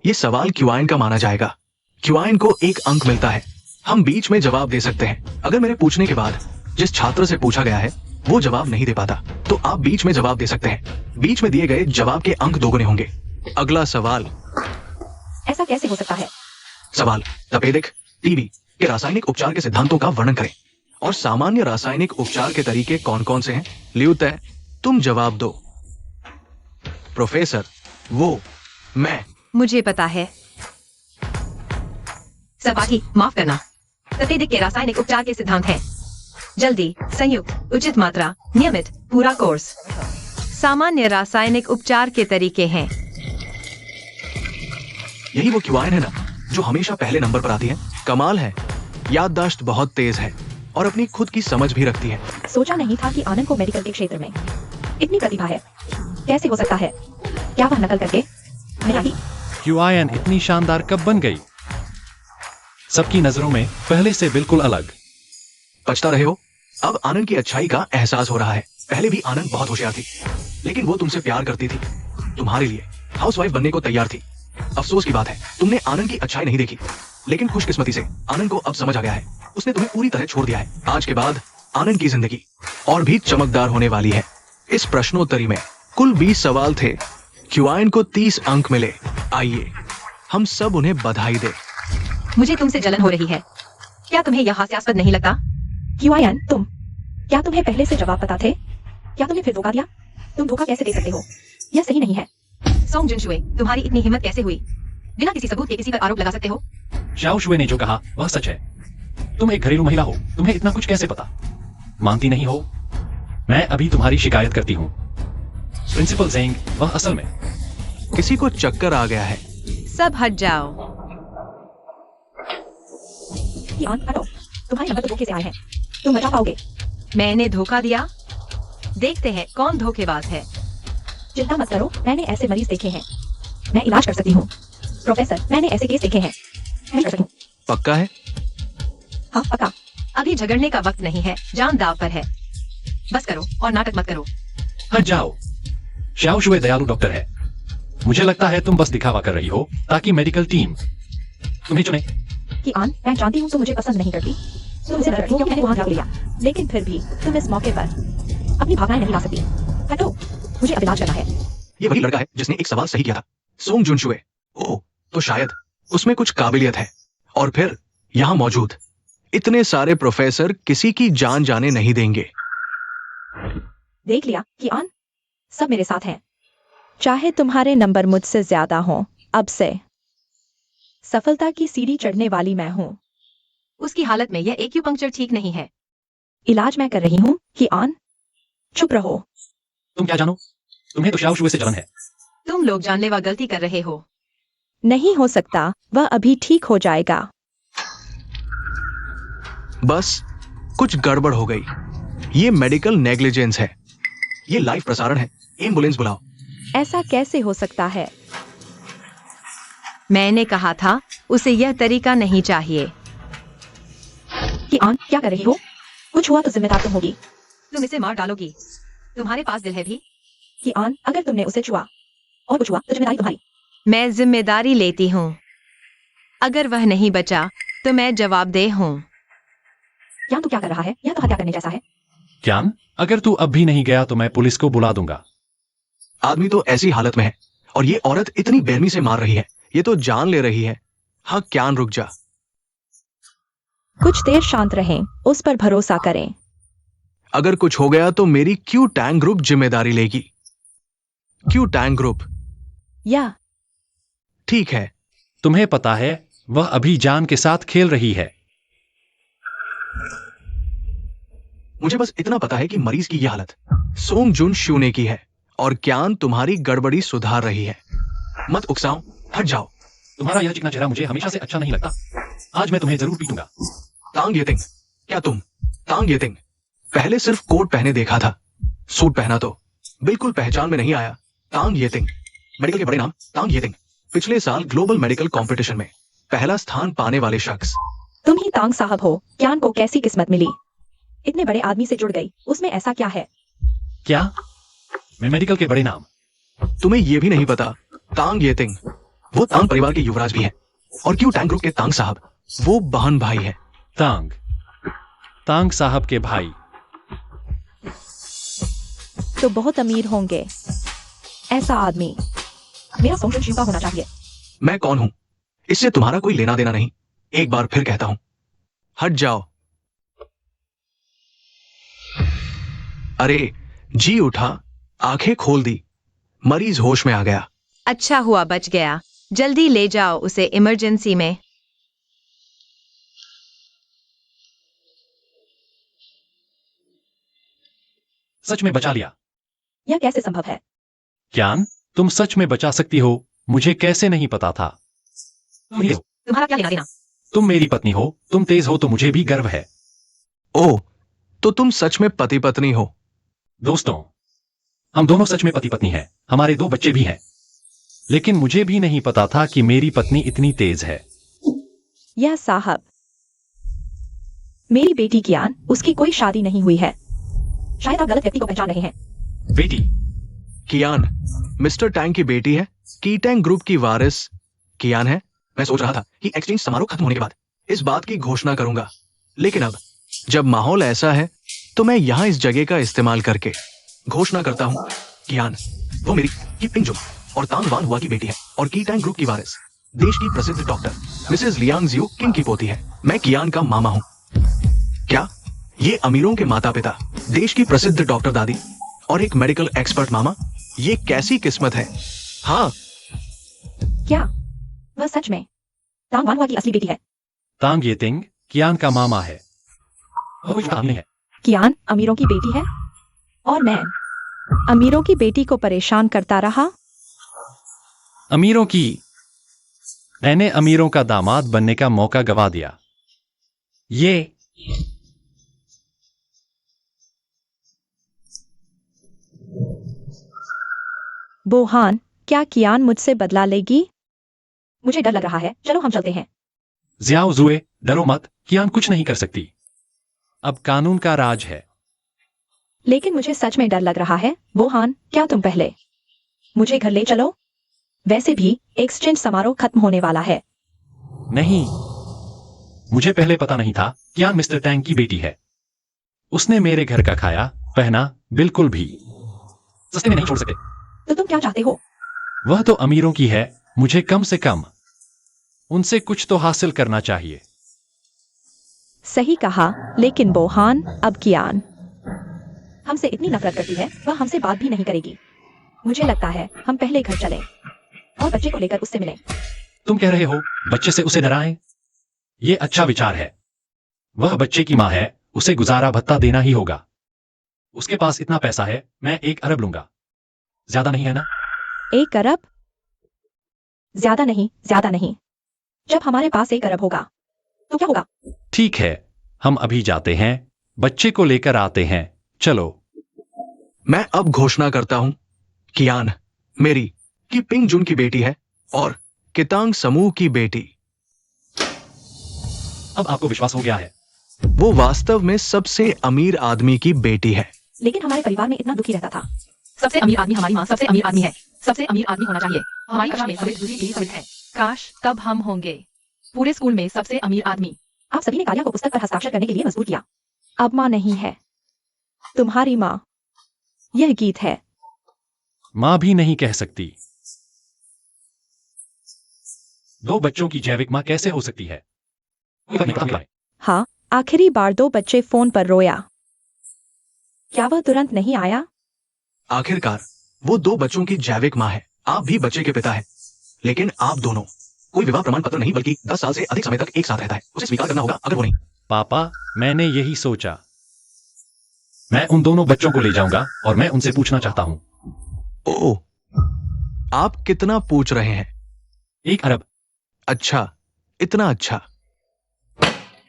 ये सवाल क्यूआयन का माना जाएगा। क्यूआयन को 1 अंक मिलता है। हम बीच में जवाब दे सकते हैं। अगर मेरे पूछने के बाद जिस छात्र से पूछा गया है वो जवाब नहीं दे पाता तो आप बीच में जवाब दे सकते हैं। बीच में दिए गए जवाब के अंक दोगुने होंगे। अगला सवाल। ऐसा कैसे हो सकता है? सवाल, तपेदिक टीबी के रासायनिक उपचार के सिद्धांतों का वर्णन करें और सामान्य रासायनिक उपचार के तरीके कौन कौन से हैं? ल्यूतय, तुम जवाब दो। प्रोफेसर, वो, मैं। मुझे पता है। सपाटी, माफ करना। तपेदिक के रासायनिक उपचार के सिद्धांत हैं: जल्दी, संयुक्त, उचित मात्रा, नियमित, पूरा कोर्स। सामान्य रासायनिक उपचार के तरीके हैं। यही वो क्यूआयन है ना जो हमेशा पहले नंबर पर आती है? कमाल है, याददाश्त बहुत तेज है और अपनी खुद की समझ भी रखती है। सोचा नहीं था कि आनंद को मेडिकल के क्षेत्र में इतनी प्रतिभा है। कैसे हो सकता है? क्या वह नकल करके मेरा ही? क्यूआयन इतनी शानदार कब बन गई? सबकी नजरों में पहले से बिल्कुल अलग। पछता रहे हो? अब आनंद की अच्छाई का एहसास हो रहा है। पहले भी आनंद बहुत होशियार थी, लेकिन वो तुमसे प्यार करती थी, तुम्हारे लिए हाउसवाइफ बनने को तैयार थी। अफसोस की बात है तुमने आनंद की अच्छाई नहीं देखी, लेकिन खुशकिस्मती से आनंद को अब समझ आ गया है। उसने तुम्हें पूरी तरह छोड़ दिया है। आज के बाद आनंद की जिंदगी और भी चमकदार होने वाली है। इस प्रश्नोत्तरी में कुल 20 सवाल थे। क्यूआयन को 30 अंक मिले। आइए हम सब उन्हें बधाई दें। मुझे तुमसे जलन हो रही है। क्या तुम्हें यह हास्यास्पद नहीं लगता? क्यूआयन, तुम क्या तुम्हें पहले से जवाब पता थे? क्या तुमने फिर धोखा दिया? तुम धोखा कैसे दे सकते हो? यह सही नहीं है। सोंग जुनशुए, तुम्हारी इतनी हिम्मत कैसे हुई? बिना किसी सबूत के किसी पर आरोप लगा सकते हो? शाओ शुए ने जो कहा वह सच है। तुम एक घरेलू महिला हो, तुम्हें इतना कुछ कैसे पता? मानती नहीं हो? मैं अभी तुम्हारी शिकायत करती हूँ। प्रिंसिपल जेंग, वह असल में किसी को चक्कर आ गया है। सब हट जाओ। कियान, हटो। तुम्हारे नंबर तो धोखे से आए हैं। तुम बचा पाओगे? मैंने धोखा दिया? देखते हैं कौन धोखेबाज है। चिंता मत करो, मैंने ऐसे मरीज देखे हैं। मैं इलाज कर सकती हूँ। प्रोफेसर, मैंने ऐसे केस देखे हैं। मैं कर सकती हूँ। पक्का है? हाँ, पक्का। अभी झगड़ने का वक्त नहीं है, जान दाव पर है। बस करो और नाटक मत करो। हट जाओ। शाओ शुए दयालु डॉक्टर है। मुझे लगता है तुम बस दिखावा कर रही हो ताकि मेडिकल टीम तुम्हें चुने। कियान, मैं जानती हूँ तुम मुझे पसंद नहीं करती। तुम मुझे डरती हो क्योंकि मैंने वहाँ जाकर लिया। लेकिन फिर भी तुम इस मौके पर अपनी भावनाएं नहीं ला सकती। हटो, मुझे अब इलाज करना है। ये वही लड़का है जिसने एक सवाल सही किया था। सोंग जुनशुए। ओह, तो शायद उसमें कुछ काबिलियत है। और फिर यहाँ मौजूद इतने सारे प्रोफेसर किसी की जान जाने नहीं देंगे। देख लिया कियान, सब मेरे साथ हैं। चाहे तुम्हारे नंबर मुझसे ज्यादा हो, अब से सफलता की सीढ़ी चढ़ने वाली मैं हूँ। उसकी हालत में यह एक्यूपंक्चर ठीक नहीं है। इलाज मैं कर रही हूँ कियान, चुप रहो। तुम क्या जानो? तुम्हें तो शाओ शुए से जलन है। तुम लोग जानलेवा गलती कर रहे हो। नहीं हो सकता, वह अभी ठीक हो जाएगा। बस कुछ गड़बड़ हो गई। ये मेडिकल नेग्लिजेंस है। ये लाइव प्रसारण है। एम्बुलेंस बुलाओ। ऐसा कैसे हो सकता है? मैंने कहा था उसे यह तरीका नहीं चाहिए। कियान, क्या कर रही हो? कुछ हुआ तो जिम्मेदार तुम होगी। तुम इसे मार डालोगी। तुम्हारे पास दिल है भी? कियान, अगर तुमने उसे छुआ और कुछ हुआ तो जिम्मेदारी तुम्हारी। मैं जिम्मेदारी लेती हूँ। अगर वह नहीं बचा तो मैं जवाबदेह हूँ। कियान, तू क्या कर रहा है? यह तो हत्या करने जैसा है। ज्ञान, अगर तू अब भी नहीं गया तो मैं पुलिस को बुला दूंगा। आदमी तो ऐसी हालत में है और ये औरत इतनी बेरहमी से मार रही है। ये तो जान ले रही है। हाँ क्यान, रुक जा। कुछ देर शांत रहें, उस पर भरोसा करें। अगर कुछ हो गया तो मेरी क्यू टैंग ग्रुप जिम्मेदारी लेगी। Q Tang group. या ठीक है। तुम्हें पता है वह अभी जान के साथ खेल रही है। मुझे बस इतना पता है कि मरीज की यह हालत सोंग जुन शू ने की है और क्यान तुम्हारी गड़बड़ी सुधार रही है। मत उकसाओ, हट जाओ। तुम्हारा यह चिकना चेहरा मुझे हमेशा से अच्छा नहीं लगता। आज मैं तुम्हें जरूर पीटूंगा। तांग येतिंग, क्या तुम? तांग येतिंग, पहले सिर्फ कोट पहने देखा था, सूट पहना तो बिल्कुल पहचान में नहीं आया। तांग येतिंग, मेडिकल के बड़े नाम तांग येतिंग, पिछले साल ग्लोबल मेडिकल कंपटीशन में पहला स्थान पाने वाले शख्स। तुम ही तांग साहब हो। क्यान को कैसी किस्मत मिली? इतने बड़े आदमी से जुड़ गई, उसमें ऐसा क्या है? क्या? मैं मेडिकल के बड़े नाम? तुम्हें यह भी नहीं पता, तांग येतिंग वो तांग परिवार के युवराज भी हैं और क्यू टैंग ग्रुप के तांग साहब वो बहन भाई हैं। तांग साहब के भाई तो बहुत अमीर होंगे। ऐसा आदमी मेरा सोंग जुन शू का होना चाहिए। मैं कौन हूं इससे तुम्हारा कोई लेना देना नहीं। एक बार फिर कहता हूं, हट जाओ। अरे जी उठा, आंखें खोल दी, मरीज होश में आ गया। अच्छा हुआ बच गया। जल्दी ले जाओ उसे इमरजेंसी में। सच में बचा लिया। यह कैसे संभव है? ज्ञान, तुम सच में बचा सकती हो। मुझे कैसे नहीं पता था। तुम ही हो। तुम्हारा क्या लेना देना? तुम मेरी पत्नी हो, तुम तेज हो तो मुझे भी गर्व है। ओह, तो तुम सच में पति पत्नी हो? दोस्तों, हम दोनों सच में पति पत्नी हैं। हमारे 2 बच्चे भी हैं। लेकिन मुझे भी नहीं पता था कि मेरी पत्नी इतनी तेज है। यह साहब, मेरी बेटी कियान, उसकी कोई शादी नहीं हुई है। शायद आप गलत व्यक्ति को पहचान रहे हैं। बेटी? कियान मिस्टर टैंग की बेटी है। की टैंग ग्रुप की वारिस कियान है। मैं सोच रहा था कि एक्सचेंज समारोह खत्म होने के बाद इस बात की घोषणा करूंगा, लेकिन अब जब माहौल ऐसा है तो मैं यहां इस जगह का इस्तेमाल करके घोषणा करता हूं। कियान वो मेरी की पिंगजुम और तांग वान हुआ की बेटी है और की टैंग ग्रुप की वारिस देश की प्रसिद्ध डॉक्टर मिसेस लियांग जियो किंग की पोती है। मैं कियान का मामा हूं। क्या ये अमीरों के माता पिता, देश की प्रसिद्ध डॉक्टर दादी और एक मेडिकल एक्सपर्ट मामा, ये कैसी किस्मत है। हाँ, क्या वह सच में तांग वानवा की असली बेटी है? तांग येतिंग कियान का मामा है। वो सामने है। कियान अमीरों की बेटी है और मैं अमीरों की बेटी को परेशान करता रहा। मैंने अमीरों का दामाद बनने का मौका गवा दिया। ये बोहान, क्या कियान मुझसे बदला लेगी? मुझे डर लग रहा है, चलो हम चलते हैं। ज़ियाओ जुए, डरो मत, कियान कुछ नहीं कर सकती। अब कानून का राज है। लेकिन मुझे सच में डर लग रहा है। बोहान, क्या तुम पहले मुझे घर ले चलो? वैसे भी एक्सचेंज समारोह खत्म होने वाला है। नहीं, मुझे पहले पता नहीं था कियान मिस्टर टैंग की बेटी है। उसने मेरे घर का खाया पहना बिल्कुल भी सस्ते में नहीं छोड़ सकते। तो तुम क्या चाहते हो? वह तो अमीरों की है, मुझे कम से कम उनसे कुछ तो हासिल करना चाहिए। सही कहा, लेकिन बोहान, अब कियान हमसे इतनी नफरत करती है, वह हमसे बात भी नहीं करेगी। मुझे लगता है हम पहले घर चलें और बच्चे को लेकर उससे मिलें। तुम कह रहे हो बच्चे से उसे डराएं? ये अच्छा विचार है। वह बच्चे की मां है, उसे गुजारा भत्ता देना ही होगा। उसके पास इतना पैसा है, मैं 1 अरब लूंगा। ज्यादा नहीं है ना? 1 अरब? ज्यादा नहीं, ज्यादा नहीं। जब हमारे पास 1 अरब होगा तो क्या होगा? ठीक है, हम अभी जाते हैं, बच्चे को लेकर आते हैं। चलो। मैं अब घोषणा करता हूं, कियान मेरी की पिंग जुन की बेटी है और कितांग समूह की बेटी। अब आपको विश्वास हो गया है? वो वास्तव में सबसे अमीर आदमी की बेटी है। लेकिन हमारे परिवार में इतना दुखी रहता था। सबसे अमीर आदमी हमारी माँ सबसे अमीर आदमी है। सबसे अमीर आदमी होना चाहिए। हमारी कक्षा में सभी दूसरी पीढ़ी समित है। काश तब हम होंगे पूरे स्कूल में सबसे अमीर आदमी। आप सभी ने कालिया को पुस्तक पर हस्ताक्षर करने के लिए मजबूर किया। अब माँ नहीं है, तुम्हारी माँ। यह गीत है। मां भी नहीं कह सकती। 2 बच्चों की जैविक मां कैसे हो सकती है? हाँ, आखिरी बार 2 बच्चे फोन पर रोया। क्या वह तुरंत नहीं आया? आखिरकार वो 2 बच्चों की जैविक मां है। आप भी बच्चे के पिता है, लेकिन आप दोनों कोई विवाह प्रमाण पत्र नहीं, बल्कि 10 साल से अधिक समय तक एक साथ रहता है। उसे स्वीकार करना होगा अगर वो नहीं। पापा, मैंने यही सोचा। मैं उन दोनों बच्चों को ले जाऊंगा और मैं उनसे पूछना चाहता हूं। ओह, आप कितना पूछ रहे हैं? 1 अरब। अच्छा, इतना अच्छा।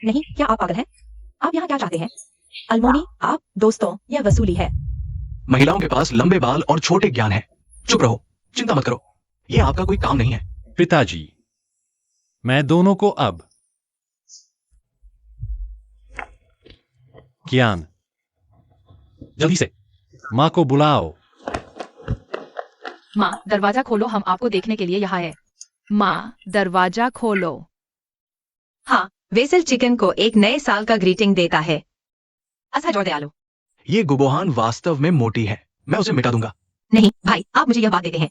नहीं, क्या आप पागल हैं? आप यहाँ क्या चाहते हैं? अलमोनी, आप दोस्तों, यह वसूली है। महिलाओं के पास लंबे बाल और छोटे ज्ञान है। चुप रहो, चिंता मत करो, ये आपका कोई काम नहीं है। पिताजी, मैं दोनों को अब कियान, जल्दी से मां को बुलाओ। माँ दरवाजा खोलो, हम आपको देखने के लिए यहाँ है। माँ दरवाजा खोलो। हाँ, वेसल चिकन को एक नए साल का ग्रीटिंग देता है। अच्छा जोर दयालु। ये गुबोहान वास्तव में मोटी है, मैं उसे मिटा दूंगा। नहीं भाई, आप मुझे यह बात देते हैं।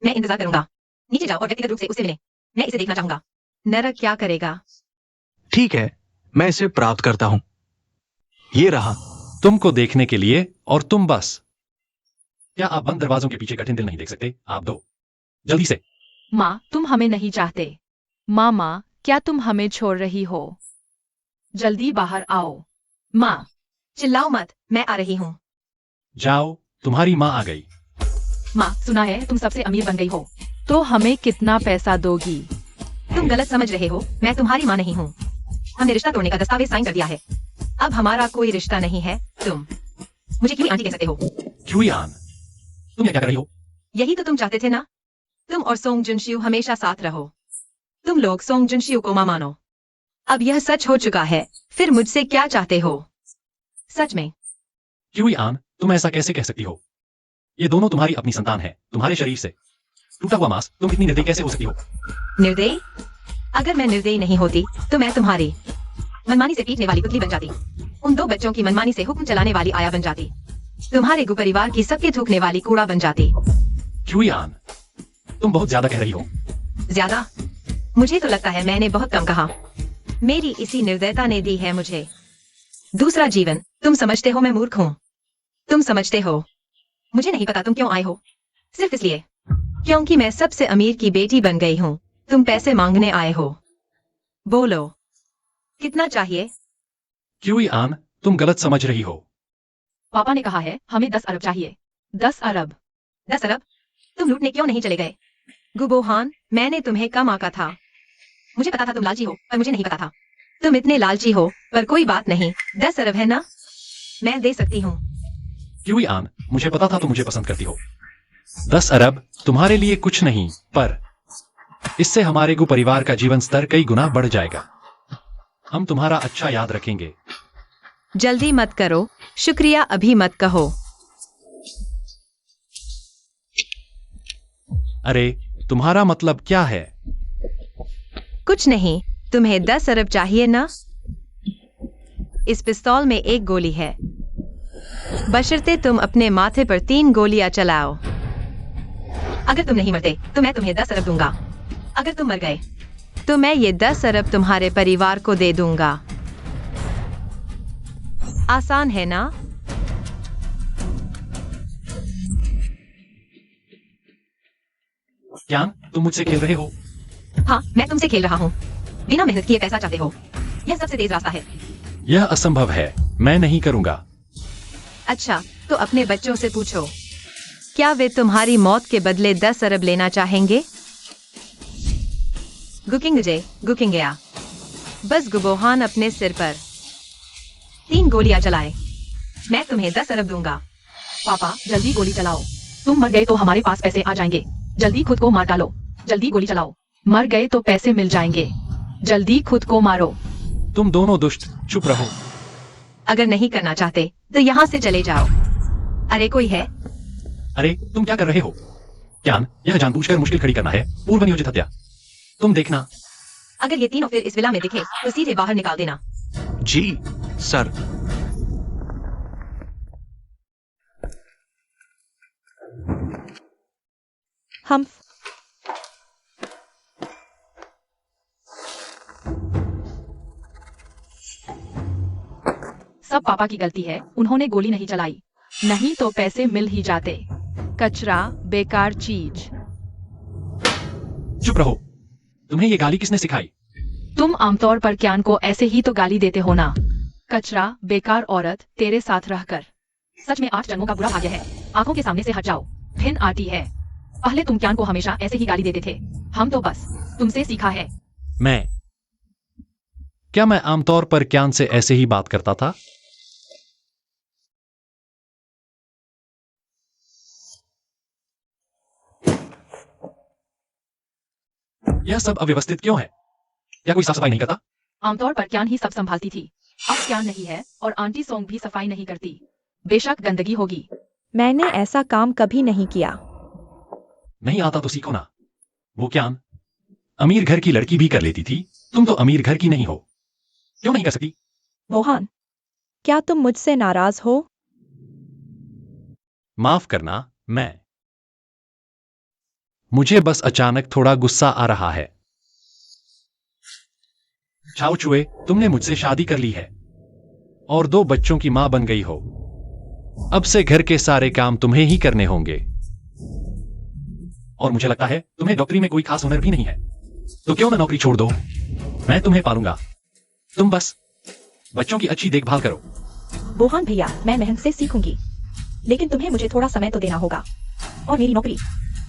मैं इंतजार करूंगा। नीचे जाओ और व्यक्तिगत रूप से उससे मिलें। मैं इसे देखना चाहूंगा। नरक क्या करेगा? ठीक है, मैं इसे प्राप्त करता हूं। ये रहा। तुमको देखने के लिए, और तुम बस। क्या आप बंद दरवाजों के पीछे कठिन दिल नहीं देख सकते? आप दो, जल्दी से। माँ तुम हमें नहीं चाहते। मामा, क्या तुम हमें छोड़ रही हो? जल्दी बाहर आओ। माँ चिल्लाओ मत, मैं आ रही हूँ। जाओ, तुम्हारी मां आ गई। माँ सुना है तुम सबसे अमीर बन गई हो, तो हमें कितना पैसा दोगी? तुम गलत समझ रहे हो, मैं तुम्हारी माँ नहीं हूँ। हमने रिश्ता तोड़ने का दस्तावेज साइन कर दिया है। अब हमारा कोई रिश्ता नहीं है। तुम मुझे क्यों आंटी कह सकते हो? क्यूयान, तुम ये क्या कर रही हो? यही तो तुम चाहते थे ना? तुम और सोंग जुनशियू हमेशा साथ रहो। तुम लोग सोंग जुनशियू को मां मानो। अब यह सच हो चुका है, फिर मुझसे क्या चाहते हो? सच में क्यूयान, तुम ऐसा कैसे कह सकती हो? ये दोनों तुम्हारी अपनी संतान है, तुम्हारे शरीर से टूटा हुआ मांस। तुम इतनी निर्दयी कैसे हो सकती हो? निर्दयी? अगर मैं निर्दयी नहीं होती तो मैं तुम्हारी मनमानी से पीटने वाली पुतली बन जाती। उन 2 बच्चों की मनमानी से हुक्म चलाने वाली आया बन जाती। तुम्हारे गु परिवार की सबके थूकने वाली कूड़ा बन जाती। क्यूयान, तुम बहुत ज्यादा कह रही हो। ज्यादा? मुझे तो लगता है मैंने बहुत कम कहा। मेरी इसी निर्दयता ने दी है मुझे दूसरा जीवन। तुम समझते हो मैं मूर्ख हूँ। तुम समझते हो। मुझे नहीं पता तुम क्यों आए हो। सिर्फ इसलिए क्योंकि मैं सबसे अमीर की बेटी बन गई हूँ। तुम पैसे मांगने आए हो। बोलो, कितना चाहिए? क्यूई आन, तुम गलत समझ रही हो। पापा ने कहा है हमें 10 अरब चाहिए। 10 अरब। 10 अरब? तुम लूटने क्यों नहीं चले गए? गुबोहान, मैंने तुम्हें कम आका था। मुझे पता था तुम लालची हो, पर मुझे नहीं पता था तुम इतने लालची हो। पर कोई बात नहीं, 10 अरब है ना, मैं दे सकती हूँ। क्यूई आन, मुझे पता था तुम मुझे पसंद करती हो। 10 अरब तुम्हारे लिए कुछ नहीं, पर इससे हमारे गु परिवार का जीवन स्तर कई गुना बढ़ जाएगा। हम तुम्हारा अच्छा याद रखेंगे। जल्दी मत करो, शुक्रिया अभी मत कहो। अरे, तुम्हारा मतलब क्या है? कुछ नहीं, तुम्हें 10 अरब चाहिए ना? इस पिस्तौल में 1 गोली है, बशर्ते तुम अपने माथे पर 3 गोलियां चलाओ। अगर तुम नहीं मरते तो मैं तुम्हें 10 अरब दूंगा। अगर तुम मर गए तो मैं ये 10 अरब तुम्हारे परिवार को दे दूंगा। आसान है ना? क्या तुम मुझसे खेल रहे हो? हाँ, मैं तुमसे खेल रहा हूँ। बिना मेहनत किए पैसा चाहते हो। यह सबसे तेज रास्ता है। यह असंभव है, मैं नहीं करूंगा। अच्छा, तो अपने बच्चों से पूछो, क्या वे तुम्हारी मौत के बदले 10 अरब लेना चाहेंगे? गुकिंग गया। बस गुबोहान अपने सिर पर 3 गोलियां चलाए। मैं तुम्हें 10 अरब दूंगा। पापा जल्दी गोली चलाओ। तुम मर गए तो हमारे पास पैसे आ जाएंगे। जल्दी खुद को मार डालो। जल्दी गोली चलाओ। मर गए तो पैसे मिल जाएंगे। जल्दी खुद को मारो। तुम दोनों दुष्ट, चुप रहो। अगर नहीं करना चाहते तो यहाँ से चले जाओ। अरे कोई है? अरे, तुम क्या कर रहे हो? क्या यह जानबूझकर मुश्किल खड़ी करना है? पूर्व नियोजित हत्या। तुम देखना। अगर ये तीनों फिर इस विला में दिखे तो सीधे बाहर निकाल देना। जी सर। हम सब पापा की गलती है, उन्होंने गोली नहीं चलाई। नहीं तो पैसे मिल ही जाते। कचरा, बेकार चीज। चुप रहो। तुम्हें ये गाली किसने सिखाई? तुम आमतौर पर क्यान को ऐसे ही तो गाली देते हो ना। कचरा, बेकार औरत, तेरे साथ रहकर सच में 8 जन्मों का बुरा भाग्य है। आंखों के सामने से हट जाओ, फिर आती है। पहले तुम क्यान को हमेशा ऐसे ही गाली देते थे। हम तो बस तुमसे सीखा है। क्या मैं आमतौर पर क्यान से ऐसे ही बात करता था? यह सब अव्यवस्थित क्यों है? क्या कोई साफ सफाई नहीं करता? आमतौर पर क्यान ही सब संभालती थी। अब क्यान नहीं है और आंटी सोंग भी सफाई नहीं करती। बेशक गंदगी होगी। मैंने ऐसा काम कभी नहीं किया। नहीं आता तो सीखो ना। वो क्यान अमीर घर की लड़की भी कर लेती थी। तुम तो अमीर घर की नहीं हो, क्यों नहीं कर सकती? मोहन, क्या तुम मुझसे नाराज हो? माफ करना, मुझे बस अचानक थोड़ा गुस्सा आ रहा है। छाओ चुए, तुमने मुझसे शादी कर ली है और 2 बच्चों की मां बन गई हो। अब से घर के सारे काम तुम्हें ही करने होंगे। और मुझे लगता है तुम्हें डॉक्टरी में कोई खास हुनर भी नहीं है, तो क्यों ना नौकरी छोड़ दो? मैं तुम्हें पालूंगा। तुम बस बच्चों की अच्छी देखभाल करो। बोहान भैया, मैं मेहनत से सीखूंगी, लेकिन तुम्हें मुझे थोड़ा समय तो देना होगा। और मेरी नौकरी,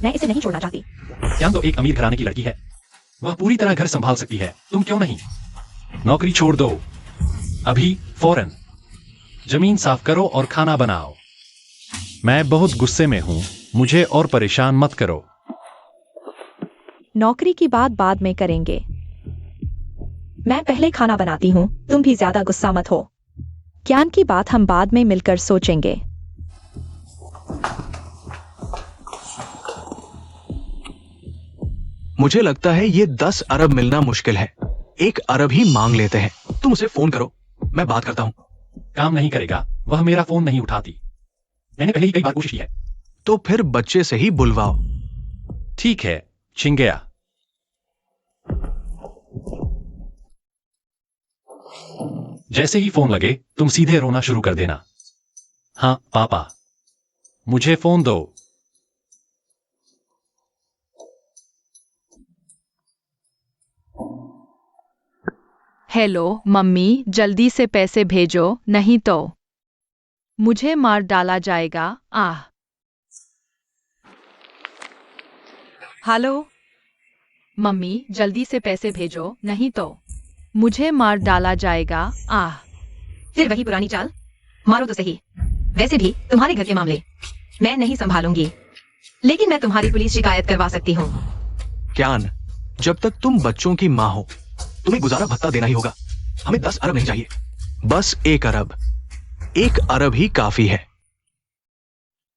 मैं इसे नहीं छोड़ना चाहती। क्या तो एक अमीर घराने की लड़की है, वह पूरी तरह घर संभाल सकती है। तुम क्यों नहीं? नौकरी छोड़ दो अभी, फौरन। जमीन साफ करो और खाना बनाओ। मैं बहुत गुस्से में हूं, मुझे और परेशान मत करो। नौकरी की बात बाद में करेंगे। मैं पहले खाना बनाती हूँ, तुम भी ज्यादा गुस्सा मत हो। ज्ञान की बात हम बाद में मिलकर सोचेंगे। मुझे लगता है ये 10 अरब मिलना मुश्किल है। 1 अरब ही मांग लेते हैं। तुम उसे फोन करो, मैं बात करता हूँ। काम नहीं करेगा, वह मेरा फोन नहीं उठाती। मैंने पहले ही कई बार कोशिश की है। तो फिर बच्चे से ही बुलवाओ। ठीक है, चिंगया। जैसे ही फोन लगे तुम सीधे रोना शुरू कर देना। हाँ पापा, मुझे फोन दो। हेलो मम्मी, जल्दी से पैसे भेजो, नहीं तो मुझे मार डाला जाएगा। आह। हेलो मम्मी, जल्दी से पैसे भेजो, नहीं तो मुझे मार डाला जाएगा। आह। फिर वही पुरानी चाल, मारो तो सही। वैसे भी तुम्हारे घर के मामले मैं नहीं संभालूंगी, लेकिन मैं तुम्हारी पुलिस शिकायत करवा सकती हूँ। क्यान, जब तक तुम बच्चों की माँ हो तुम्हें गुजारा भत्ता देना ही होगा। हमें 10 अरब नहीं चाहिए, बस 1 अरब। 1 अरब ही काफी है।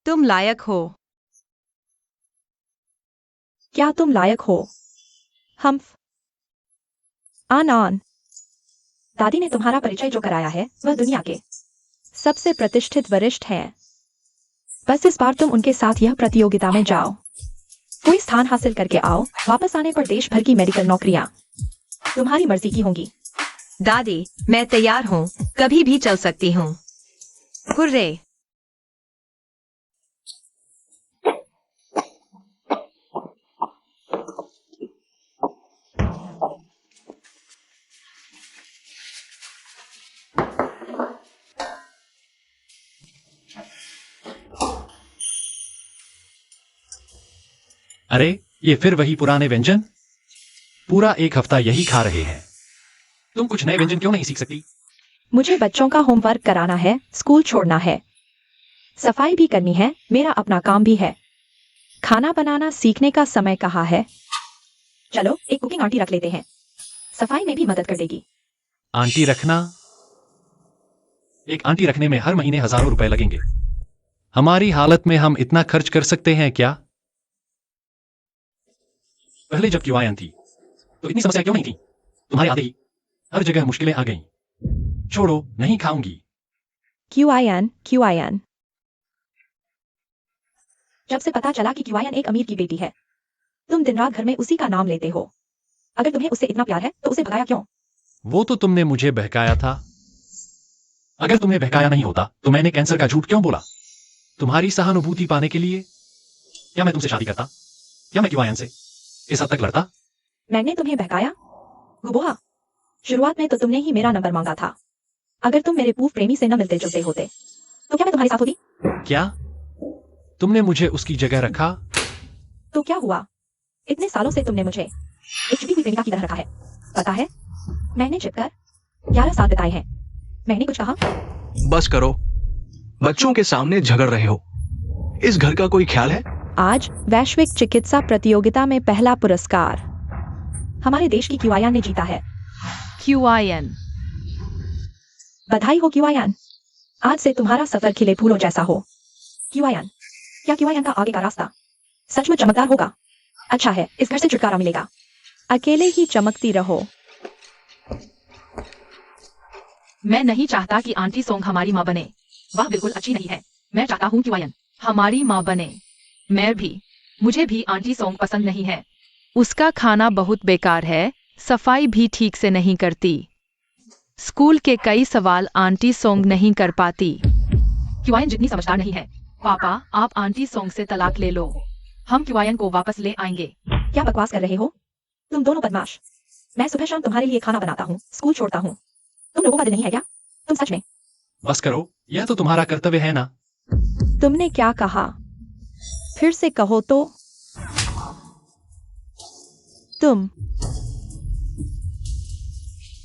तुम लायक हो। क्या तुम लायक हो? हम आन दादी ने तुम्हारा परिचय जो कराया है वह दुनिया के सबसे प्रतिष्ठित वरिष्ठ हैं। बस इस बार तुम उनके साथ यह प्रतियोगिता में जाओ, कोई स्थान हासिल करके आओ। वापस आने पर देश भर की मेडिकल नौकरियां तुम्हारी मर्जी की होंगी। दादी, मैं तैयार हूँ, कभी भी चल सकती हूँ। हुर्रे। अरे ये फिर वही पुराने व्यंजन, पूरा 1 हफ्ता यही खा रहे हैं। तुम कुछ नए व्यंजन क्यों नहीं सीख सकती? मुझे बच्चों का होमवर्क कराना है, स्कूल छोड़ना है, सफाई भी करनी है, मेरा अपना काम भी है। खाना बनाना सीखने का समय कहाँ है? चलो एक कुकिंग आंटी रख लेते हैं, सफाई में भी मदद कर देगी। आंटी रखना? एक आंटी रखने में हर महीने हजारों रुपए लगेंगे। हमारी हालत में हम इतना खर्च कर सकते हैं क्या? पहले जब क्यूआईएन थी तो इतनी समस्या क्यों नहीं थी? तुम्हारे आते ही हर जगह मुश्किलें आ गईं। छोड़ो, नहीं खाऊंगी। क्यूआईएन। जब से पता चला कि क्यूआईएन एक अमीर की बेटी है, तुम दिन रात घर में उसी का नाम लेते हो। अगर तुम्हें उससे इतना प्यार है तो उसे भगाया क्यों? वो तो तुमने मुझे बहकाया था। अगर तुम्हें बहकाया नहीं होता तो मैंने कैंसर का झूठ क्यों बोला? तुम्हारी सहानुभूति पाने के लिए? क्या मैं तुमसे शादी करता? क्या मैं क्यूआईएन से इस हद तक लड़ता? मैंने तुम्हें बहकाया? गुबोहा, शुरुआत में तो तुमने ही मेरा नंबर मांगा था। अगर तुम मेरे पूर्व प्रेमी से न मिलते जुलते होते तो क्या मैं तुम्हारे साथ होती? क्या तुमने मुझे उसकी जगह रखा? तो क्या हुआ? इतने सालों से तुमने मुझे एक छुपी हुई प्रेमिका की तरह रखा है। पता है, मैंने छिपकर 11 साल बिताए हैं। मैंने कुछ कहा? बस करो, बच्चों के सामने झगड़ रहे हो। इस घर का कोई ख्याल है? आज वैश्विक चिकित्सा प्रतियोगिता में पहला पुरस्कार हमारे देश की क्यूआईएन ने जीता है। क्यूआईएन। बधाई हो क्यूआईएन, आज से तुम्हारा सफर खिले फूलों जैसा हो। क्यूआईएन, क्या क्यूआईएन का आगे का रास्ता सचमुच चमकदार होगा? अच्छा है, इस घर से छुटकारा मिलेगा। अकेले ही चमकती रहो। मैं नहीं चाहता कि आंटी सोंग हमारी माँ बने। वह बिल्कुल अच्छी नहीं है। मैं चाहता हूँ क्यूआईएन हमारी माँ बने। मैं भी। मुझे भी आंटी सोंग पसंद नहीं है। उसका खाना बहुत बेकार है, सफाई भी ठीक से नहीं करती। स्कूल के कई सवाल आंटी सोंग नहीं कर पाती। क्यूआईएन जितनी समझदार नहीं है। पापा, आप आंटी सोंग से तलाक ले लो, हम क्यूआईएन को वापस ले आएंगे। क्या बकवास कर रहे हो तुम दोनों बदमाश? मैं सुबह शाम तुम्हारे लिए खाना बनाता हूँ, स्कूल छोड़ता हूँ। तुम लोगों का दिल नहीं है क्या? तुम सच में? बस करो, यह तो तुम्हारा कर्तव्य है ना। तुमने क्या कहा? फिर से कहो तो। तुम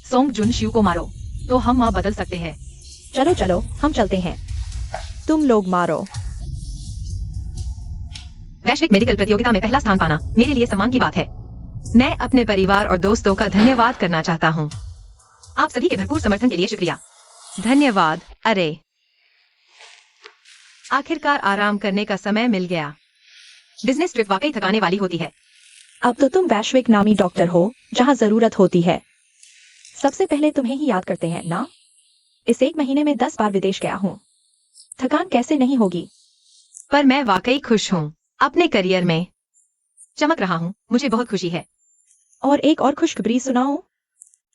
सोंग जुन शिव को मारो तो हम माँ बदल सकते हैं। चलो चलो, हम चलते हैं। तुम लोग मारो। वैश्विक मेडिकल प्रतियोगिता में पहला स्थान पाना मेरे लिए सम्मान की बात है। मैं अपने परिवार और दोस्तों का धन्यवाद करना चाहता हूँ। आप सभी के भरपूर समर्थन के लिए शुक्रिया। धन्यवाद। अरे, आखिरकार आराम करने का समय मिल गया। बिजनेस ट्रिप वाकई थकाने वाली होती है। अब तो तुम वैश्विक नामी डॉक्टर हो, जहाँ जरूरत होती है सबसे पहले तुम्हें ही याद करते हैं ना। इस 1 महीने में 10 बार विदेश गया हूँ। थकान कैसे नहीं होगी? पर मैं वाकई खुश हूँ। अपने करियर में चमक रहा हूँ, मुझे बहुत खुशी है। और एक और खुशखबरी सुनाऊं?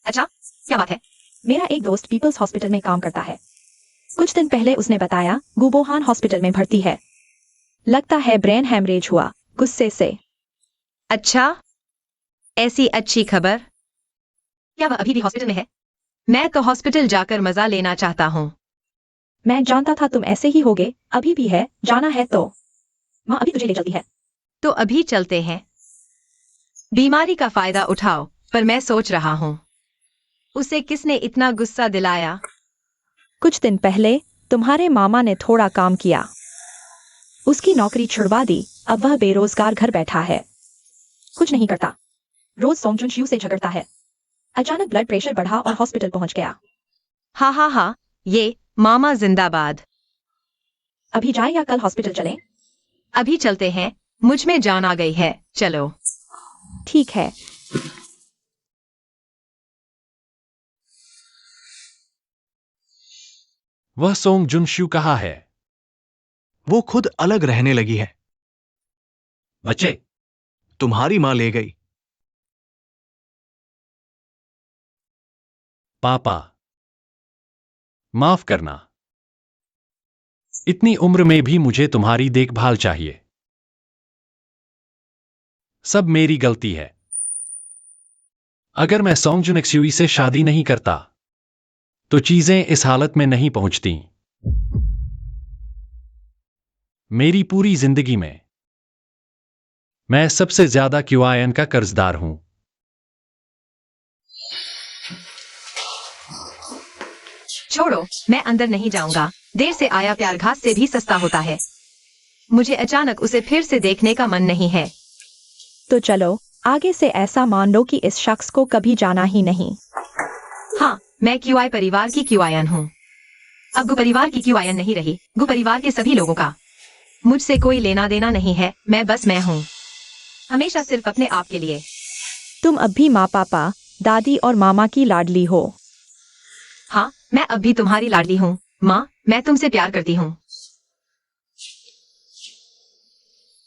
अच्छा, क्या बात है? मेरा एक दोस्त पीपल्स हॉस्पिटल में काम करता है। कुछ दिन पहले उसने बताया गुबोहान हॉस्पिटल में भर्ती है। लगता है ब्रेन हैमरेज हुआ गुस्से से। अच्छा, ऐसी अच्छी खबर। क्या वह अभी भी हॉस्पिटल में है? मैं तो हॉस्पिटल जाकर मजा लेना चाहता हूँ। मैं जानता था तुम ऐसे ही होगे। अभी भी है, जाना है तो माँ अभी तुझे ले चलती है। तो अभी चलते हैं। बीमारी का फायदा उठाओ, पर मैं सोच रहा हूँ उसे किसने इतना गुस्सा दिलाया। कुछ दिन पहले तुम्हारे मामा ने थोड़ा काम किया, उसकी नौकरी छुड़वा दी। अब वह बेरोजगार घर बैठा है, कुछ नहीं करता। रोज सोमचुन शिव से झगड़ता है। अचानक ब्लड प्रेशर बढ़ा और हॉस्पिटल पहुंच गया। हा, ये मामा जिंदाबाद। अभी जाए या कल हॉस्पिटल चलें? अभी चलते हैं, मुझ में जान आ गई है। चलो। ठीक है। वह सोंग जुनश्यू कहाँ है? वो खुद अलग रहने लगी है। बच्चे, तुम्हारी मां ले गई। पापा, माफ करना। इतनी उम्र में भी मुझे तुम्हारी देखभाल चाहिए। सब मेरी गलती है। अगर मैं सोंग जुनक्स्यूई से शादी नहीं करता तो चीजें इस हालत में नहीं पहुंचती। मेरी पूरी जिंदगी में मैं सबसे ज्यादा क्यूआईएन का कर्जदार हूं। छोड़ो, मैं अंदर नहीं जाऊंगा। देर से आया प्यार घास से भी सस्ता होता है। मुझे अचानक उसे फिर से देखने का मन नहीं है। तो चलो आगे से ऐसा मान लो कि इस शख्स को कभी जाना ही नहीं। हाँ, मैं क्यूआई परिवार की क्यूआईएन हूँ। अब गु परिवार की क्यूआईएन नहीं रही, गु परिवार के सभी लोगों का। मुझसे कोई लेना देना नहीं है, मैं हूँ, हमेशा सिर्फ अपने आप के लिए। तुम अब भी माँ पापा दादी और मामा की लाडली हो। हाँ, मैं अब भी तुम्हारी लाडली हूँ। माँ, मैं तुमसे प्यार करती हूँ।